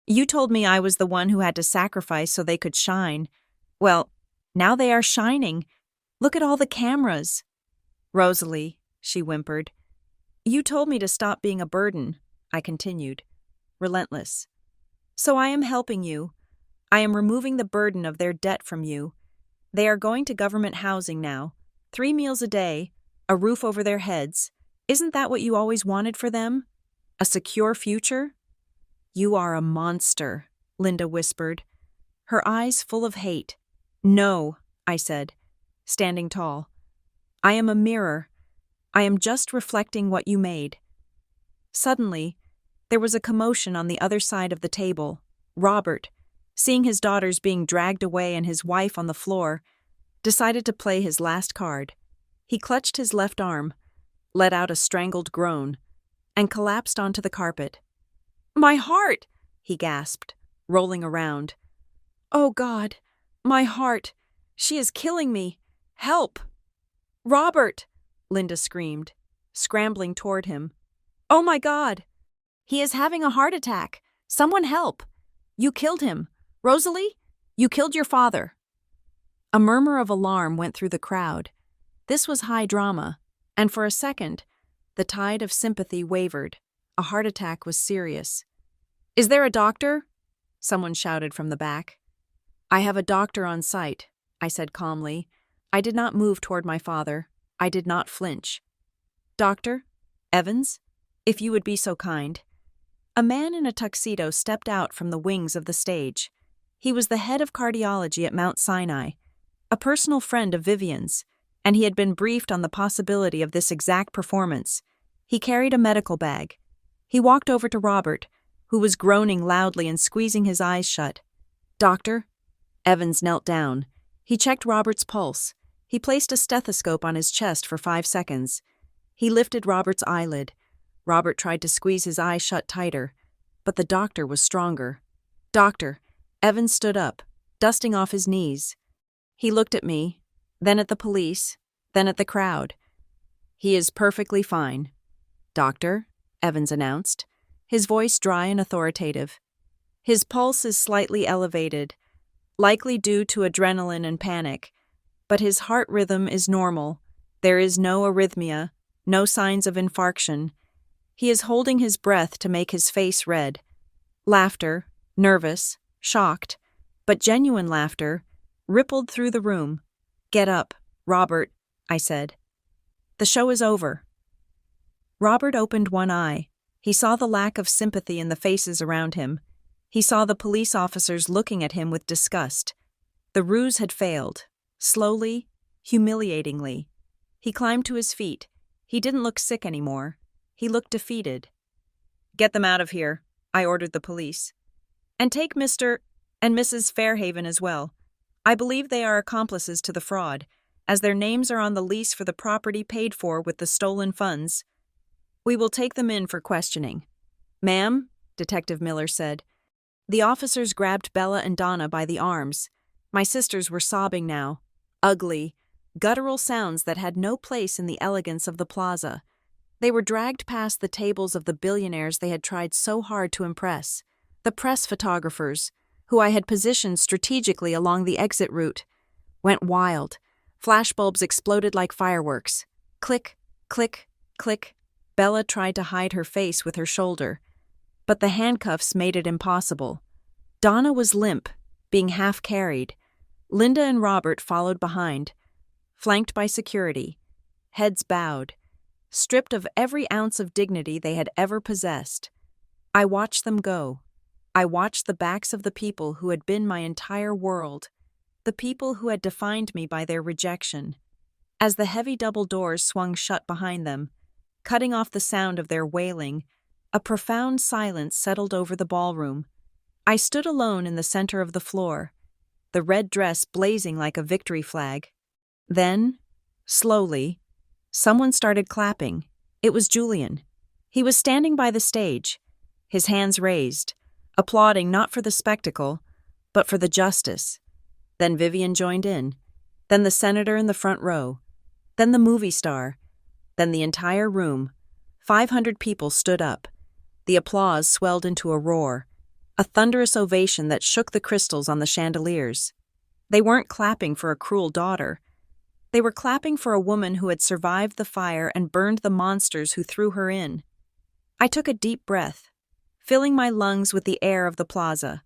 Speaker 1: You told me I was the one who had to sacrifice so they could shine. Well, now they are shining. Look at all the cameras. Rosalie, she whimpered. You told me to stop being a burden, I continued, relentless. So I am helping you. I am removing the burden of their debt from you. They are going to government housing now. 3 meals a day, a roof over their heads. Isn't that what you always wanted for them? A secure future? You are a monster, Linda whispered. her eyes full of hate. "No," I said, standing tall. "I am a mirror. I am just reflecting what you made." Suddenly, there was a commotion on the other side of the table. Robert, seeing his daughters being dragged away and his wife on the floor, decided to play his last card. He clutched his left arm, let out a strangled groan, and collapsed onto the carpet. "My heart!" he gasped, rolling around. "Oh God, my heart! She is killing me! Help!" "Robert!" Linda screamed, scrambling toward him. "Oh my God! He is having a heart attack! Someone help! You killed him! Rosalie, you killed your father!" A murmur of alarm went through the crowd. This was high drama, and for a second, the tide of sympathy wavered. A heart attack was serious. "Is there a doctor?" someone shouted from the back. "I have a doctor on site," I said calmly. I did not move toward my father. I did not flinch. "Doctor? Evans? If you would be so kind." A man in a tuxedo stepped out from the wings of the stage. He was the head of cardiology at Mount Sinai, a personal friend of Vivian's, and he had been briefed on the possibility of this exact performance. He carried a medical bag. He walked over to Robert, who was groaning loudly and squeezing his eyes shut. "Doctor?" Evans knelt down. He checked Robert's pulse. He placed a stethoscope on his chest for 5 seconds. He lifted Robert's eyelid. Robert tried to squeeze his eyes shut tighter, but the doctor was stronger. "Doctor." Evans stood up, dusting off his knees. He looked at me, then at the police, then at the crowd. "He is perfectly fine." "Doctor," Evans announced, his voice dry and authoritative. "His pulse is slightly elevated, likely due to adrenaline and panic, but his heart rhythm is normal. There is no arrhythmia, no signs of infarction. He is holding his breath to make his face red. Laughter, nervous, shocked, but genuine laughter, rippled through the room. "Get up, Robert," I said. "The show is over." Robert opened one eye. He saw the lack of sympathy in the faces around him. He saw the police officers looking at him with disgust. The ruse had failed. Slowly, humiliatingly. He climbed to his feet. He didn't look sick anymore. He looked defeated. "Get them out of here," I ordered the police. "And take Mr. and Mrs. Fairhaven as well. I believe they are accomplices to the fraud, as their names are on the lease for the property paid for with the stolen funds. We will take them in for questioning." "Ma'am," Detective Miller said. The officers grabbed Bella and Donna by the arms. My sisters were sobbing now. Ugly, guttural sounds that had no place in the elegance of the plaza. They were dragged past the tables of the billionaires they had tried so hard to impress. The press photographers, who I had positioned strategically along the exit route, went wild. Flashbulbs exploded like fireworks. Click, click, click. Bella tried to hide her face with her shoulder, but the handcuffs made it impossible. Donna was limp, being half-carried. Linda and Robert followed behind, flanked by security, heads bowed, stripped of every ounce of dignity they had ever possessed. I watched them go. I watched the backs of the people who had been my entire world, the people who had defined me by their rejection. As the heavy double doors swung shut behind them, cutting off the sound of their wailing, a profound silence settled over the ballroom. I stood alone in the center of the floor, the red dress blazing like a victory flag. Then, slowly, someone started clapping. It was Julian. He was standing by the stage, his hands raised, applauding not for the spectacle, but for the justice. Then Vivian joined in, then the senator in the front row, then the movie star, then the entire room. 500 people stood up. The applause swelled into a roar, a thunderous ovation that shook the crystals on the chandeliers. They weren't clapping for a cruel daughter. They were clapping for a woman who had survived the fire and burned the monsters who threw her in. I took a deep breath, filling my lungs with the air of the plaza,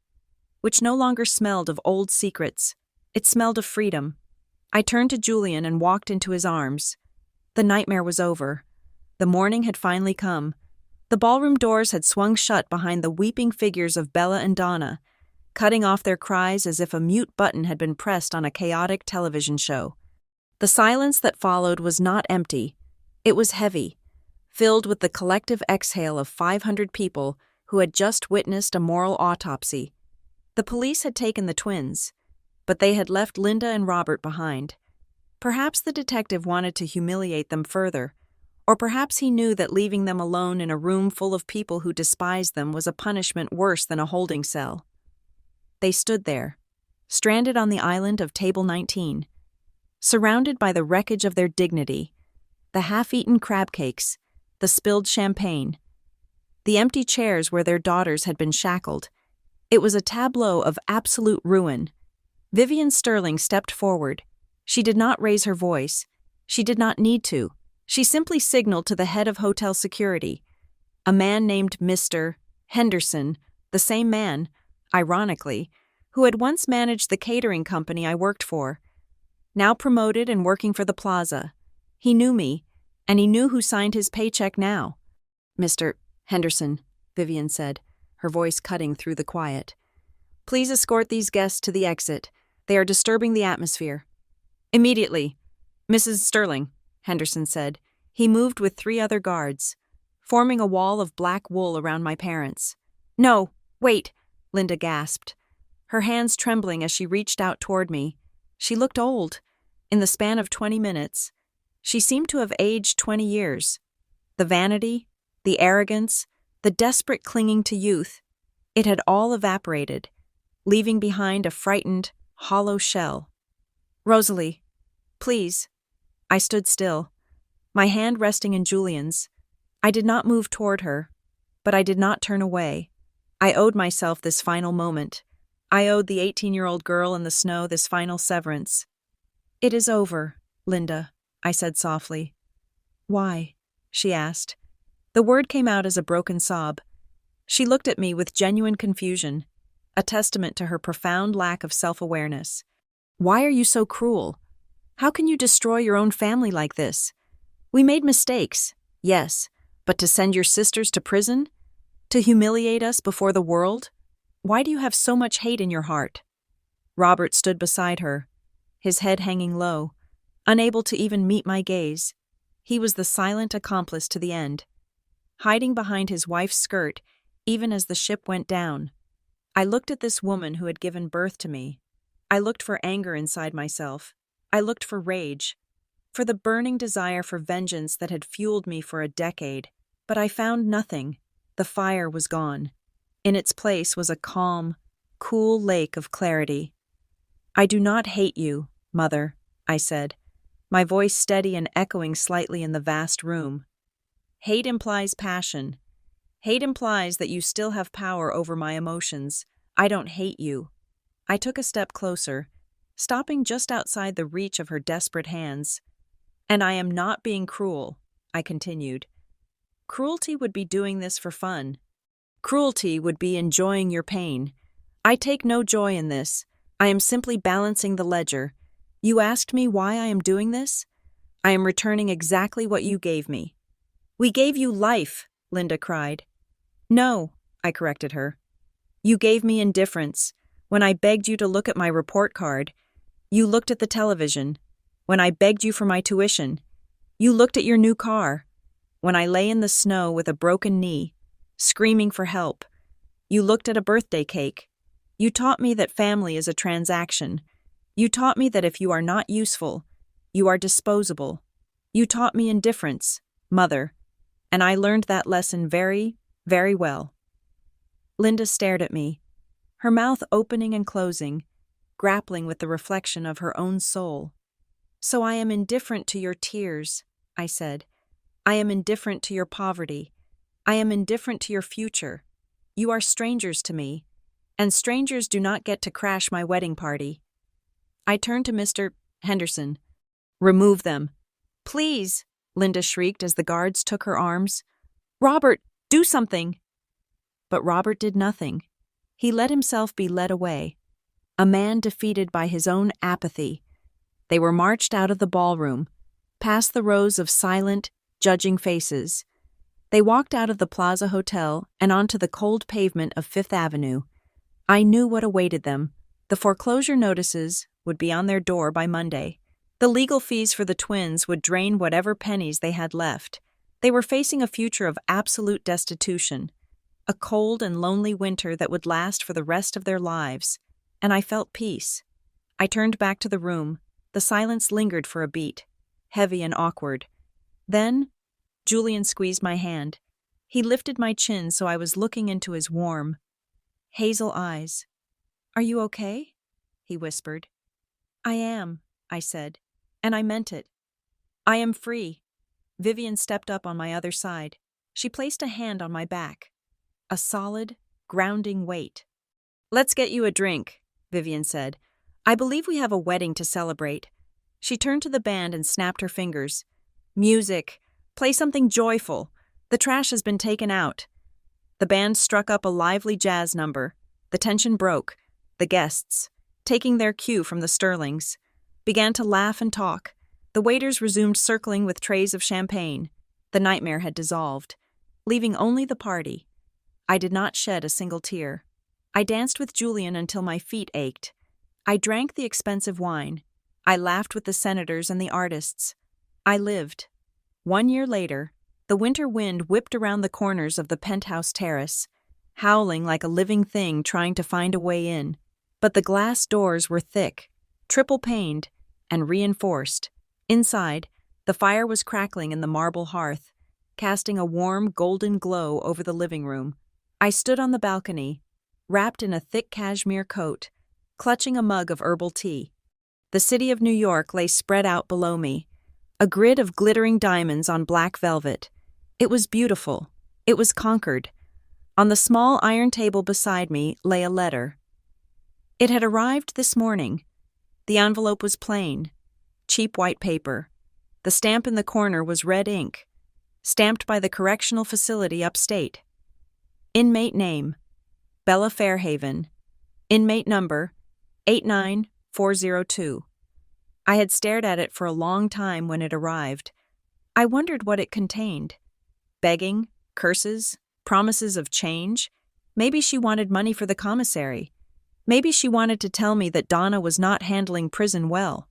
Speaker 1: which no longer smelled of old secrets. It smelled of freedom. I turned to Julian and walked into his arms. The nightmare was over. The morning had finally come. The ballroom doors had swung shut behind the weeping figures of Bella and Donna. cutting off their cries as if a mute button had been pressed on a chaotic television show. The silence that followed was not empty. It was heavy, filled with the collective exhale of 500 people who had just witnessed a moral autopsy. The police had taken the twins, but they had left Linda and Robert behind. Perhaps the detective wanted to humiliate them further, or perhaps he knew that leaving them alone in a room full of people who despised them was a punishment worse than a holding cell. They stood there, stranded on the island of Table 19, surrounded by the wreckage of their dignity, the half-eaten crab cakes, the spilled champagne, the empty chairs where their daughters had been shackled. It was a tableau of absolute ruin. Vivian Sterling stepped forward. She did not raise her voice. She did not need to. She simply signaled to the head of hotel security, a man named Mr. Henderson, the same man, ironically, who had once managed the catering company I worked for. Now promoted and working for the plaza. He knew me, and he knew who signed his paycheck now. "Mr. Henderson," Vivian said, her voice cutting through the quiet. "Please escort these guests to the exit. They are disturbing the atmosphere." "Immediately. Mrs. Sterling," Henderson said. He moved with 3 other guards, forming a wall of black wool around my parents. "No, wait," Linda gasped, her hands trembling as she reached out toward me. She looked old. In the span of 20 minutes, she seemed to have aged 20 years. The vanity, the arrogance, the desperate clinging to youth, it had all evaporated, leaving behind a frightened, hollow shell. "Rosalie, please." I stood still, my hand resting in Julian's. I did not move toward her, but I did not turn away. I owed myself this final moment. I owed the 18-year-old girl in the snow this final severance. "It is over, Linda," I said softly. "Why?" she asked. The word came out as a broken sob. She looked at me with genuine confusion, a testament to her profound lack of self-awareness. "Why are you so cruel? How can you destroy your own family like this? We made mistakes, yes, but to send your sisters to prison? To humiliate us before the world? Why do you have so much hate in your heart?" Robert stood beside her, his head hanging low, unable to even meet my gaze. He was the silent accomplice to the end, hiding behind his wife's skirt even as the ship went down. I looked at this woman who had given birth to me. I looked for anger inside myself. I looked for rage, for the burning desire for vengeance that had fueled me for a decade. But I found nothing. The fire was gone. In its place was a calm, cool lake of clarity. "I do not hate you, Mother," I said, my voice steady and echoing slightly in the vast room. "Hate implies passion. Hate implies that you still have power over my emotions. I don't hate you." I took a step closer, stopping just outside the reach of her desperate hands. "And I am not being cruel," I continued. "Cruelty would be doing this for fun. Cruelty would be enjoying your pain. I take no joy in this. I am simply balancing the ledger. You asked me why I am doing this? I am returning exactly what you gave me." "We gave you life," Linda cried. "No," I corrected her. "You gave me indifference. When I begged you to look at my report card, you looked at the television. When I begged you for my tuition, you looked at your new car. When I lay in the snow with a broken knee, screaming for help, you looked at a birthday cake. You taught me that family is a transaction. You taught me that if you are not useful, you are disposable. You taught me indifference, Mother, and I learned that lesson very, very well." Linda stared at me, her mouth opening and closing, grappling with the reflection of her own soul. "So I am indifferent to your tears," I said. "I am indifferent to your poverty. I am indifferent to your future. You are strangers to me, and strangers do not get to crash my wedding party." I turned to Mr. Henderson. "Remove them." "Please," Linda shrieked as the guards took her arms. "Robert, do something." But Robert did nothing. He let himself be led away, a man defeated by his own apathy. They were marched out of the ballroom, past the rows of silent, judging faces. They walked out of the Plaza Hotel and onto the cold pavement of Fifth Avenue. I knew what awaited them. The foreclosure notices would be on their door by Monday. The legal fees for the twins would drain whatever pennies they had left. They were facing a future of absolute destitution, a cold and lonely winter that would last for the rest of their lives, and I felt peace. I turned back to the room. The silence lingered for a beat, heavy and awkward. Then, Julian squeezed my hand. He lifted my chin so I was looking into his warm, hazel eyes. "Are you okay?" he whispered. "I am," I said, and I meant it. "I am free." Vivian stepped up on my other side. She placed a hand on my back. A solid, grounding weight. "Let's get you a drink," Vivian said. "I believe we have a wedding to celebrate." She turned to the band and snapped her fingers. "Music. Play something joyful. The trash has been taken out." The band struck up a lively jazz number. The tension broke. The guests, taking their cue from the Sterlings, began to laugh and talk. The waiters resumed circling with trays of champagne. The nightmare had dissolved, leaving only the party. I did not shed a single tear. I danced with Julian until my feet ached. I drank the expensive wine. I laughed with the senators and the artists. I lived. 1 year later, the winter wind whipped around the corners of the penthouse terrace, howling like a living thing trying to find a way in. But the glass doors were thick, triple-paned, and reinforced. Inside, the fire was crackling in the marble hearth, casting a warm, golden glow over the living room. I stood on the balcony, wrapped in a thick cashmere coat, clutching a mug of herbal tea. The city of New York lay spread out below me, a grid of glittering diamonds on black velvet. It was beautiful. It was conquered. On the small iron table beside me lay a letter. It had arrived this morning. The envelope was plain, cheap white paper. The stamp in the corner was red ink, stamped by the correctional facility upstate. Inmate name, Bella Fairhaven. Inmate number, 89402. I had stared at it for a long time when it arrived. I wondered what it contained. Begging, curses, promises of change. Maybe she wanted money for the commissary. Maybe she wanted to tell me that Donna was not handling prison well.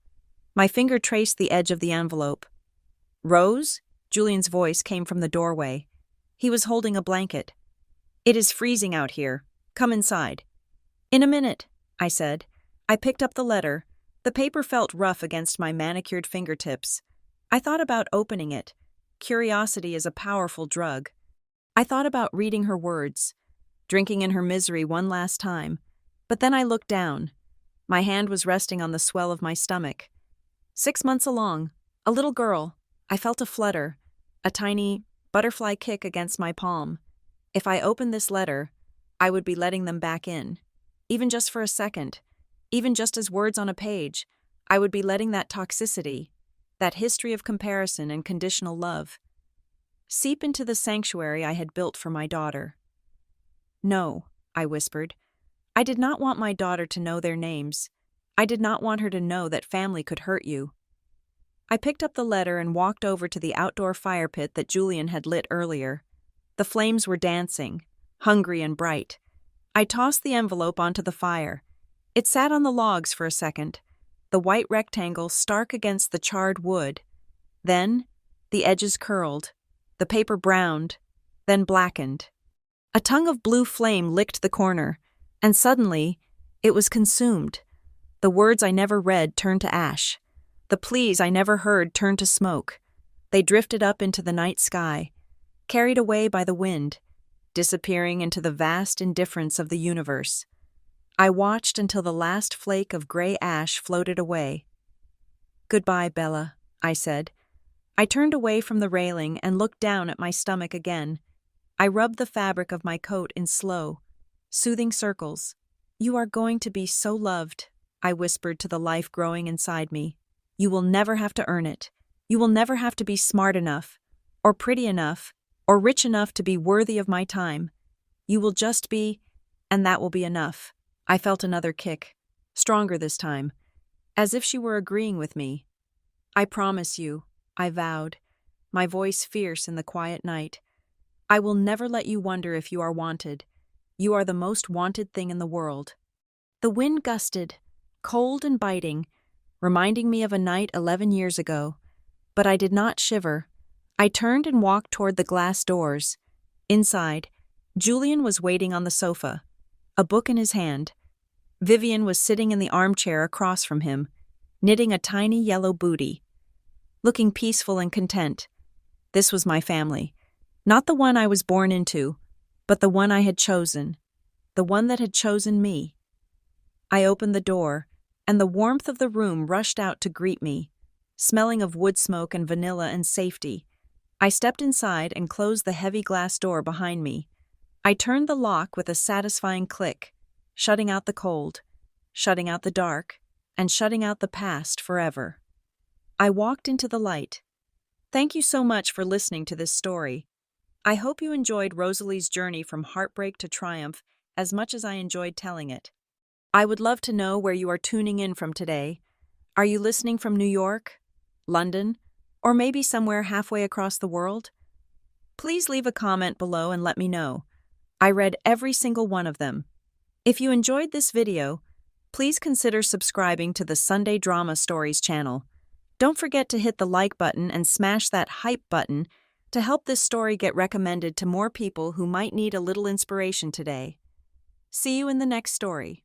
Speaker 1: My finger traced the edge of the envelope. "Rose?" Julian's voice came from the doorway. He was holding a blanket. "It is freezing out here. Come inside." "In a minute," I said. I picked up the letter. The paper felt rough against my manicured fingertips. I thought about opening it. Curiosity is a powerful drug. I thought about reading her words, drinking in her misery one last time. But then I looked down. My hand was resting on the swell of my stomach. 6 months along, a little girl. I felt a flutter, a tiny butterfly kick against my palm. If I opened this letter, I would be letting them back in. Even just for a second, even just as words on a page, I would be letting that toxicity, that history of comparison and conditional love, seep into the sanctuary I had built for my daughter. "No," I whispered. I did not want my daughter to know their names. I did not want her to know that family could hurt you. I picked up the letter and walked over to the outdoor fire pit that Julian had lit earlier. The flames were dancing, hungry and bright. I tossed the envelope onto the fire. It sat on the logs for a second, the white rectangle stark against the charred wood. Then, the edges curled, the paper browned, then blackened. A tongue of blue flame licked the corner, and suddenly, it was consumed. The words I never read turned to ash. The pleas I never heard turned to smoke. They drifted up into the night sky, carried away by the wind, disappearing into the vast indifference of the universe. I watched until the last flake of gray ash floated away. "Goodbye, Bella," I said. I turned away from the railing and looked down at my stomach again. I rubbed the fabric of my coat in slow, soothing circles. "You are going to be so loved," I whispered to the life growing inside me. "You will never have to earn it. You will never have to be smart enough, or pretty enough, or rich enough to be worthy of my time. You will just be, and that will be enough." I felt another kick, stronger this time, as if she were agreeing with me. "I promise you," I vowed, my voice fierce in the quiet night. "I will never let you wonder if you are wanted. You are the most wanted thing in the world." The wind gusted, cold and biting, reminding me of a night 11 years ago. But I did not shiver. I turned and walked toward the glass doors. Inside, Julian was waiting on the sofa, a book in his hand. Vivian was sitting in the armchair across from him, knitting a tiny yellow bootie, looking peaceful and content. This was my family. Not the one I was born into, but the one I had chosen, the one that had chosen me. I opened the door, and the warmth of the room rushed out to greet me, smelling of wood smoke and vanilla and safety. I stepped inside and closed the heavy glass door behind me. I turned the lock with a satisfying click, shutting out the cold, shutting out the dark, and shutting out the past forever. I walked into the light. Thank you so much for listening to this story. I hope you enjoyed Rosalie's journey from heartbreak to triumph as much as I enjoyed telling it. I would love to know where you are tuning in from today. Are you listening from New York, London, or maybe somewhere halfway across the world? Please leave a comment below and let me know. I read every single one of them. If you enjoyed this video, please consider subscribing to the Sunday Drama Stories channel. Don't forget to hit the like button and smash that hype button to help this story get recommended to more people who might need a little inspiration today. See you in the next story.